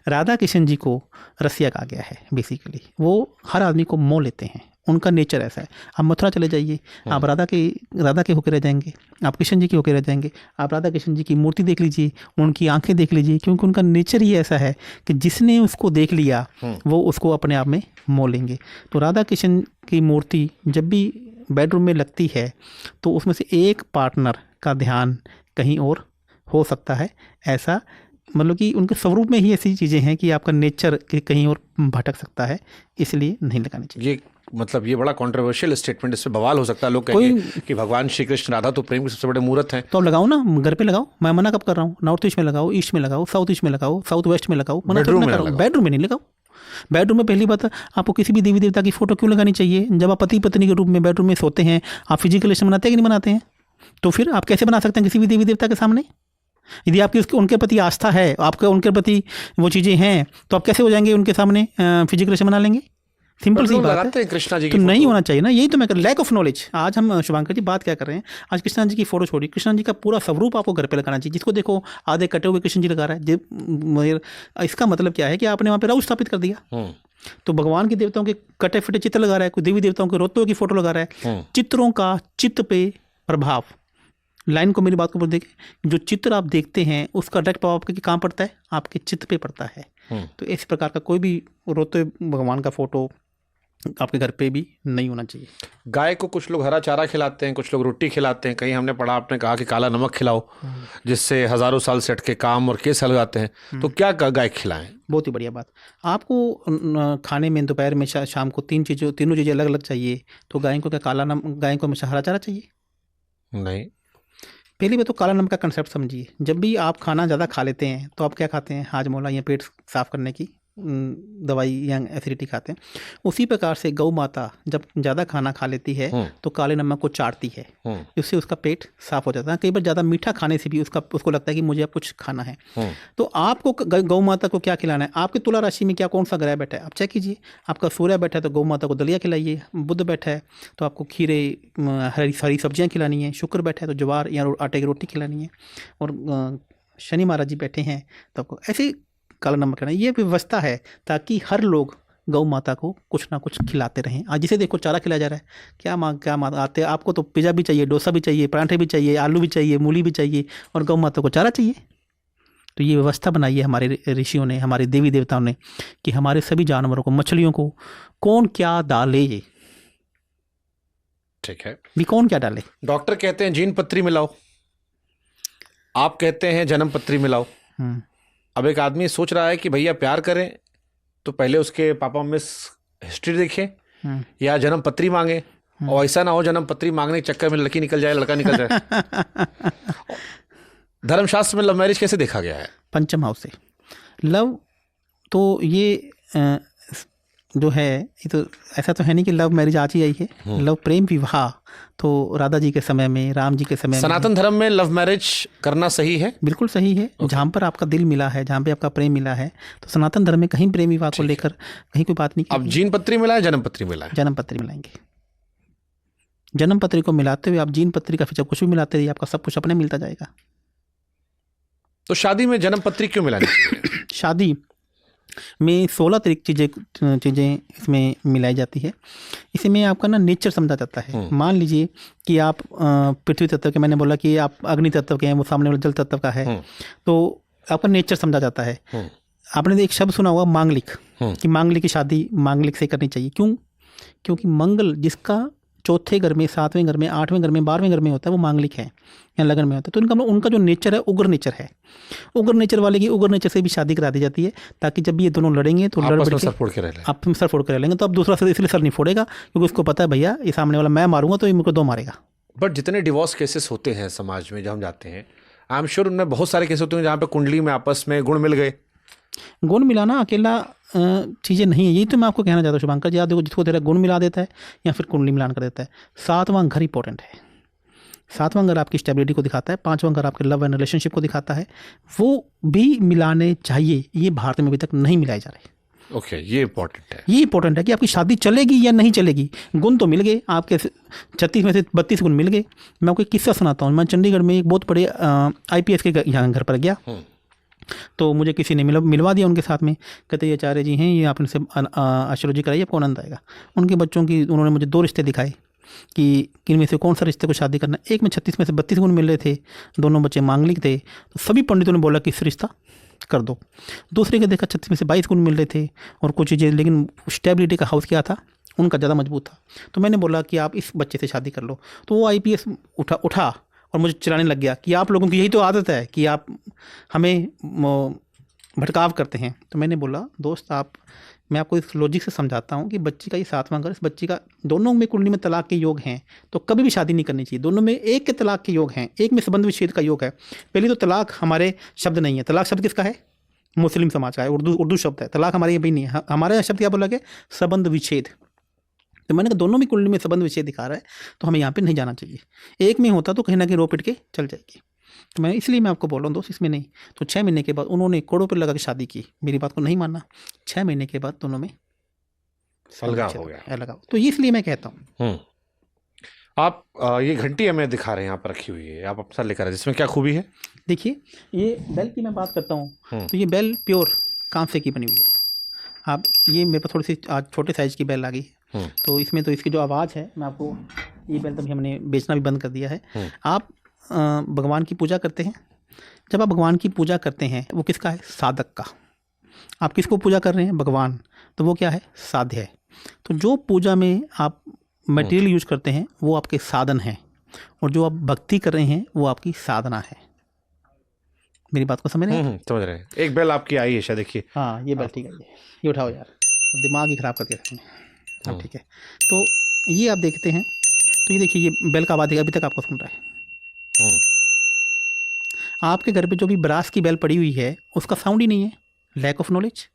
राधा कृष्ण जी को रसिया कहा गया है। बेसिकली वो हर आदमी को मोह लेते हैं, उनका नेचर ऐसा है। आप मथुरा चले जाइए, आप राधा के होकर रह जाएंगे, आप कृष्ण जी के होकर रह जाएंगे। आप राधा कृष्ण जी की मूर्ति देख लीजिए, उनकी आंखें देख लीजिए, क्योंकि उनका नेचर ही ऐसा है कि जिसने उसको देख लिया वो उसको अपने आप में मोह लेंगे। तो राधा कृष्ण की मूर्ति जब भी बेडरूम में लगती है तो उसमें से एक पार्टनर का ध्यान कहीं और हो सकता है। ऐसा मतलब कि उनके स्वरूप में ही ऐसी चीज़ें हैं कि आपका नेचर कहीं और भटक सकता है, इसलिए नहीं लगानी चाहिए। ये मतलब ये बड़ा कंट्रोवर्शियल स्टेटमेंट, इससे बवाल हो सकता है। लोग कहेंगे कि भगवान श्री कृष्ण, राधा तो प्रेम के सबसे बड़े मूर्त हैं। तो आप लगाओ ना, घर पे लगाओ। मैं मना कब कर रहा हूँ? नॉर्थ ईस्ट में लगाओ, ईस्ट में लगाओ, साउथ ईस्ट में लगाओ, साउथ वेस्ट में लगाओ, मना बेडरूम कर रहा हूँ। बेडरूम में नहीं लगाओ। बेडरूम में पहली बात, आपको किसी भी देवी देवता की फोटो क्यों लगानी चाहिए? जब आप पति पत्नी के रूप में बेडरूम में सोते हैं, आप फिजिकल रिलेशन बनाते हैं कि नहीं बनाते हैं? तो फिर आप कैसे बना सकते हैं किसी भी देवी देवता के सामने? यदि आपकी उनके प्रति आस्था है, आपके उनके प्रति वो चीज़ें हैं, तो आप कैसे हो जाएंगे उनके सामने? फिजिकल रिलेशन बना लेंगे। सिंपल सी बात है। कृष्णा जी तो नहीं होना चाहिए ना, यही तो मैं लैक ऑफ नॉलेज। आज हम शुभांकर जी बात क्या कर रहे हैं, आज कृष्णा जी की फोटो छोड़ी, कृष्णा जी का पूरा स्वरूप आपको घर पे लगाना चाहिए। जिसको देखो आधे कटे हुए कृष्ण जी लगा रहा है, इसका मतलब क्या है कि आपने वहाँ पे राव स्थापित कर दिया। तो भगवान के देवताओं के कटे फटे चित्र लगा रहा है, कोई देवी देवताओं के रोते हुए की फोटो लगा रहा है। चित्रों का चित्त पे प्रभाव, लाइन को, मेरी बात को देखें, जो चित्र आप देखते हैं उसका डायरेक्ट प्रभाव आपके कहाँ पड़ता है? आपके चित्त पे पड़ता है। तो इस प्रकार का कोई भी रोते भगवान का फोटो आपके घर पे भी नहीं होना चाहिए। गाय को कुछ लोग हरा चारा खिलाते हैं, कुछ लोग रोटी खिलाते हैं। कहीं हमने पढ़ा, आपने कहा कि काला नमक खिलाओ, जिससे हजारों साल से अटके काम और केस हल जाते हैं। तो क्या गाय खिलाएं? बहुत ही बढ़िया बात। आपको खाने में दोपहर में शाम को तीनों चीज़ें अलग अलग चाहिए। तो गाय को क्या गाय को हमेशा हरा चारा चाहिए? नहीं। पहली बात तो काला नमक का कंसेप्ट समझिए। जब भी आप खाना ज़्यादा खा लेते हैं तो आप क्या खाते हैं? हाजमोला या पेट साफ करने की दवाई या एसिडिटी खाते हैं। उसी प्रकार से गौ माता जब ज़्यादा खाना खा लेती है तो काले नमक को चाटती है, जिससे उसका पेट साफ हो जाता है। कई बार ज़्यादा मीठा खाने से भी उसको लगता है कि मुझे अब कुछ खाना है। तो आपको गौ माता को क्या खिलाना है? आपकी तुला राशि में क्या कौन सा ग्रह बैठा है आप चेक कीजिए। आपका सूर्य बैठा है तो गौ माता को दलिया खिलाइए। बुध बैठा है तो आपको खीरे, हरी सब्जियाँ खिलानी है। शुक्र बैठा है तो ज्वार या आटे की रोटी खिलानी है। और शनि महाराज जी बैठे हैं तो आपको ऐसे काला नमक खाना। ये व्यवस्था है ताकि हर लोग गौ माता को कुछ ना कुछ खिलाते रहें। आज जिसे देखो चारा खिलाया जा रहा है, क्या आते हैं आपको तो पिज़्ज़ा भी चाहिए, डोसा भी चाहिए, पराठे भी चाहिए, आलू भी चाहिए, मूली भी चाहिए, और गौ माता को चारा चाहिए। तो ये व्यवस्था बनाई है हमारे ऋषियों ने, हमारे देवी देवताओं ने, कि हमारे सभी जानवरों को, मछलियों को कौन क्या डाले। ठीक है, भी कौन क्या डाले। डॉक्टर कहते हैं जीन पत्री मिलाओ, आप कहते हैं जन्म पत्री मिलाओ। अब एक आदमी सोच रहा है कि भैया प्यार करें तो पहले उसके पापा मम्मी हिस्ट्री देखें या जन्म पत्री मांगे, और ऐसा ना हो जन्म पत्री मांगने के चक्कर में लड़की निकल जाए, लड़का निकल जाए। धर्मशास्त्र में लव मैरिज कैसे देखा गया है? पंचम हाउस से लव, तो ये जो है ये तो ऐसा तो है नहीं कि लव मैरिज आज ही आई है, लव प्रेम विवाह तो राधा जी के समय में, राम जी के समय में। सनातन धर्म में लव मैरिज करना सही है? बिल्कुल सही है। जहाँ पर आपका दिल मिला है, जहाँ पे आपका प्रेम मिला है, तो सनातन धर्म में कहीं प्रेम विवाह को लेकर कहीं कोई बात नहीं। अब जीन पत्री मिला है, जन्म पत्री मिला है? जन्म पत्री मिलाएंगे। जन्म पत्री को मिलाते हुए आप जीन पत्री का फिर जब कुछ भी मिलाते रहिए, आपका सब कुछ अपने मिलता जाएगा। तो शादी में जन्म पत्री क्यों मिलानी चाहिए? शादी में 16 चीज़ें इसमें मिलाई जाती है। इसमें आपका ना नेचर समझा जाता है। मान लीजिए कि आप पृथ्वी तत्व के, मैंने बोला कि आप अग्नि तत्व के हैं, वो सामने वाला जल तत्व का है, तो आपका नेचर समझा जाता है। आपने एक शब्द सुना होगा मांगलिक, कि मांगलिक की शादी मांगलिक से करनी चाहिए। क्यों? क्योंकि मंगल जिसका चौथे घर में, 7वें घर में, 8वें घर में, 12वें घर में होता है, वो मांगलिक है या लगन में होता है। तो उनका जो नेचर है उग्र नेचर है। उग्र नेचर वाले की उग्र नेचर से भी शादी करा दी जाती है, ताकि जब ये दोनों लड़ेंगे तो लड़ सर फोड़ के रह लें। आप सर फोड़ कर लेंगे, तो अब दूसरा सर इसलिए सर नहीं फोड़ेगा क्योंकि उसको पता है भैया ये सामने वाला मैं मारूंगा तो ये मुझको 2 मारेगा। बट जितने डिवोर्स केसेस होते हैं समाज में जब हम जाते हैं, आई एम श्योर उनमें बहुत सारे केस होते हैं जहाँ पे कुंडली में आपस में गुण मिल गए। गुण मिलाना अकेला चीज़ें नहीं है, यही तो मैं आपको कहना चाहता हूँ शुभांकर जी। आप देखो, जिसको तेरा गुण मिला देता है या फिर कुंडली मिलान कर देता है। 7वां घर इंपॉर्टेंट है। 7वां घर आपकी स्टेबिलिटी को दिखाता है, 5वां घर आपके लव एंड रिलेशनशिप को दिखाता है। वो भी मिलाने चाहिए। ये भारत में अभी तक नहीं मिलाए जा रहे। ओके, ये इंपॉर्टेंट है। ये इंपॉर्टेंट है कि आपकी शादी चलेगी या नहीं चलेगी। गुण तो मिल गए आपके, 36 में से 32 गुण मिल गए। मैं आपको एक किस्सा सुनाता हूँ। मैं चंडीगढ़ में एक बहुत बड़े IPS के यहाँ घर पर गया, तो मुझे किसी ने मिलवा दिया उनके साथ में। कहते ये आचार्य जी हैं, ये आप इनसे एस्ट्रोलॉजी कराइए, आपको आनंद आएगा। उनके बच्चों की उन्होंने मुझे 2 रिश्ते दिखाए कि इनमें से कौन सा रिश्ते को शादी करना। एक में 36 में से 32 गुण मिल रहे थे, दोनों बच्चे मांगलिक थे, तो सभी पंडितों ने बोला कि इस रिश्ता कर दो। दूसरे के देखा 36 में से 22 गुण मिल रहे थे और कुछ चीज़ें, लेकिन स्टेबिलिटी का हाउस क्या था उनका ज़्यादा मजबूत था। तो मैंने बोला कि आप इस बच्चे से शादी कर लो। तो वो IPS उठा और मुझे चिल्लाने लग गया कि आप लोगों की यही तो आदत है कि आप हमें भटकाव करते हैं। तो मैंने बोला दोस्त, मैं आपको इस लॉजिक से समझाता हूँ कि बच्ची का ये 7वां घर, इस बच्ची का दोनों में कुंडली में तलाक के योग हैं, तो कभी भी शादी नहीं करनी चाहिए। दोनों में एक के तलाक के योग हैं, एक में संबंध विच्छेद का योग है। पहले तो तलाक हमारे शब्द नहीं है। तलाक शब्द किसका है? मुस्लिम समाज का है, उर्दू शब्द है। तलाक हमारे ये भी नहीं है। हमारे यहाँ शब्द क्या बोला गया? संबंध विच्छेद। तो मैंने कहा दोनों में कुंडली में संबंध विच्छेद दिखा रहा है, तो हमें यहाँ पे नहीं जाना चाहिए। एक में होता तो कहीं ना कहीं रो पिट के चल जाएगी। तो इसलिए मैं आपको बोल रहा हूँ दोस्त, इसमें नहीं। तो 6 महीने के बाद उन्होंने कोड़ों पर लगा के शादी की। मेरी बात को नहीं मानना, 6 महीने के बाद दोनों में अलगाव हो गया। अलगाव। तो इसलिए मैं कहता हूँ। आप ये घंटी हमें दिखा रहे हैं, यहाँ पर रखी हुई है, आप अपना लेकर आए, जिसमें क्या खूबी है? देखिए, ये बेल की मैं बात करता हूँ तो ये बेल प्योर कांसे की बनी हुई है। आप ये मेरे पास थोड़ी सी आज छोटे साइज की बेल आ गई, तो इसमें तो इसकी जो आवाज़ है, मैं आपको ये बेल तभी हमने बेचना भी बंद कर दिया है। आप भगवान की पूजा करते हैं। जब आप भगवान की पूजा करते हैं, वो किसका है? साधक का। आप किसको पूजा कर रहे हैं? भगवान। तो वो क्या है? साध्य है। तो जो पूजा में आप मटेरियल यूज करते हैं वो आपके साधन हैं, और जो आप भक्ति कर रहे हैं वो आपकी साधना है। मेरी बात को समझ रहे हैं? समझ रहे हैं। एक बेल आपकी आई है शायद, देखिए। हाँ, ये बेल ठीक है। ये उठाओ यार, दिमाग ही खराब कर दिया तुमने। हाँ ठीक है। तो ये आप देखते हैं, तो ये देखिए, ये बेल का आवाज़ अभी तक आपको सुन रहा है। आपके घर पे जो भी ब्रास की बेल पड़ी हुई है उसका साउंड ही नहीं है। Lack of knowledge.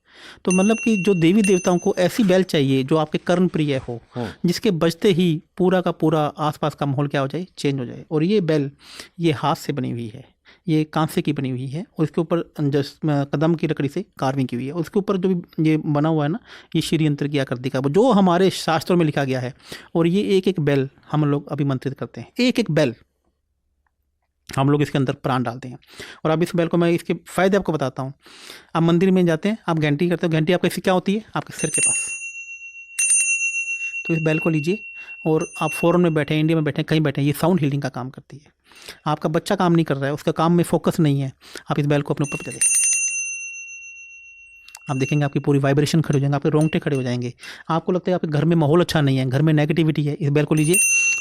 तो मतलब कि जो देवी देवताओं को ऐसी बेल चाहिए जो आपके कर्म प्रिय हो, जिसके बजते ही पूरा का पूरा आसपास का माहौल क्या हो जाए? चेंज हो जाए। और ये बेल, ये हाथ से बनी हुई है, ये कांसे की बनी हुई है, और इसके ऊपर कदम की लकड़ी से कार्विंग की हुई है। और उसके ऊपर जो भी ये बना हुआ है ना, ये श्री यंत्र की आकृति का, जो हमारे शास्त्रों में लिखा गया है। और ये एक एक बेल हम लोग अभिमंत्रित करते हैं। एक एक बेल हम लोग इसके अंदर प्राण डालते हैं। और अब इस बेल को मैं इसके फ़ायदे आपको बताता हूँ। आप मंदिर में जाते हैं, आप घंटी करते हो, घंटी आपके सिर क्या होती है? आपके सिर के पास। तो इस बेल को लीजिए, और आप फॉरेन में बैठे, इंडिया में बैठे, कहीं बैठे, ये साउंड हीलिंग का काम करती है। आपका बच्चा काम नहीं कर रहा है, उसका काम में फोकस नहीं है, आप इस बेल को अपने ऊपर दे दें, आप देखेंगे आपकी पूरी वाइब्रेशन खड़े हो जाएंगे, आपके रोंगटे खड़े हो जाएंगे। आपको लगता है आपके घर में माहौल अच्छा नहीं है, घर में नेगेटिविटी है, इस बेल को लीजिए,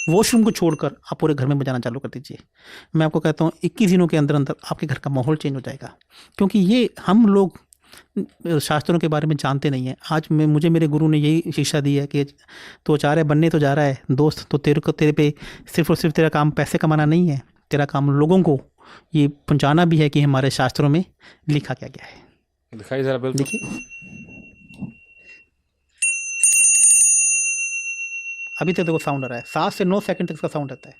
वॉशरूम को छोड़कर आप पूरे घर में बजाना चालू कर दीजिए। मैं आपको कहता हूँ 21 दिनों के अंदर अंदर आपके घर का माहौल चेंज हो जाएगा। क्योंकि ये हम लोग शास्त्रों के बारे में जानते नहीं हैं। आज मुझे मेरे गुरु ने यही शिक्षा दी है कि तो आचार्य बनने तो जा रहा है दोस्त, तो तेरे पे सिर्फ और सिर्फ तेरा काम पैसे कमाना नहीं है, तेरा काम लोगों को ये पहुँचाना भी है कि हमारे शास्त्रों में लिखा क्या गया है। दिखाई जरा बेल। देखिए, अभी तक देखो साउंड आ रहा है, 7 से 9 सेकंड तक इसका साउंड आता है।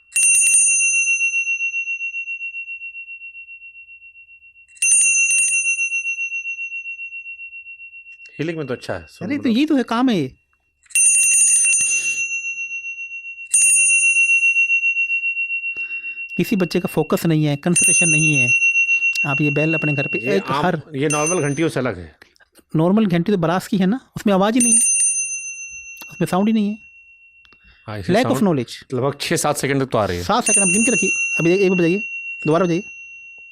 हीलिंग में तो अच्छा है। अरे तो यही तो है, काम है ये। किसी बच्चे का फोकस नहीं है, कंसंट्रेशन नहीं है, आप ये बेल अपने घर पे ये नॉर्मल घंटियों से अलग है। नॉर्मल घंटी तो ब्रास की है ना, उसमें आवाज़ ही नहीं है, उसमें साउंड ही नहीं है। Lack of knowledge. लगभग 6-7 सेकंड तक तो आ रही है। 7 सेकंड आप गिन के रखिए। अभी एक बार बजाइए, दोबारा बजाइए।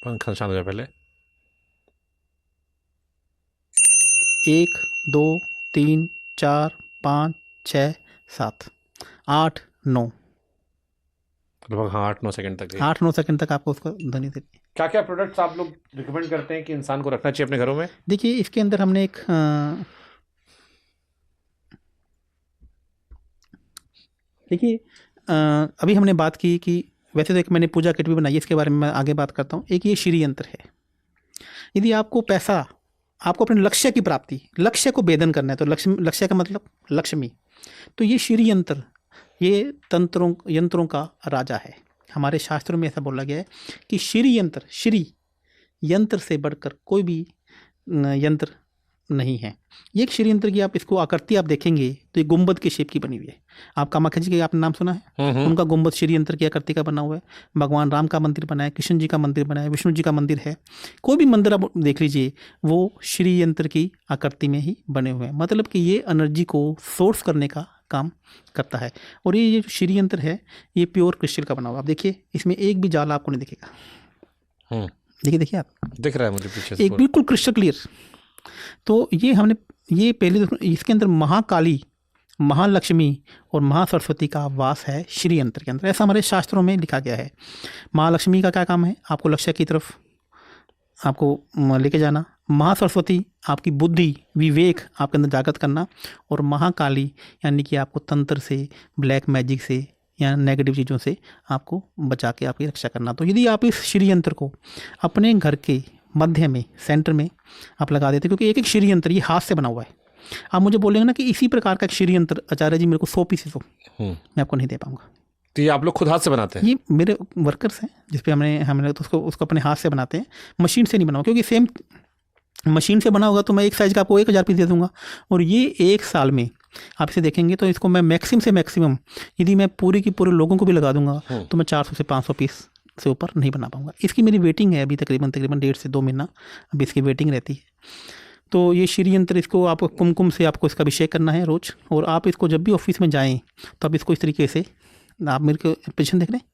पंखा शांत हो जाए पहले। 1 2 3 4 5 6 7 8 9। लगभग हाँ 8-9 सेकंड तक। 8-9 सेकंड तक आपको उसको ध्वनि देनी है। क्या क्या प्रोडक्ट्स आप लोग रिकमेंड करते हैं कि इंसान को रखना चाहिए अपने घरों में? देखिए इसके अंदर हमने एक देखिए अभी हमने बात की कि वैसे तो एक मैंने पूजा किट भी बनाई है, इसके बारे में मैं आगे बात करता हूँ। एक ये श्री यंत्र है। यदि आपको पैसा, आपको अपने लक्ष्य की प्राप्ति, लक्ष्य को भेदन करना है, तो लक्ष्य का मतलब लक्ष्मी, तो ये श्री यंत्र, ये यंत्रों का राजा है। हमारे शास्त्रों में ऐसा बोला गया है कि श्री यंत्र से बढ़कर कोई भी यंत्र नहीं है। ये एक श्री यंत्र की आप इसको आकृति आप देखेंगे तो ये गुंबद के शेप की बनी हुई है। आप कामाख्या जी के आपने नाम सुना है? उनका गुंबद श्री यंत्र की आकृति का बना हुआ है। भगवान राम का मंदिर बना है, कृष्ण जी का मंदिर बना है, विष्णु जी का मंदिर है। कोई भी मंदिर आप देख लीजिए वो श्री यंत्र की आकृति में ही बने हुए हैं। मतलब कि ये एनर्जी को सोर्स करने का काम करता है। और ये जो श्री यंत्र है ये प्योर क्रिस्टल का बना हुआ। आप देखिए इसमें एक भी जाल आपको नहीं दिखेगा। देखिए आप, दिख रहा है मुझे पीछे एक बिल्कुल क्रिस्टल क्लियर। तो ये हमने ये पहले इसके अंदर महाकाली, महालक्ष्मी और महासरस्वती का वास है श्री यंत्र के अंदर, ऐसा हमारे शास्त्रों में लिखा गया है। महालक्ष्मी का क्या काम है? आपको लक्ष्य की तरफ आपको लेके जाना। महासरस्वती आपकी बुद्धि, विवेक आपके अंदर जागृत करना। और महाकाली यानी कि आपको तंत्र से, ब्लैक मैजिक से या नेगेटिव चीज़ों से आपको बचा के आपकी रक्षा करना। तो यदि आप इस श्री यंत्र को अपने घर के मध्य में, सेंटर में आप लगा देते, क्योंकि एक एक श्री यंत्र ये हाथ से बना हुआ है। आप मुझे बोलेंगे ना कि इसी प्रकार का एक श्री यंत्र आचार्य जी मेरे को 100 पीसेस हो, मैं आपको नहीं दे पाऊंगा। तो ये आप लोग खुद हाथ से बनाते हैं? ये मेरे वर्कर्स हैं जिस पे हमने तो उसको अपने हाथ से बनाते हैं, मशीन से नहीं बनाओ। क्योंकि सेम मशीन से बना होगा तो मैं एक साइज़ का आपको 1000 पीस दे दूंगा। और ये एक साल में आप इसे देखेंगे तो इसको मैं मैक्सिमम से मैक्सिमम, यदि मैं पूरे की पूरे लोगों को भी लगा दूंगा तो मैं 400 से 500 पीस से ऊपर नहीं बना पाऊंगा। इसकी मेरी वेटिंग है अभी तकरीबन 1.5 से 2 महीना अभी इसकी वेटिंग रहती है। तो ये श्री यंत्र, इसको आपको कुमकुम से आपको इसका अभिषेक करना है रोज़। और आप इसको जब भी ऑफिस में जाएँ तो आप इसको इस तरीके से, आप मेरे को पोजीशन देख रहे हैं,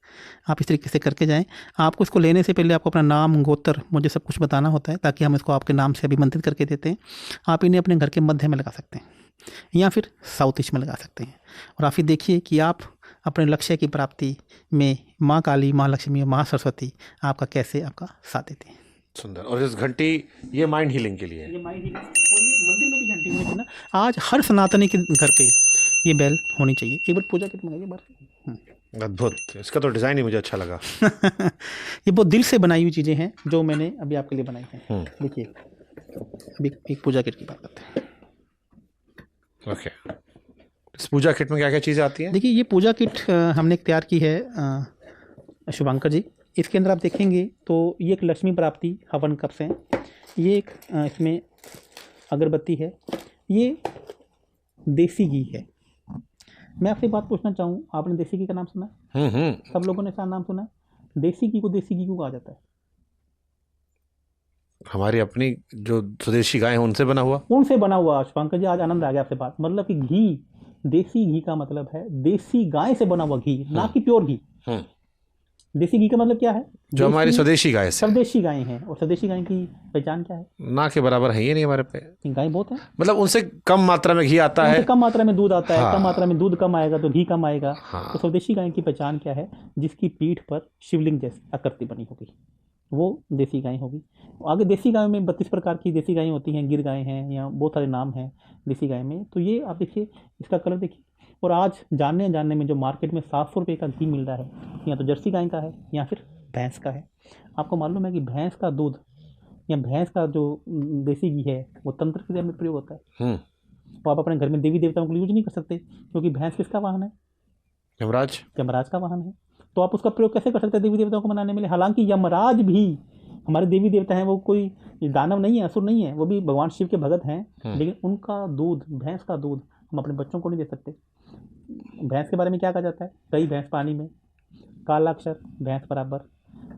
आप इस तरीके से करके जाएं। आपको इसको लेने से पहले आपको अपना नाम, गोत्र, मुझे सब कुछ बताना होता है ताकि हम इसको आपके नाम से अभिमंत्रित करके देते हैं। आप इन्हें अपने घर के मध्य में लगा सकते हैं या फिर साउथ ईस्ट में लगा सकते हैं। और आप फिर देखिए कि आप अपने लक्ष्य की प्राप्ति में माँ काली, माँ लक्ष्मी और माँ सरस्वती आपका कैसे आपका साथ देते हैं। सुंदर। और इस घंटी ये माइंड हीलिंग के लिए है। ये माइंड हीलिंग, और ये मंदिर में भी घंटी होनी चाहिए ना। आज हर सनातनी के घर पे ये बेल होनी चाहिए। एक बार पूजा किट मंगाइए बार। अद्भुत, इसका तो डिज़ाइन ही मुझे अच्छा लगा। ये बहुत दिल से बनाई हुई चीज़ें हैं जो मैंने अभी आपके लिए बनाई हैं। देखिए अभी एक पूजा किट की बात करते हैं। ओके, इस पूजा किट में क्या क्या चीज़ें आती हैं? देखिए ये पूजा किट हमने तैयार की है शुभांकर जी। इसके अंदर आप देखेंगे तो ये एक लक्ष्मी प्राप्ति हवन कप्स हैं। ये एक इसमें अगरबत्ती है। ये देसी घी है। मैं आपसे बात पूछना चाहूँ, आपने देसी घी का नाम सुना है? सब लोगों ने इसका नाम सुना है। देसी घी को कहा जाता है? हमारी अपनी जो स्वदेशी गाय हैं उनसे बना हुआ। शुभांकर जी आज आनंद आ गया आपसे बात। मतलब कि घी, देसी घी का मतलब है देसी गाय से बना हुआ घी, ना कि प्योर घी। देसी घी का मतलब क्या है? जो हमारी स्वदेशी गाय से, स्वदेशी गायें हैं। और स्वदेशी गाय की पहचान क्या है? ना के बराबर है ये नहीं हमारे पे। गाय बहुत है, मतलब उनसे कम मात्रा में घी आता है, कम मात्रा में दूध आता है। कम मात्रा में दूध कम आएगा तो घी कम आएगा। तो स्वदेशी गाय की पहचान क्या है? जिसकी पीठ पर शिवलिंग जैसी आकृति बनी होगी, वो देसी गाय होगी। आगे देसी गाय में 32 प्रकार की देसी गायें होती हैं, गिर गाय हैं, या बहुत सारे नाम हैं देसी गाय में। तो ये आप देखिए, इसका कलर देखिए। और आज जानने में जो मार्केट में 700 रुपये का घी मिल रहा है, या तो जर्सी गाय का है या फिर भैंस का है। आपको मालूम है कि भैंस का दूध या भैंस का जो देसी घी है वो तंत्र क्रिया में प्रयोग होता है। तो आप अपने घर में देवी देवताओं को यूज नहीं कर सकते, क्योंकि भैंस किसका वाहन है? यमराज यमराज का वाहन है, तो आप उसका प्रयोग कैसे कर सकते हैं देवी देवताओं को मनाने में? हालांकि यमराज भी हमारे देवी देवता हैं, वो कोई दानव नहीं है, असुर नहीं है, वो भी भगवान शिव के भगत हैं, लेकिन उनका दूध, भैंस का दूध हम अपने बच्चों को नहीं दे सकते। भैंस के बारे में क्या कहा जाता है? गई भैंस पानी में, काला अक्षर भैंस बराबर,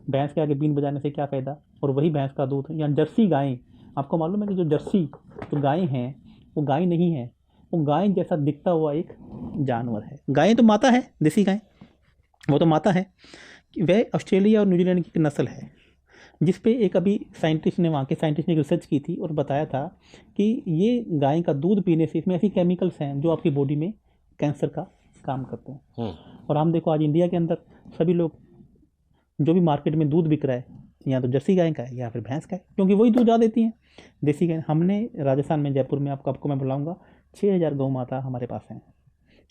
भैंस के आगे बीन बजाने से क्या फ़ायदा, और वही भैंस का दूध। या जर्सी गायें, आपको मालूम है कि जो जर्सी जो गायें हैं वो गाय नहीं है, वो गाय जैसा दिखता हुआ एक जानवर है। गायें तो माता है, देसी गाय वो तो माता है। वह ऑस्ट्रेलिया और न्यूजीलैंड की नस्ल है, जिस पे एक अभी साइंटिस्ट ने, वहाँ के साइंटिस्ट ने रिसर्च की थी और बताया था कि ये गाय का दूध पीने से इसमें ऐसी केमिकल्स हैं जो आपकी बॉडी में कैंसर का काम करते हैं। और हम देखो आज इंडिया के अंदर सभी लोग, जो भी मार्केट में दूध बिक रहा है, या तो जर्सी गाय का है या फिर भैंस का है, क्योंकि वही दूध ज़्यादा देती हैं। देसी गाय, हमने राजस्थान में, जयपुर में, आपको मैं बुलाऊँगा, 6000 गौ माता हमारे पास हैं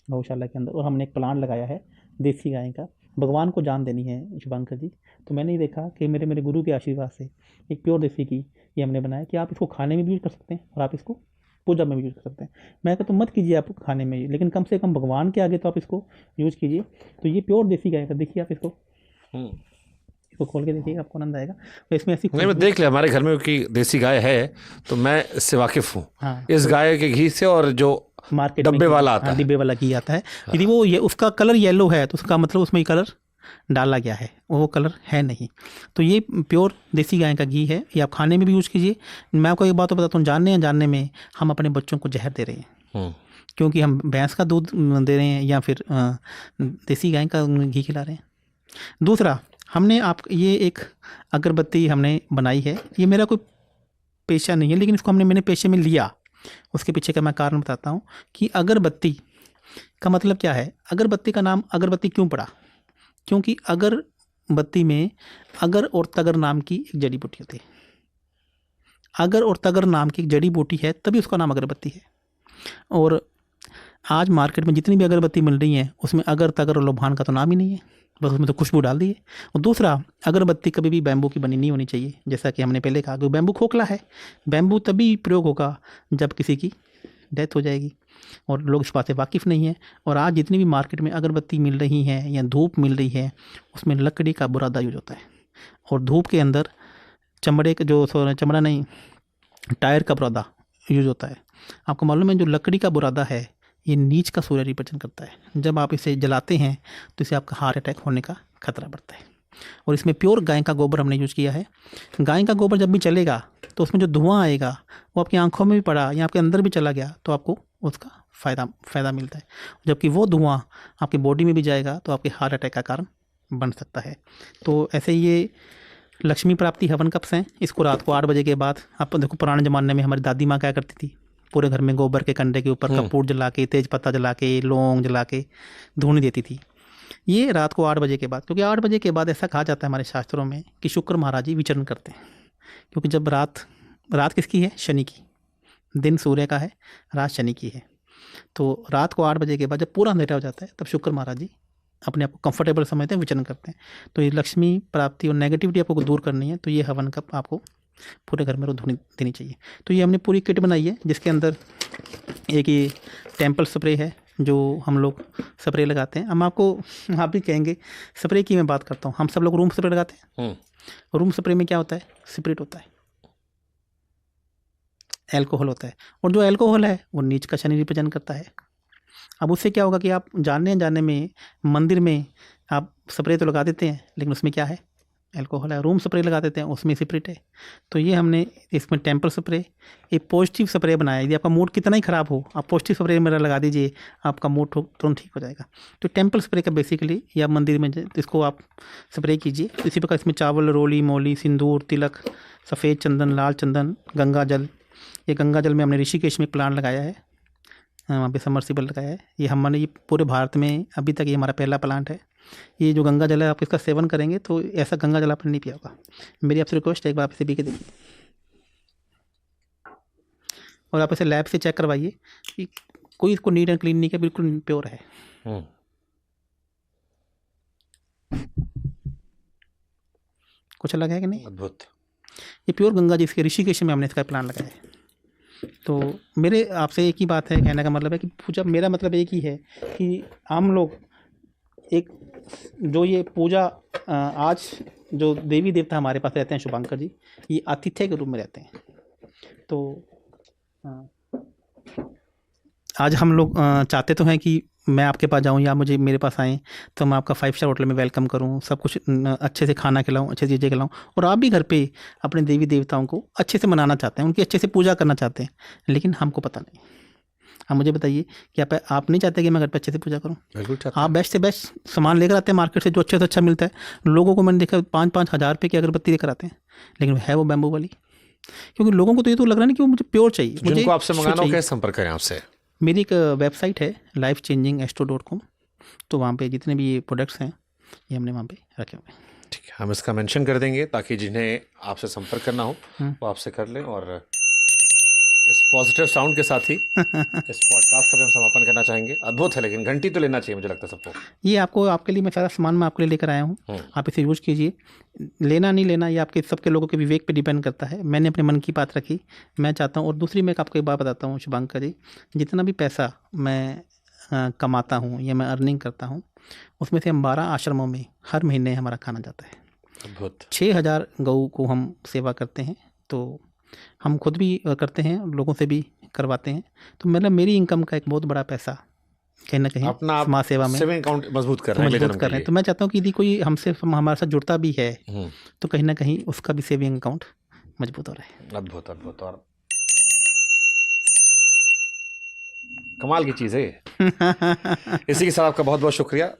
गौशाला के अंदर, और हमने एक प्लांट लगाया है देसी गाय का। भगवान को जान देनी है शुभंकर जी, तो मैंने ये देखा कि मेरे गुरु के आशीर्वाद से एक प्योर देसी घी ये हमने बनाया कि आप इसको खाने में भी यूज़ कर सकते हैं और आप इसको पूजा में भी यूज़ कर सकते हैं। मैं कहता हूँ मत कीजिए आप खाने में, लेकिन कम से कम भगवान के आगे तो आप इसको यूज़ कीजिए। तो ये प्योर देसी गाय का, देखिए आप इसको खोल के देखिए, आपको आनंद आएगा। तो इसमें ऐसी नहीं, मैं देख लिया हमारे घर में कि देसी गाय है, तो मैं इससे वाकिफ़ हूँ। हाँ, इस गाय के घी से, और जो मार्केट डब्बे वाला आता है, डिब्बे वाला घी आता है, यदि वो ये उसका कलर येलो है तो उसका मतलब उसमें कलर डाला गया है, वो कलर है नहीं। तो ये प्योर देसी गाय का घी है, ये आप खाने में भी यूज़ कीजिए। मैं आपको एक बात तो बताता हूँ, जानने में हम अपने बच्चों को जहर दे रहे हैं, क्योंकि हम भैंस का दूध दे रहे हैं या फिर देसी गाय का घी खिला रहे हैं। दूसरा, हमने ये एक अगरबत्ती हमने बनाई है, ये मेरा कोई पेशा नहीं है, लेकिन इसको मैंने पेशे में लिया। उसके पीछे का मैं कारण बताता हूँ कि अगरबत्ती का मतलब क्या है। अगरबत्ती का नाम अगरबत्ती क्यों पड़ा? क्योंकि अगरबत्ती में अगर और तगर नाम की एक जड़ी बूटी होती है। अगर और तगर नाम की एक जड़ी बूटी है, तभी उसका नाम अगरबत्ती है। और आज मार्केट में जितनी भी अगरबत्ती मिल रही है, उसमें अगर तगर और लोभान का तो नाम ही नहीं है, बस उसमें तो खुशबू डाल दी है। और दूसरा, अगरबत्ती कभी भी बैम्बू की बनी नहीं होनी चाहिए, जैसा कि हमने पहले कहा कि बैम्बू खोखला है। बैम्बू तभी प्रयोग होगा जब किसी की डेथ हो जाएगी, और लोग इस बात से वाकिफ़ नहीं है। और आज जितनी भी मार्केट में अगरबत्ती मिल रही है या धूप मिल रही है, उसमें लकड़ी का बुरादा यूज होता है, और धूप के अंदर चमड़ा नहीं, टायर का बुरादा यूज होता है। आपको मालूम है जो लकड़ी का बुरादा है, ये नीच का सूर्य रिप्रेजेंट करता है। जब आप इसे जलाते हैं तो इससे आपका हार्ट अटैक होने का खतरा बढ़ता है। और इसमें प्योर गाय का गोबर हमने यूज़ किया है। गाय का गोबर जब भी चलेगा तो उसमें जो धुआं आएगा वो आपकी आंखों में भी पड़ा या आपके अंदर भी चला गया तो आपको उसका फ़ायदा मिलता है। जबकि वो धुआं आपकी बॉडी में भी जाएगा तो आपके हार्ट अटैक का कारण बन सकता है। तो ऐसे ये लक्ष्मी प्राप्ति हवन कप्स हैं, इसको रात को 8 बजे के बाद, आप देखो पुराने ज़माने में हमारी दादी माँ क्या करती थी, पूरे घर में गोबर के कंडे के ऊपर कपूर जला के, तेज पत्ता जला के, लौंग जला के धूनी देती थी। ये रात को 8 बजे के बाद, क्योंकि 8 बजे के बाद ऐसा कहा जाता है हमारे शास्त्रों में कि शुक्र महाराज जी विचरण करते हैं। क्योंकि जब रात किसकी है? शनि की। दिन सूर्य का है, रात शनि की है। तो रात को 8 बजे के बाद जब पूरा अंधेरा हो जाता है, तब शुक्र महाराज जी अपने आप को कंफर्टेबल समझते हैं, विचरण करते हैं। तो ये लक्ष्मी प्राप्ति और नेगेटिविटी आपको दूर करनी है, तो ये हवन कप आपको पूरे घर में रोज धुनी देनी चाहिए। तो ये हमने पूरी किट बनाई है, जिसके अंदर एक ये टेम्पल स्प्रे है जो हम लोग स्प्रे लगाते हैं। हम आपको, आप भी कहेंगे स्प्रे की मैं बात करता हूँ, हम सब लोग रूम स्प्रे लगाते हैं। रूम स्प्रे में क्या होता है? स्पिरिट होता है, एल्कोहल होता है, और जो एल्कोहल है वो नीच का शनि रिप्रेजेंट करता है। अब उससे क्या होगा कि आप जानने में मंदिर में आप स्प्रे तो लगा देते हैं, लेकिन उसमें क्या है? एल्कोहल है। रूम स्प्रे लगा देते हैं, उसमें स्पिरिट है। तो ये हमने इसमें टेम्पल स्प्रे, एक पॉजिटिव स्प्रे बनाया। यदि आपका मूड कितना ही ख़राब हो, आप पॉजिटिव स्प्रे मेरा लगा दीजिए, आपका मूड तुरंत ठीक हो जाएगा। तो टेम्पल स्प्रे का बेसिकली, या मंदिर में इसको आप स्प्रे कीजिए। इसी प्रकार इसमें चावल, रोली, मौली, सिंदूर, तिलक, सफ़ेद चंदन, लाल चंदन, गंगा जल। ये गंगा जल में हमने ऋषिकेश में प्लांट लगाया है, वहाँ पे समरसिबल लगाया है। ये हमने, ये पूरे भारत में अभी तक ये हमारा पहला प्लांट है। ये जो गंगा जल है, आप इसका सेवन करेंगे तो ऐसा गंगा जल आपने नहीं पिया होगा। मेरी आपसे रिक्वेस्ट है, एक बार आप इसे पी के देखिए, और आप इसे लैब से चेक करवाइए कि कोई इसको नीट एंड क्लीन नहीं किया, बिल्कुल प्योर है। कुछ अलग है कि नहीं? अद्भुत। ये प्योर गंगा जी, इसके ऋषिकेश में हमने इसका प्लान लगाया है। तो मेरे आपसे एक ही बात है, कहने का मतलब है कि पूजा, मेरा मतलब एक ही है कि हम लोग एक जो ये पूजा आज जो देवी देवता हमारे पास रहते हैं शुभांकर जी, ये आतिथ्य के रूप में रहते हैं। तो आज हम लोग चाहते तो हैं कि मैं आपके पास जाऊं या मुझे मेरे पास आएँ तो मैं आपका 5 स्टार होटल में वेलकम करूं, सब कुछ अच्छे से खाना खिलाऊं, अच्छी चीज़ें खिलाऊं, और आप भी घर पे अपने देवी देवताओं को अच्छे से मनाना चाहते हैं, उनकी अच्छे से पूजा करना चाहते हैं, लेकिन हमको पता नहीं। आप मुझे बताइए कि आप नहीं चाहते कि मैं घर पे अच्छे से पूजा करूं? बिल्कुल चाहते आप बेस्ट से बेस्ट सामान लेकर आते हैं मार्केट से, जो अच्छे से अच्छा मिलता है। लोगों को मैंने देखा 5-5 हज़ार रुपये की अगरबत्ती लेकर आते हैं, लेकिन है वो बैम्बू वाली, क्योंकि लोगों को तो ये तो लग रहा है कि वो मुझे प्योर चाहिए। जिनको आपसे मंगाना हो कैसे संपर्क करें आपसे? मेरी एक वेबसाइट है lifechangingastro.com, तो वहाँ पे जितने भी ये प्रोडक्ट्स हैं ये हमने वहाँ पे रखे हुए हैं। ठीक है, हम इसका मेंशन कर देंगे ताकि जिन्हें आपसे संपर्क करना हो वो आपसे कर लें। और इस पॉजिटिव साउंड के साथ ही इस पॉडकास्ट का भी हम समापन करना चाहेंगे। अद्भुत है, लेकिन घंटी तो लेना चाहिए मुझे लगता है सबको। ये आपके लिए मैं सारा सामान मैं आपके लिए लेकर आया हूँ, आप इसे यूज़ कीजिए। लेना नहीं लेना ये आपके सबके लोगों के विवेक पे डिपेंड करता है। मैंने अपने मन की बात रखी, मैं चाहता हूँ। और दूसरी मैं आपको एक बात बताता हूँ शुभांकर जी, जितना भी पैसा मैं कमाता हूँ या मैं अर्निंग करता हूँ, उसमें से हम 12 आश्रमों में हर महीने हमारा खाना जाता है। अद्भुत। 6000 गऊ को हम सेवा करते हैं, तो हम खुद भी करते हैं, लोगों से भी करवाते हैं। तो मतलब मेरी इनकम का एक बहुत बड़ा पैसा कहीं ना कहीं अपना समाज सेवा में सेविंग अकाउंट मजबूत कर रहे हैं। तो मैं चाहता हूँ कि यदि कोई हमसे हमारे साथ जुड़ता भी है तो कहीं ना कहीं उसका भी सेविंग अकाउंट मजबूत हो रहा है। अद्भुत अद्भुत और कमाल की चीज़ है ये। इसी के साथ आपका बहुत बहुत शुक्रिया,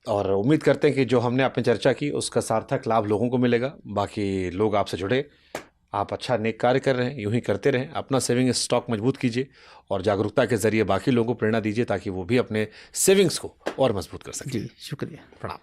और उम्मीद करते हैं कि जो हमने आपने चर्चा की उसका सार्थक लाभ लोगों को मिलेगा। बाकी लोग आपसे जुड़े, आप अच्छा नेक कार्य कर रहे हैं, यूं ही करते रहें। अपना सेविंग स्टॉक मजबूत कीजिए और जागरूकता के जरिए बाकी लोगों को प्रेरणा दीजिए ताकि वो भी अपने सेविंग्स को और मजबूत कर सकें। जी शुक्रिया, प्रणाम।